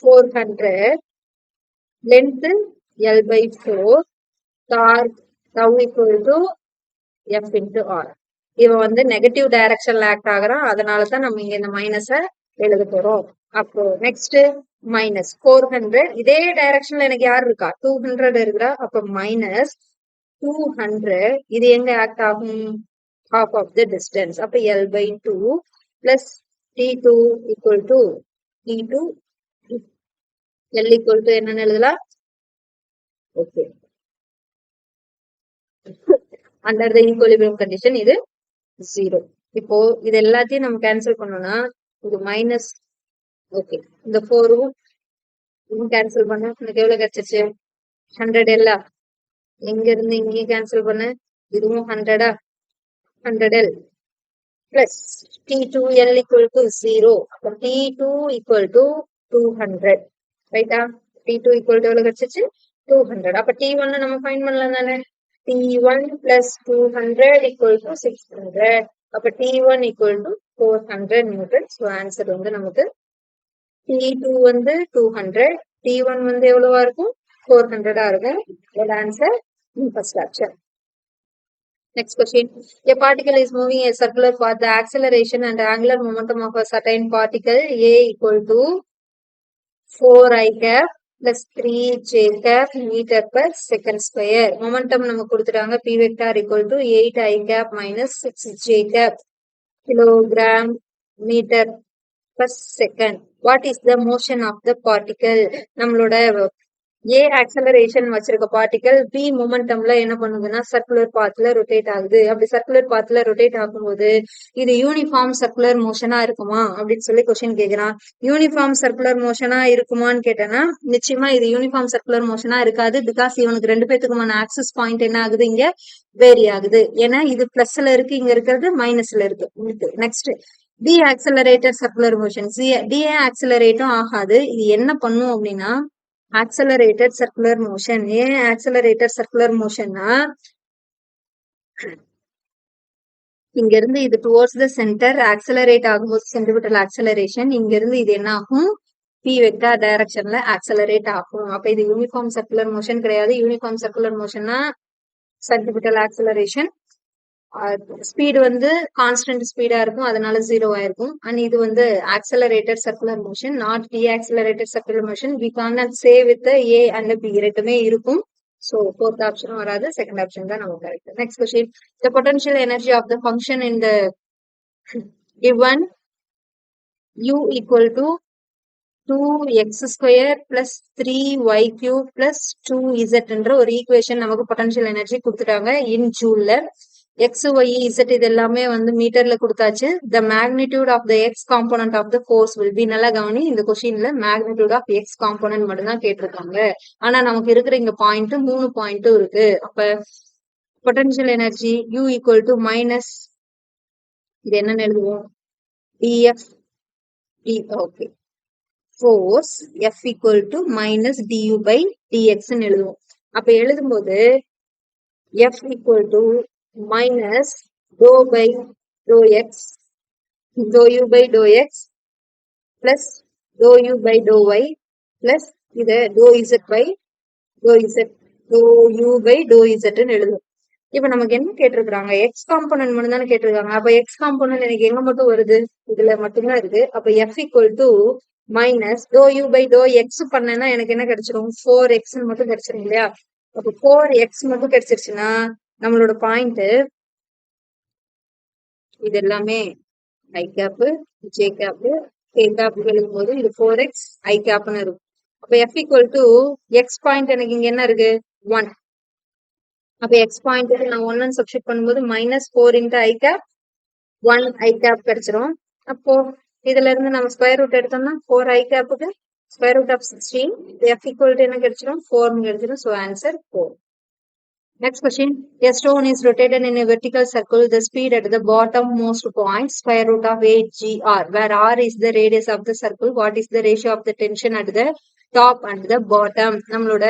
400 length L/4 torque tau equal to F into R. இவன் வந்து நெகட்டிவ் டைரக்ஷன்ல ஆக்ட் ஆகுறான். அதனாலதான் நம்ம இங்க இந்த மைனஸ எழுத போறோம். அப்போ நெக்ஸ்ட் மைனஸ் 400 இதே டைரக்ஷன்ல எனக்கு யார் இருக்கா 200 இருக்கிறா. அப்ப மைனஸ் 200 இது எங்க ஆக்ட் ஆகும் half of the distance. அப்ப L/2 plus T2 equal to T2 L equal to என்னன்னு எழுதலாம். Okay, under the equilibrium condition இது 0. இப்போ இது எல்லாத்தையும் நம்ம கேன்சல் பண்ணோம்னா இது மைனஸ். ஓகே, இந்த 4ம் கேன்சல் பண்ண எனக்கு எவ்வளவு கிடைச்சிருச்சு 100 L. எங்க இருந்து இங்கே கேன்சல் பண்ண இதுவும் 100 100L plus T2L equal to 0. அப்ப T2 equal to 200. ரைட்டா, T2 equal to எவ்வளவு கிடைச்சிச்சு 200. அப்ப T1 நம்ம ஃபைண்ட் பண்ணலாம் தானே. T1 plus 200 equal to 600. அப்ப T1 equal to 400 Newton. So answer வந்து நமக்கு T2 வந்து 200, T1 வந்து எவ்வளவா இருக்கும் 400 இருக்கும். இதோட answer first option. Next question. A particle is moving a circular path. The acceleration and angular momentum of a certain particle A equal to 4i cap plus 3j cap meter per second square. Momentum நமக்கு கொடுத்துட்டாங்க P vector equal to 8i cap minus 6j cap kilogram meter per second. What is the motion of the particle? நம்மளோட A acceleration வச்சிருக்க பார்ட்டிகல் B மொமெண்டம்ல என்ன பண்ணுதுன்னா சர்க்குலர் பாத்ல ரொட்டேட் ஆகுது. அப்படி சர்க்குலர் பாத்ல ரொட்டேட் ஆகும்போது இது யூனிஃபார்ம் சர்க்குலர் மோஷனா இருக்குமா அப்படின்னு சொல்லி கொஸ்டின் கேக்குறான். யூனிஃபார்ம் சர்க்குலர் மோஷனா இருக்குமான்னு கேட்டேன்னா நிச்சயமா இது யூனிஃபார்ம் சர்க்குலர் மோஷனா இருக்காது. பிகாஸ் இவனுக்கு ரெண்டு பேத்துக்குமான ஆக்சஸ் பாயிண்ட் என்ன ஆகுது இங்க வேரி ஆகுது. ஏன்னா இது பிளஸ்ல இருக்கு, இங்க இருக்கிறது மைனஸ்ல இருக்கு. Next deaccelerator circular motion. டி ஆக்சலரேட்டும் ஆகாது. இது என்ன பண்ணும் அப்படின்னா accelerated circular motion. ஏன் accelerated circular motionனா இங்க இருந்து இது towards the center accelerate ஆகும்போது centripetal acceleration, இங்க இருந்து இது என்ன ஆகும் P vector directionல accelerate ஆகும். அப்ப இது யூனிஃபார்ம் சர்க்குலர் மோஷன் கிடையாது. யூனிஃபார்ம் சர்க்குலர் மோஷன்னா centripetal acceleration ஸ்பீடு வந்து கான்ஸ்டன்ட் ஸ்பீடா இருக்கும், அதனால 0 ஆயிருக்கும். அண்ட் இது வந்து accelerated circular motion, not deaccelerated circular motion. We can't say with A and B ரெண்டுமே இருக்கும். So fourth option வராது, செகண்ட் ஆப்ஷன் தான் நமக்கு correct. Next question, the potential energy of the function in the given u equal to 2x square plus 3y cube plus 2z என்ற ஒரு ஈக்குவேஷன் நமக்கு பொட்டன்ஷியல் எனர்ஜி கொடுத்துட்டாங்க இன் ஜூல்ல. எக்ஸ் ஒய் இசட் இது எல்லாமே வந்து மீட்டர்ல கொடுத்தாச்சு. The magnitude of the X component of the force will be. நல்லா கவனி, இந்த கொஸ்டின்ல மேக்னிடியூட் ஆஃப் எக்ஸ் காம்போனன்ட் மட்டும் தான் கேட்டிருக்காங்க. ஆனா நமக்கு இருக்கிற இங்க பாயிண்ட் 3 பாயிண்ட்டும் இருக்கு. அப்ப potential energy u equal to minus, இது என்னன்னு எழுதுவோம், df d, okay, force F equal to minus du by dx ன்னு எழுதுவோம். அப்ப எழுதும்போது F equal to minus dou by dou x, dou u by dou x plus dou u by dou y plus இத dou z by dou z, dou u by dou z ன்னு எழுதுவோம். இப்ப நமக்கு என்ன கேட்டிருக்காங்க, எக்ஸ் காம்போனன்ட் மட்டும் தானே கேட்டிருக்காங்க. அப்ப எக்ஸ் காம்போனன்ட் எனக்கு எங்க மட்டும் வருது, இதுல மட்டும்தான் இருக்கு. அப்ப F equal to minus doh U by doh X பண்ணேன்னா எனக்கு என்ன கிடைச்சிரும், 4x மட்டும் கிடைச்சிரும் இல்லையா. அப்ப 4x மட்டும் கிடைச்சிருச்சுன்னா நம்மளோட பாயிண்ட் இது எல்லாமே I cap J cap K cap எழுதும் போது இது 4x ஐ கேப்னு இருக்கும். அப்ப F equal to X point எனக்கு இங்க என்ன இருக்கு, 1. அப்ப எக்ஸ் பாயிண்ட் நான் 1 சப்ஸ்டிட் பண்ணும்போது minus 4 into I cap 1 I cap கிடைச்சிரும். அப்போ இதுல இருந்து நம்ம ஸ்கொயர் ரூட் எடுத்தோம்னா 4 ஐ கேப்புக்கு square root of 16, F equal to என்ன கிடைச்சிரும், 4 கிடைச்சிரும். So answer 4. Next question, a stone is rotated in a vertical circle. The speed at the bottom most point square root of 8gr, where r is the radius of the circle. What is the ratio of the tension at the top and the bottom? நம்மளோட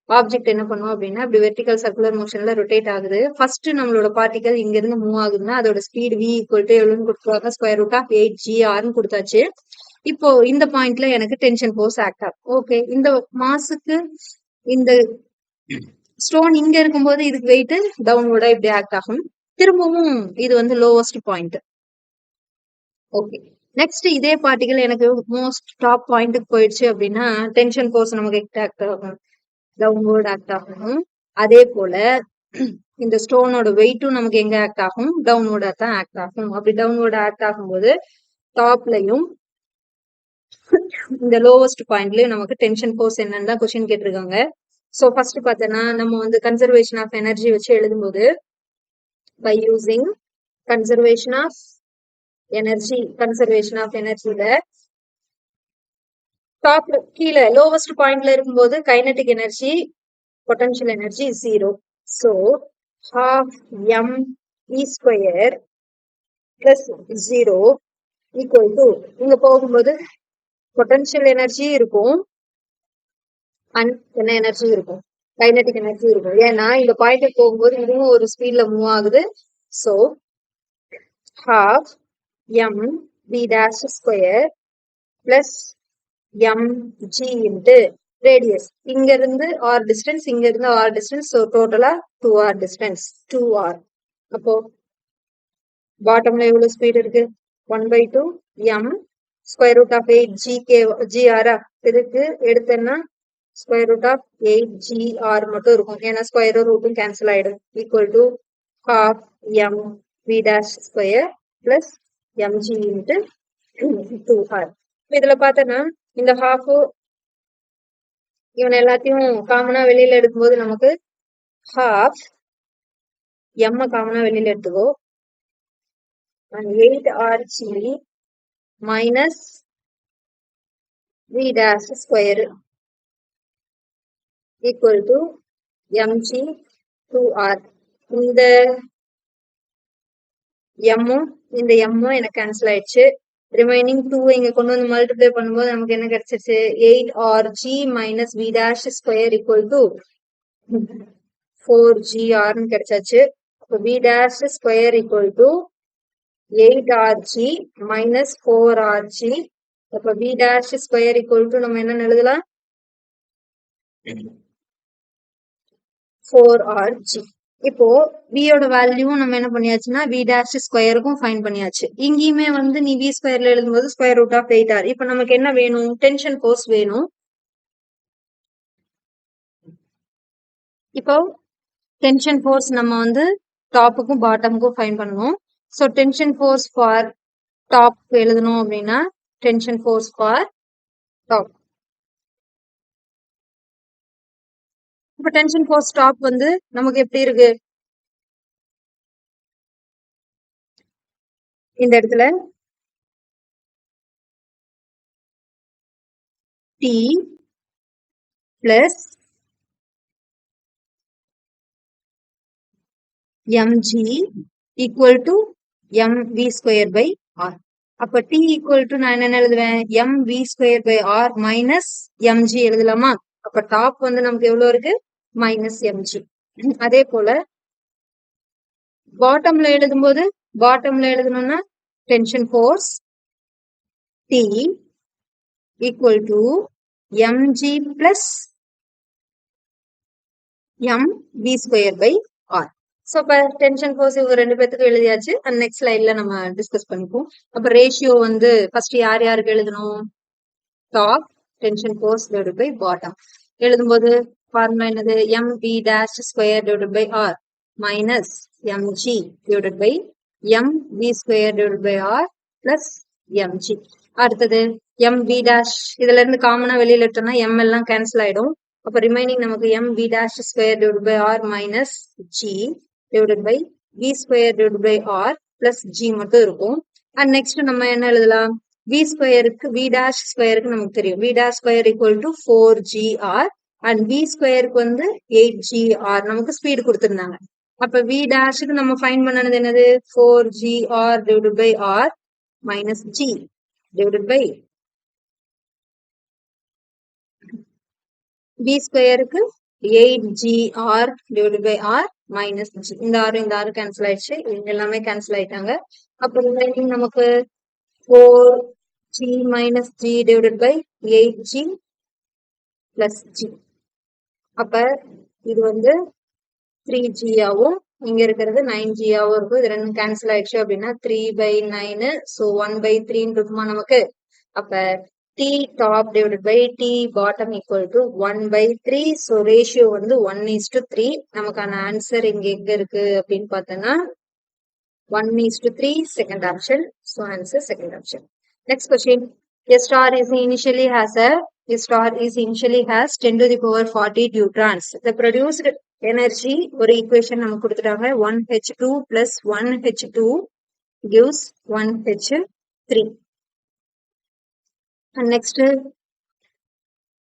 ஆப்ஜெக்ட் என்ன பண்ணுவோம் அப்படின்னா, இப்படி வெர்டிகல் சர்க்குலர் மோஷன்ல ரொட்டேட் ஆகுது. ஃபர்ஸ்ட் நம்மளோட பார்ட்டிகல் இங்க இருந்து மூவ் ஆகுதுன்னா அதோட ஸ்பீட் v ஈக்குவல் டு எவ்வளவுன்னு கொடுத்துருவாங்க, ஸ்கொயர் ரூட் ஆஃப் 8gr கொடுத்தாச்சு. இப்போ இந்த பாயிண்ட்ல எனக்கு டென்ஷன் ஃபோர்ஸ் ஆக்ட் ஆகும். ஓகே, இந்த மாஸுக்கு இந்த ஸ்டோன் இங்க இருக்கும்போது இதுக்கு வெயிட் டவுன்வோர்டா இப்படி ஆக்ட் ஆகும். திரும்பவும் இது வந்து லோவஸ்ட் பாயிண்ட். ஓகே, நெக்ஸ்ட் இதே பார்ட்டிகல் எனக்கு மோஸ்ட் டாப் பாயிண்ட்டுக்கு போயிடுச்சு அப்படின்னா டென்ஷன் ஃபோர்ஸ் நமக்கு ஆக்ட் ஆகும், டவுன்வோர்ட் ஆக்ட் ஆகும். அதே போல இந்த ஸ்டோனோட வெயிட்டும் நமக்கு எங்க ஆக்ட் ஆகும், டவுன்வோர்டா தான் ஆக்ட் ஆகும். அப்படி டவுன்வோர்டா ஆக்ட் ஆகும்போது டாப்லயும் இந்த லோவஸ்ட் பாயிண்ட்லயும் நமக்கு டென்ஷன் ஃபோர்ஸ் என்னன்னு தான் கொஸ்டின் கேட்டிருக்காங்க. சோ ஃபர்ஸ்ட் பார்த்தோன்னா நம்ம வந்து கன்சர்வேஷன் ஆஃப் எனர்ஜி வச்சு எழுதும்போது பை யூசிங் கன்சர்வேஷன் ஆஃப் எனர்ஜில டாப்ல கீழே லோவஸ்ட் பாயிண்ட்ல இருக்கும்போது kinetic energy potential energy 0. So half m square plus 0 equal to, இங்க போகும்போது பொட்டன்ஷியல் எனர்ஜி இருக்கும் அண்ட் என்ன எனர்ஜி இருக்கும், கைனடிக் எனர்ஜி இருக்கும். ஏன்னா இந்த பாயிண்ட் போகும்போது இதுவும் ஒரு ஸ்பீட்ல மூவ் ஆகுது. So half m v' square plus mg into radius. இங்க இருந்து ஆர் டிஸ்டன்ஸ், இங்க இருந்து ஆர் டிஸ்டன்ஸ். ஸோ டோட்டலா 2r டிஸ்டன்ஸ், 2r. அப்போ பாட்டம்ல எவ்வளவு ஸ்பீட் இருக்கு, 1/2 m square root of 8gr. இதுக்கு எடுத்தேன்னா ஸ்கொயர் ரூட் ஆஃப் 8gr மட்டும் இருக்கும், ஏன்னா ஸ்கொயர் ரூட்டும் கேன்சல் ஆயிடும். Equal to half m v' square plus mg into 2r. இதுல பார்த்தோன்னா இந்த ஹாஃப் இவன் எல்லாத்தையும் காமனா வெளியில எடுக்கும்போது நமக்கு ஹாஃப் எம் காமனா வெளியில எடுத்துக்கோ, 8rg minus v' square equal to mg 2r. இந்த எம்மும் இந்த எம்மும் எனக்கு கேன்சல் ஆயிடுச்சு. ரிமைனிங் 2 இங்க கொண்டு வந்து மல்டிப்ளை பண்ணும்போது நமக்கு என்ன கிடைச்சிருச்சு, 8rg minus v' square equal to 4gr கிடைச்சாச்சு. அப்போ v' square equal to 8rg minus 4rg. அப்ப v' ஸ்கொயர் ஈக்குவல் டு நம்ம என்ன எழுதலாம், 4rg. இப்போ v யோட வேல்யூவும் நம்ம என்ன பண்ணியாச்சுன்னா v dash ஸ்கொயருக்கும் ஃபைண்ட் பண்ணியாச்சு. இங்கேயுமே வந்து நீ v ஸ்கொயர்ல எழுதும்போது ஸ்கொயர் ரூட் ஆஃப் 8r. இப்போ நமக்கு என்ன வேணும்? டென்ஷன் ஃபோர்ஸ் வேணும். இப்போ டென்ஷன் ஃபோர்ஸ் நம்ம வந்து டாப்புக்கும் பாட்டமுக்கும் ஃபைண்ட் பண்ணணும். So tension force for top எழுதணும் அப்படின்னா டென்ஷன் ஃபோர்ஸ் ஃபார் டாப். இப்போ டென்ஷன் ஃபோர்ஸ் டாப் வந்து நமக்கு எப்படி இருக்கு? இந்த இடத்துல T plus mg equal to mv square by r. அப்ப T equal to நான் என்ன எழுதுவேன்? mv square by r minus mg எழுதலாமா? அப்ப டாப் வந்து நமக்கு எவ்வளவு இருக்கு? minus mg. அதே போல பாட்டம்ல எழுதும்போது பாட்டம்ல எழுதணும்னா tension force T equal to mg plus mv square by r. So இப்போ டென்ஷன் ஃபோர்ஸ் இவங்க ரெண்டு பேத்துக்கும் எழுதியாச்சு. அண்ட் நெக்ஸ்ட் ஸ்லைட்ல நம்ம டிஸ்கஸ் பண்ணிப்போம். அப்போ ரேஷியோ வந்து ஃபர்ஸ்ட் யார் யாருக்கு எழுதணும்? Top tension force divided by bottom. எழுதும்போது ஃபார்முலா என்னது? mv dash square divided by r minus mg divided by mv square divided by r plus mg. அடுத்தது mv dash இதுல இருந்து காமனா வெளியில எடுத்தோம்னா m எல்லாம் கேன்சல் ஆயிடும். அப்ப ரிமைனிங் நமக்கு mv dash square divided by r minus g divided by v square divided by r plus g மட்டும் இருக்கும். அண்ட் நெக்ஸ்ட் நம்ம என்ன எழுதலாம்? v ஸ்கொயருக்கு v dash ஸ்கொயருக்கு நமக்கு தெரியும். v dash square equal to 4gr and v ஸ்கொயருக்கு வந்து 8gr. நமக்கு ஸ்பீடு கொடுத்திருந்தாங்க. அப்ப v டேஷுக்கு நம்ம ஃபைண்ட் பண்ணது என்னது? 4gr divided by r minus g divided by v ஸ்கொயருக்கு 8gr divided by r minus g. இந்த ஆறு கேன்சல் ஆயிடுச்சு. இவங்க எல்லாமே கேன்சல் ஆயிட்டாங்க. அப்ப ரிமைனிங் நமக்கு 4g minus g divided by 8g plus g. அப்ப இது வந்து 3g ஆகும். இங்க இருக்கிறது 9g ஆகும் இருக்கும். இது ரெண்டும் கேன்சல் ஆயிடுச்சு அப்படின்னா 3/9. ஸோ 1/3 இருக்குமா நமக்கு? அப்ப t top divided by t bottom equal to 1/3. So ratio வந்து 1:3. நமக்கான ஆன்சர் இங்க எங்க இருக்கு அப்படின்னு பார்த்தோம்னா 1:3, second option. So answer second option. Next question. A star initially has 10 to the power 40 neutrons. The produced energy ஒரு equation நமக்கு கொடுத்துட்டாங்க. 1h2 plus 1h2 gives 1h3. And next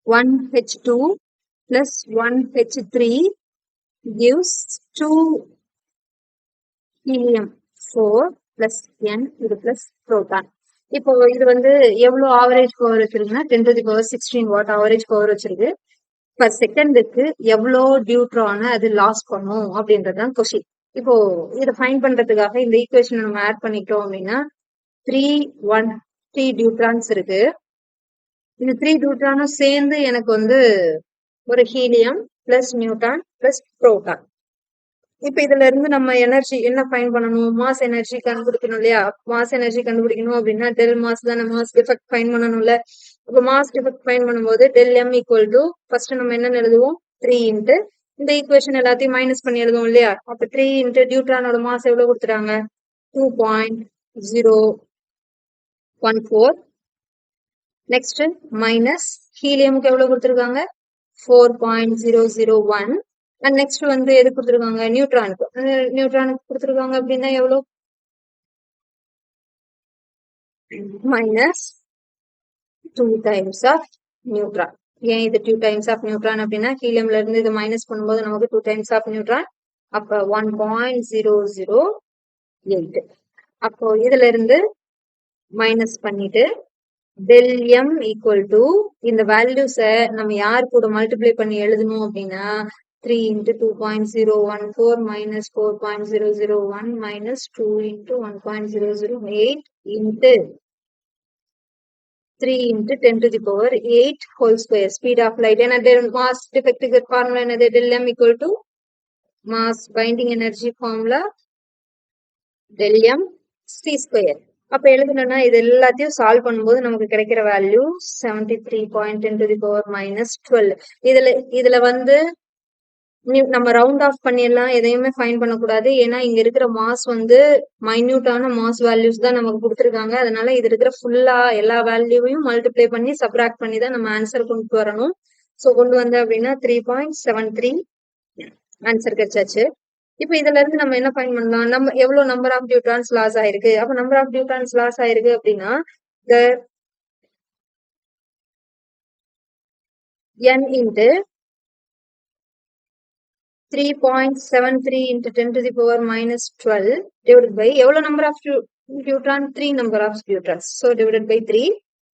1h2 plus 1h3 gives 2 helium 4 plus n இது plus proton. இப்போ இது வந்து எவ்வளவு ஆவரேஜ் பவர் வச்சிருக்குன்னா 10 to the power 16 watt average power வச்சிருக்கு. பர் செகண்டுக்கு எவ்வளோ டியூட்ரான அது லாஸ் பண்ணும் அப்படின்றதுதான் கொஸ்டின். இப்போ இதை ஃபைண்ட் பண்றதுக்காக இந்த ஈக்குவேஷனை நம்ம ஆட் பண்ணிட்டோம் அப்படின்னா 3 டியூட்ரான்ஸ் இருக்கு. இந்த 3 டியூட்ரானும் சேர்ந்து எனக்கு வந்து ஒரு helium plus neutron plus proton. இப்ப இதுல இருந்து நம்ம எனர்ஜி என்ன ஃபைண்ட் பண்ணணும்? மாஸ் எனர்ஜி கண்டுபிடிக்கணும் இல்லையா? மாஸ் எனர்ஜி கண்டுபிடிக்கணும் அப்படின்னா டெல் மாஸ் தானே மாஸ் டிஃபெக்ட் ஃபைண்ட் பண்ணணும்ல. அப்ப மாஸ் டிஃபெக்ட் ஃபைண்ட் பண்ணும்போது del M equal to first நம்ம என்ன எழுதுவோம்? 3 இன்ட்டு இந்த ஈக்குவேஷன் எல்லாத்தையும் மைனஸ் பண்ணி எழுதுவோம் இல்லையா? அப்ப 3 இன்ட்டு டியூட்ரானோட மாஸ் எவ்வளவு கொடுத்துட்டாங்க? 2.014. நெக்ஸ்ட் மைனஸ் ஹீலியமுக்கு எவ்வளவு கொடுத்துருக்காங்க? 4.001. அண்ட் நெக்ஸ்ட் வந்து எது கொடுத்துருக்காங்க? நியூட்ரானுக்கு கொடுத்துருக்காங்க அப்படின்னா எவ்வளவு? Minus 2 times of neutron. ஏன் இது 2 டைம்ஸ் ஆஃப் நியூட்ரான் அப்படின்னா ஹீலியம்ல இருந்து இது மைனஸ் பண்ணும்போது நமக்கு 2 டைம்ஸ் ஆஃப் நியூட்ரான். அப்ப 1.008. அப்போ இதுல இருந்து மைனஸ் பண்ணிட்டு டெல் எம் ஈக்குவல் டு இந்த வேல்யூஸை நம்ம யார் கூட மல்டிப்ளை பண்ணி எழுதணும் அப்படின்னா 3 into 2.014 minus 4.001 minus 2 into 1.008 into 3 into 10 to the power 8 whole square. Speed of light. And mass defective formula another del m equal to mass binding energy formula del m c square. அப்ப எழுதணும்னா இது எல்லாத்தையும் சால்வ் பண்ணும்போது நமக்கு கிடைக்கிற வேல்யூ 73.10⁻12. இதுல வந்து நம்ம ரவுண்ட் ஆஃப் பண்ணிடலாம், எதையுமே ஃபைன் பண்ணக்கூடாது. ஏன்னா இங்க இருக்கிற மாஸ் வந்து மைன்யூட்டான மாஸ் வேல்யூஸ் தான் நமக்கு கொடுத்துருக்காங்க. அதனால இது இருக்கிற ஃபுல்லா எல்லா வேல்யூவையும் மல்டிப்ளை பண்ணி சப்ராக்ட் பண்ணி தான் நம்ம ஆன்சர் கொண்டு வரணும். ஸோ கொண்டு வந்த அப்படின்னா 3.73 ஆன்சர் கிடைச்சாச்சு. இப்ப இதுல இருந்து நம்ம என்ன ஃபைன் பண்ணலாம், நம்ம எவ்வளவு நம்பர் ஆஃப் நியூட்ரான்ஸ் லாஸ் ஆயிருக்கு. அப்ப நம்பர் ஆஃப் நியூட்ரான்ஸ் லாஸ் ஆயிருக்கு அப்படின்னா n into 3.73 into 10 to the power minus 12 divided by எவ்வளவு number of neutron? 3 number of neutrons. So divided by 3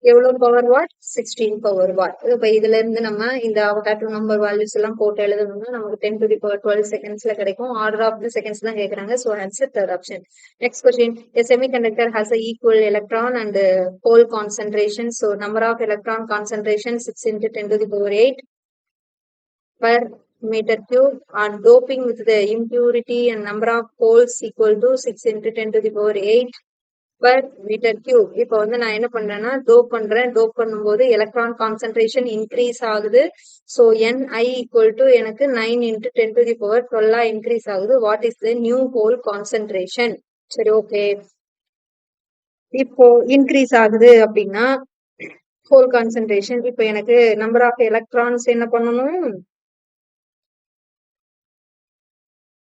எவ்வளவு பவர் வாட்? 16 power watt. இப்ப இதுல இருந்து நம்ம இந்த அவகாட்ரோ நம்பர் வேல்யூஸ் எல்லாம் போட்டு எழுதணும்னா நமக்கு 10 to the power 12 செகண்ட்ஸ்ல கிடைக்கும். ஆர்டர் ஆஃப் தி செகண்ட்ஸ் தான் கேக்குறாங்க. So answer third option. Next question. A semiconductor has a equal electron and hole concentration. So number of electron concentration 6 into 10 to the power 8 per meter cube, and doping with the impurity and number of holes equal to 6 into 10 to the power 8 per meter cube. இப்போ வந்து நான் என்ன பண்றேன்னா டோப் பண்றேன். டோப் பண்ணும்போது எலக்ட்ரான் கான்சென்ட்ரேஷன் இன்க்ரீஸ் ஆகுது. ஸோ Ni equal to எனக்கு 9 into 10 to the power 12 increase ஆகுது. What is the new whole concentration? சரி, ஓகே. இப்போ இன்க்ரீஸ் ஆகுது அப்படின்னா ஹோல் கான்சென்ட்ரேஷன். இப்போ எனக்கு நம்பர் ஆஃப் எலக்ட்ரான்ஸ் என்ன பண்ணணும்?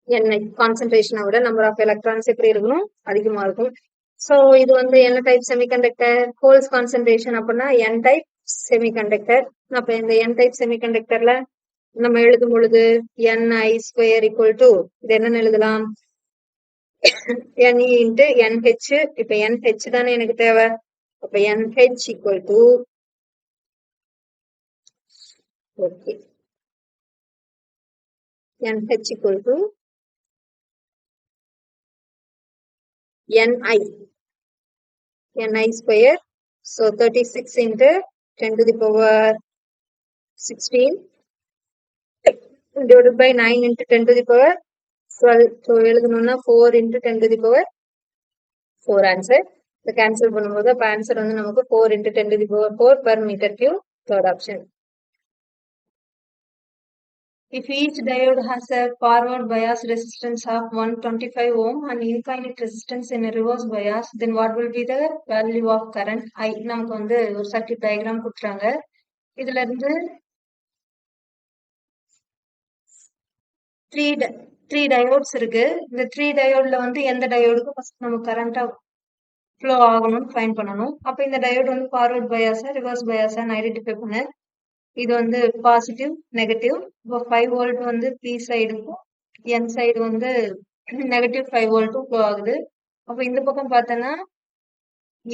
என்ன கான்சென்ட்ரேஷனை விட நம்பர் ஆஃப் எலக்ட்ரான்ஸ் எப்படி இருக்கணும்? அதிகமா இருக்கும். ஸோ இது வந்து என்ன டைப் செமிகண்டக்டர்? ஹோல்ஸ் கான்சென்ட்ரேஷன் அப்படின்னா n டைப் செமிகண்டக்டர். அப்ப இந்த n டைப் செமிகண்டக்டர்ல நம்ம எழுதும் பொழுது Ni ஸ்கொயர் ஈக்குவல் டு இது என்னன்னு எழுதலாம்? Ne into NH. இப்ப NH தானே எனக்கு தேவை. அப்ப NH equal to okay NH equal to Ni square. So 36 into 10 to the power 16 divided by 9 into 10 to the power 12. So எழுதணும்னா 4 into 10 to the power 4 answer. So cancel பண்ணும்போது அப்ப answer வந்து நமக்கு 4 into 10 to the power 4 per meter cube. Third option. If each diode has a forward bias resistance of 125 ohm and infinite resistance in a reverse bias, then what will be the value of current I? நமக்கு வந்து ஒரு சர்க்யூட் டயக்ராம் கொடுத்துறாங்க. இதுல இருந்து த்ரீ டயோட்ஸ் இருக்கு. இந்த 3 டயோட்ல வந்து எந்த டயோடுக்கு ஃபர்ஸ்ட் நம்ம கரண்டா ஃப்ளோ ஆகணும்னு ஃபைண்ட் பண்ணணும். அப்ப இந்த டயோட் வந்து ஃபார்வர்ட் பயாஸா ரிவர்ஸ் பயாஸான்னு ஐடென்டிஃபை பண்ண. இது வந்து பாசிட்டிவ் நெகட்டிவ். இப்போ 5 வோல்ட் வந்து பி சைடுக்கும் என் சைடு வந்து நெகட்டிவ் 5 வோல்ட்டும் ஃப்ளோ ஆகுது. அப்போ இந்த பக்கம் பார்த்தோன்னா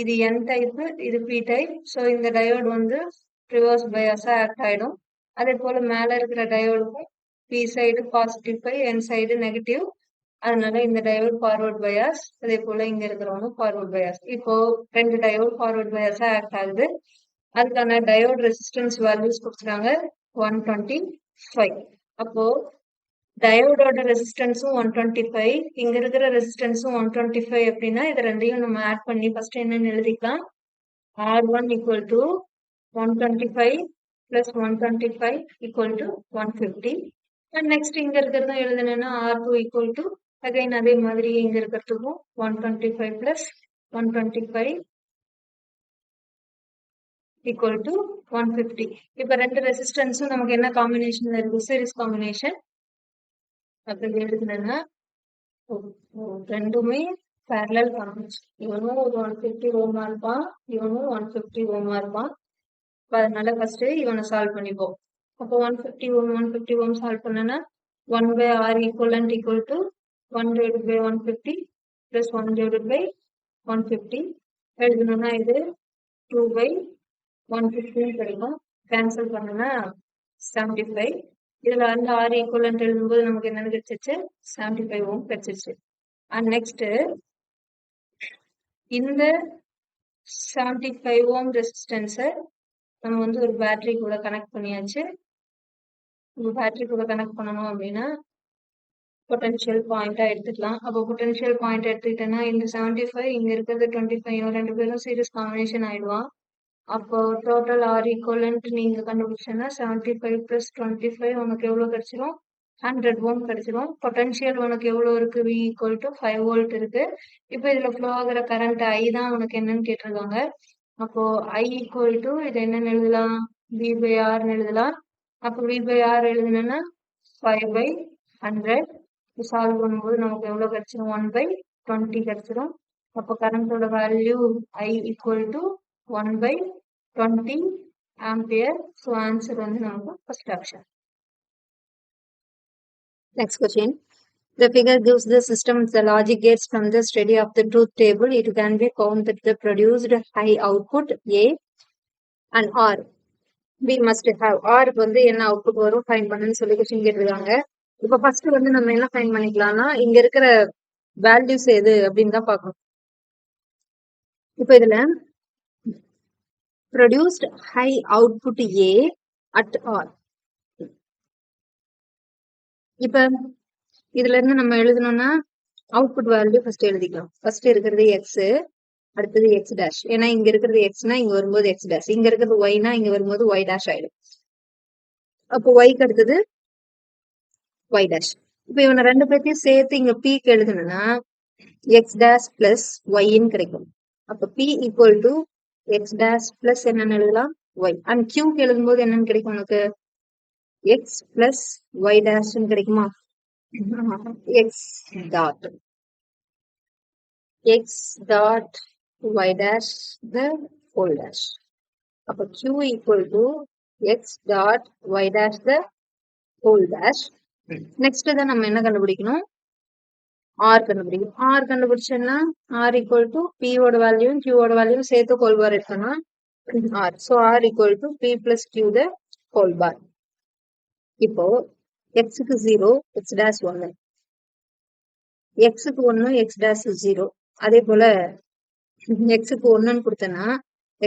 இது என் டைப், இது பி டைப். ஸோ இந்த டயோடு வந்து ரிவர்ஸ் பயாஸா ஆக்ட் ஆயிடும். அதே போல மேல இருக்கிற டயோடுக்கும் பி சைடு பாசிட்டிவ் 5, என் சைடு நெகட்டிவ். அதனால இந்த டயோட் ஃபார்வர்ட் பயாஸ். அதே போல இங்க இருக்கிறவங்க ஃபார்வர்ட் பயாஸ். இப்போ 2 டயோட் ஃபார்வர்ட் பயாஸா ஆக்ட் ஆகுது. அதுக்கான டயோட் ரெசிஸ்டன்ஸ் வேல்யூஸ் கொடுத்துறாங்க 125. அப்போ டயோடோட ரெசிஸ்டன்ஸும் 125, இங்க இருக்கிற ரெசிஸ்டன்ஸும் 125 அப்படின்னா இது ரெண்டையும் நம்ம ஆட் பண்ணி ஃபர்ஸ்ட் என்னன்னு எழுதிக்கலாம். R1 equal to 125 plus 125 equal to 150. And next இங்க இருக்கிறது எழுதுனேன்னா R2 equal to அகைன் அதே மாதிரி இங்க இருக்கிறதுக்கும் 125 plus 125 equal to 150. இப்ப ரெண்டு ரெசிஸ்டன்ஸும் நமக்கு என்ன காம்பினேஷன்ல இருக்கு? Series combination. அப்படி எழுதுனா ரெண்டுமே parallel காம்பினேஷன். இவனும் ஒரு 150 ஓமா இருப்பான், இவனும் 150 ஓமா இருப்பான். அதனால ஃபர்ஸ்ட் இவனை சால்வ் பண்ணிப்போம். அப்போ 150 ஓம் சால்வ் பண்ணனா 1 by R equivalent equal to 1 divided by 150 plus 1 divided by 150. எழுதணும்னா இது 2 by 150 கிடைக்கும். கேன்சல் பண்ணனா 75. இதுல வந்து R equivalent எழுதும்போது நமக்கு என்னன்னு கிடைச்சிச்சு? 75 ஓம் கிடைச்சிச்சு. அண்ட் நெக்ஸ்ட் இந்த 75 ஓம் ரெசிஸ்டன்ஸை நம்ம வந்து ஒரு பேட்டரி கூட கனெக்ட் பண்ணியாச்சு. பேட்டரி கூட கனெக்ட் பண்ணணும் அப்படின்னா பொட்டன்ஷியல் பாயிண்டா எடுத்துக்கலாம். அப்போ பொட்டன்ஷியல் பாயிண்ட் எடுத்துக்கிட்டேன்னா இந்த 75 இங்க இருக்கிறது 25 இவன் ரெண்டு பேரும் சீரிஸ் காம்பினேஷன் ஆயிடுவான். அப்போ டோட்டல் ஆர் ஈக்குவலன்ட் நீங்க கண்டுபிடிச்சேன்னா 75 பிளஸ் 25 உனக்கு எவ்வளவு கிடைச்சிரும்? 100 ஓம் கிடைச்சிரும். பொட்டன்ஷியல் உனக்கு எவ்வளவு இருக்கு? V ஈக்குவல் டு 5 வோல்ட் இருக்கு. இப்போ இதுல ஃப்ளோ ஆகிற கரண்ட் I தான் உனக்கு என்னன்னு கேட்டிருக்காங்க. அப்போ I ஈக்குவல் டு இது என்னன்னு எழுதலாம்? V by R எழுதலாம். அப்போ V by R எழுதுனா 5 by 100 சால்வ் பண்ணும்போது நமக்கு எவ்வளவு கிடைச்சிரும்? 1/20 கிடைச்சிரும். அப்போ கரண்டோட value I equal to 1/20 ampere. So answer வந்து நமக்கு first option. Next question. The figure gives the system the logic gates from the study of the truth table. It can be found that the produced high output A and R. We must have R வந்து என்ன அவுட்புட் வரும் ஃபைண்ட் பண்ணுன்னு சொல்லி கொஸ்டின் கேட்டிருக்காங்க. இப்போ ஃபர்ஸ்ட் வந்து நம்ம என்ன ஃபைண்ட் பண்ணிக்கலாம்னா இங்க இருக்கிற வேல்யூஸ் எது அப்படின்னு தான் பார்க்கணும். இப்போ இதுல produced high output A at R. இப்ப இதுல இருந்து நம்ம எழுதணும்னா அவுட்புட் வேல்யூ ஃபர்ஸ்ட் எழுதிக்கலாம். ஃபர்ஸ்ட் இருக்கிறது எக்ஸ், அடுத்தது எக்ஸ் டேஷ். ஏன்னா இங்க இருக்கிறது எக்ஸ்னா இங்க வரும்போது எக்ஸ் டேஷ், இங்க இருக்கிறது ஒய்னா இங்க வரும்போது ஒய் டேஷ் ஆயிடும். அப்போ ஒய்க்கு அடுத்தது ஒய் டேஷ். இப்ப இவனை ரெண்டு பேர்த்தையும் சேர்த்து இங்க பீக்கு எழுதணும்னா எக்ஸ் டேஷ் பிளஸ் ஒய்ன்னு கிடைக்கும். அப்ப P equal to X dash plus என்னன்னு எழுதலாம்? ஒய். அண்ட் கியூக்கு எழுதும்போது என்னன்னு கிடைக்கும் உனக்கு? எக்ஸ் பிளஸ் ஒய் டேஷ்ன்னு கிடைக்குமா? x dot y dash the whole dash. அப்ப q equal to x dot y dash the whole dash. Next தான் நம்ம என்ன கண்டுபிடிக்கணும்? r கண்டுபிடிக்கணும். r கண்டுபிடிச்சோம்னா r equal to p ஓட வேல்யூ q ஓட வேல்யூ சேர்த்து ஹோல் பார் எடுக்கணும் r. so r equal to p plus q the whole bar. இப்போ x க்கு 0, x dash 1, x க்கு 1, x dash 0. அதே போல x க்கு 1 கொடுத்தனா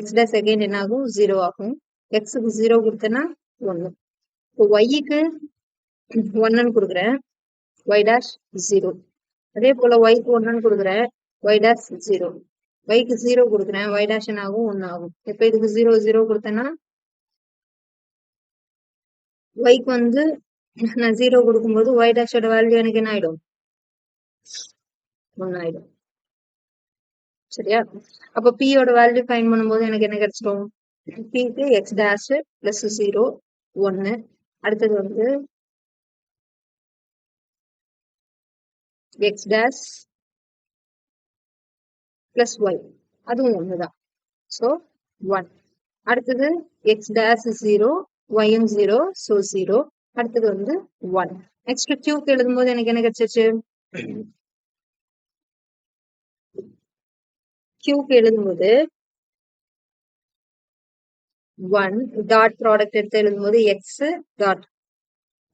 x dash again என்ன ஆகும்? 0 ஆகும். x க்கு 0 கொடுத்தனா 1. இப்போ y க்கு 1 கொடுக்குறேன், y dash 0. அதே போல y க்கு 1 கொடுக்குறேன், y dash 0. y க்கு 0 கொடுக்குறேன், y dash என்ன ஆகும்? 1 ஆகும். இப்போ இதுக்கு 0 0 கொடுத்தனா y க்கு வந்து நான் 0 கொடுக்கும்போது y dash ஓட வேல்யூ எனக்கு என்ன ஆயிடும்? 1 ஆயிடும். சரியா? அப்ப p ஓட வேல்யூ ஃபைண்ட் பண்ணும்போது எனக்கு என்ன கிடைச்சிடும்? p க்கு x dash plus 0 1. அடுத்தது வந்து x dash plus y, அதுவும் 1 தான். so 1. அடுத்தது x dash 0, y யும் 0, so 0. அடுத்தது வந்து 1. நெக்ஸ்ட் q க்கு எழுதும்போது எனக்கு என்ன கிடைச்சிச்சு? q க்கு எழுதும்போது 1 டாட் ப்ராடக்ட் எடுத்து எழுதும்போது x டாட்,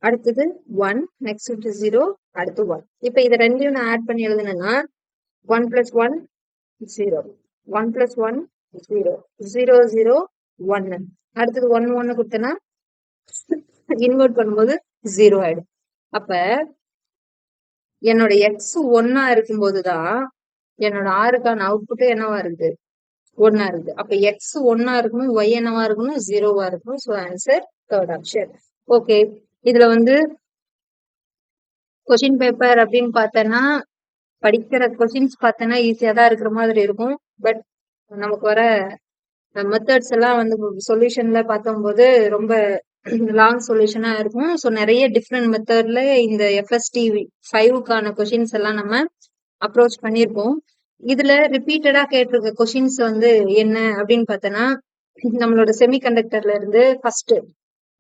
அடுத்தது 1, நெக்ஸ்ட் 0, அடுத்து 1. இப்போ இதை ரெண்டையும் நான் ஆட் பண்ணி எழுதுனேன்னா 1 plus 1 0, 1 plus 1 0, 0 0 1. அடுத்தது 1 1 கொடுத்தேன்னா இன்வெர்ட் பண்ணும்போது 0 ஆயிடும். அப்ப என்னோட எக்ஸ் 1 இருக்கும்போதுதான் என்னோட ஆறுக்கான அவுட்புட் என்னவா இருக்கு? 1 இருக்கு. அப்ப எக்ஸ் 1 இருக்கணும், ஒய் என்னவா இருக்கணும்? 0 இருக்கணும். So answer third option. Okay, இதுல வந்து கொஸ்டின் பேப்பர் அப்படின்னு பார்த்தோன்னா படிக்கிற கொஸ்டின்ஸ் பார்த்தோன்னா ஈஸியா தான் இருக்கிற மாதிரி இருக்கும். பட் நமக்கு வர மெத்தட்ஸ் எல்லாம் வந்து சொல்யூஷன்ல பார்த்தோம்போது ரொம்ப லாங் சொல்யூஷனா இருக்கும். ஸோ நிறைய டிஃப்ரெண்ட் மெத்தட்ல இந்த FST 5க்கான கொஸ்டின்ஸ் எல்லாம் நம்ம அப்ரோச் பண்ணியிருப்போம். இதுல ரிப்பீட்டடா கேட்டிருக்க கொஸ்டின்ஸ் வந்து என்ன அப்படின்னு பார்த்தோன்னா நம்மளோட செமிகண்டக்டர்ல இருந்து ஃபர்ஸ்ட்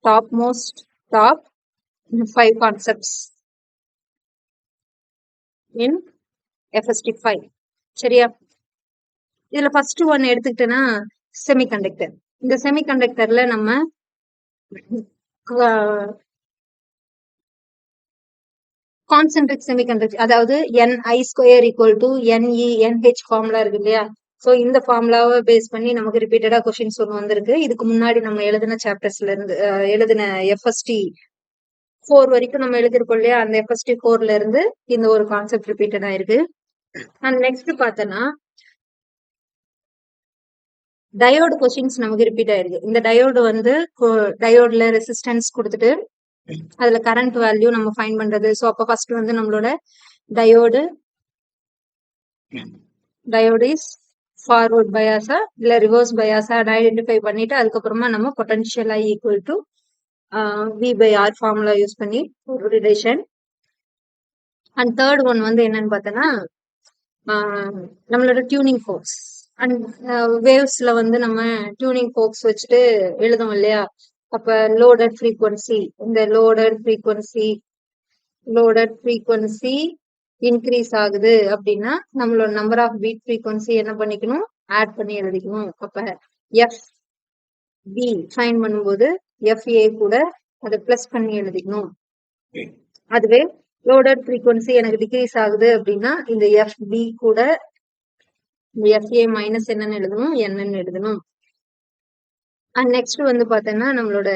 டாப் 5 கான்செப்ட்ஸ் இன் FST 5. சரியா? இதுல ஃபர்ஸ்ட் ஒன் எடுத்துக்கிட்டேன்னா செமிகண்டக்டர். இந்த செமிகண்டக்டர்ல நம்ம கான்சென்ட்ரிக் செமிகண்டக்டர், அதாவது Ni² = NeNH ஃபார்முலா இருக்கு இல்லையா? சோ இந்த ஃபார்முலாவை பேஸ் பண்ணி நமக்கு ரிப்பீட்டடா கொஸ்டின்ஸ் ஒன்று வந்திருக்கு. இதுக்கு முன்னாடி நம்ம எழுதின சாப்டர்ஸ்ல இருந்து எழுதின FST 4 வரைக்கும் நம்ம எழுதிருக்கோம் இல்லையா, அந்த FST 4ல இருந்து இந்த ஒரு கான்செப்ட் ரிப்பீட்டட் ஆயிருக்கு. அண்ட் நெக்ஸ்ட் பார்த்தோன்னா டயோடு கொஸ்டின்ஸ் நமக்கு ரிப்பீட் ஆயிருக்கு. இந்த டயோடு வந்து டயோட்ல ரெசிஸ்டன்ஸ் கொடுத்துட்டு அதுல கரண்ட் வேல்யூ நம்ம ஃபைண்ட் பண்றது. ஸோ அப்போ ஃபர்ஸ்ட் வந்து நம்மளோட டயோடு இஸ் ஃபார்வர்ட் பயாஸா இல்ல ரிவர்ஸ் பயாஸா ஐடென்டிஃபை பண்ணிட்டு அதுக்கப்புறமா நம்ம potential I equal to V/R formula use பண்ணி ஒரு ரிலேஷன். அண்ட் தேர்ட் ஒன் வந்து என்னன்னு பார்த்தோன்னா நம்மளோட டியூனிங் ஃபோர்ஸ் அண்ட் வேவ்ஸ்ல வந்து நம்ம டியூனிங் ஃபோர்ஸ் வச்சுட்டு எழுதும் இல்லையா. அப்ப லோடட் ஃப்ரீக்வன்சி, இந்த லோடட் ஃப்ரீக்வன்சி இன்க்ரீஸ் ஆகுது அப்படின்னா நம்மளோட நம்பர் ஆஃப் பீட் ஃப்ரீக்வன்சி என்ன பண்ணிக்கணும், ஆட் பண்ணி எழுதிக்கணும். அப்ப எஃப் பி ஃபைன் பண்ணும்போது FA கூட அதை பிளஸ் பண்ணி எழுதிக்கணும். அதுவே லோடட் ஃப்ரீக்வன்சி எனக்கு டிக்ரீஸ் ஆகுது அப்படின்னா இந்த FB கூட FA மைனஸ் என்னன்னு எழுதணும், என்னன்னு எழுதணும். அண்ட் நெக்ஸ்ட் வந்து பார்த்தோன்னா நம்மளோட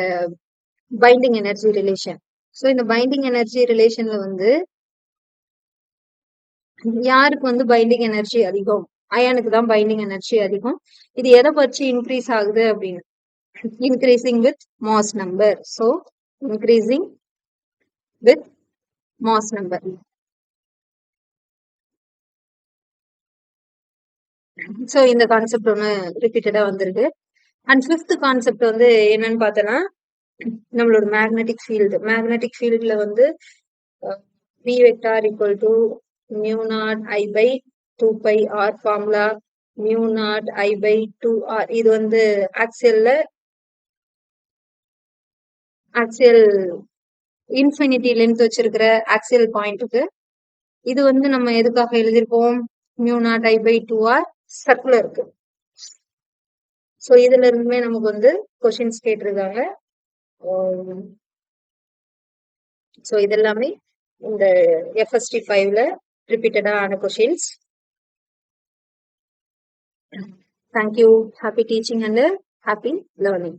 பைண்டிங் எனர்ஜி ரிலேஷன். ஸோ இந்த பைண்டிங் எனர்ஜி ரிலேஷன்ல வந்து யாருக்கு வந்து பைண்டிங் எனர்ஜி அதிகம், அயானுக்கு தான் பைண்டிங் எனர்ஜி அதிகம். இது எதை வச்சு இன்க்ரீஸ் ஆகுது அப்படின்னு, increasing with mass number. So increasing with mass number. So இந்த கான்செப்ட் ஒன்று ரிப்பீட்டடா வந்திருக்கு. அண்ட் ஃபிஃப்த் கான்செப்ட் வந்து என்னன்னு பார்த்தோன்னா நம்மளோட மேக்னெட்டிக் ஃபீல்டுல வந்து V vector equal to mu naught I by 2 pi R formula mu naught I by 2R. இது வந்து ஆக்சியல் இன்ஃபினிட்டி லென்த் வச்சிருக்கிற ஆக்சியல் பாயிண்ட்டுக்கு. இது வந்து நம்ம எதுக்காக எழுதியிருப்போம், mu naught I by 2R சர்க்குலருக்கு. ஸோ இதுல இருந்துமே நமக்கு வந்து கொஸ்டின்ஸ் கேட்டிருக்காங்க. ஸோ இதெல்லாமே இந்த FST 5ல ரிப்பீட்டடா ஆன questions. Thank you. Happy teaching and happy learning.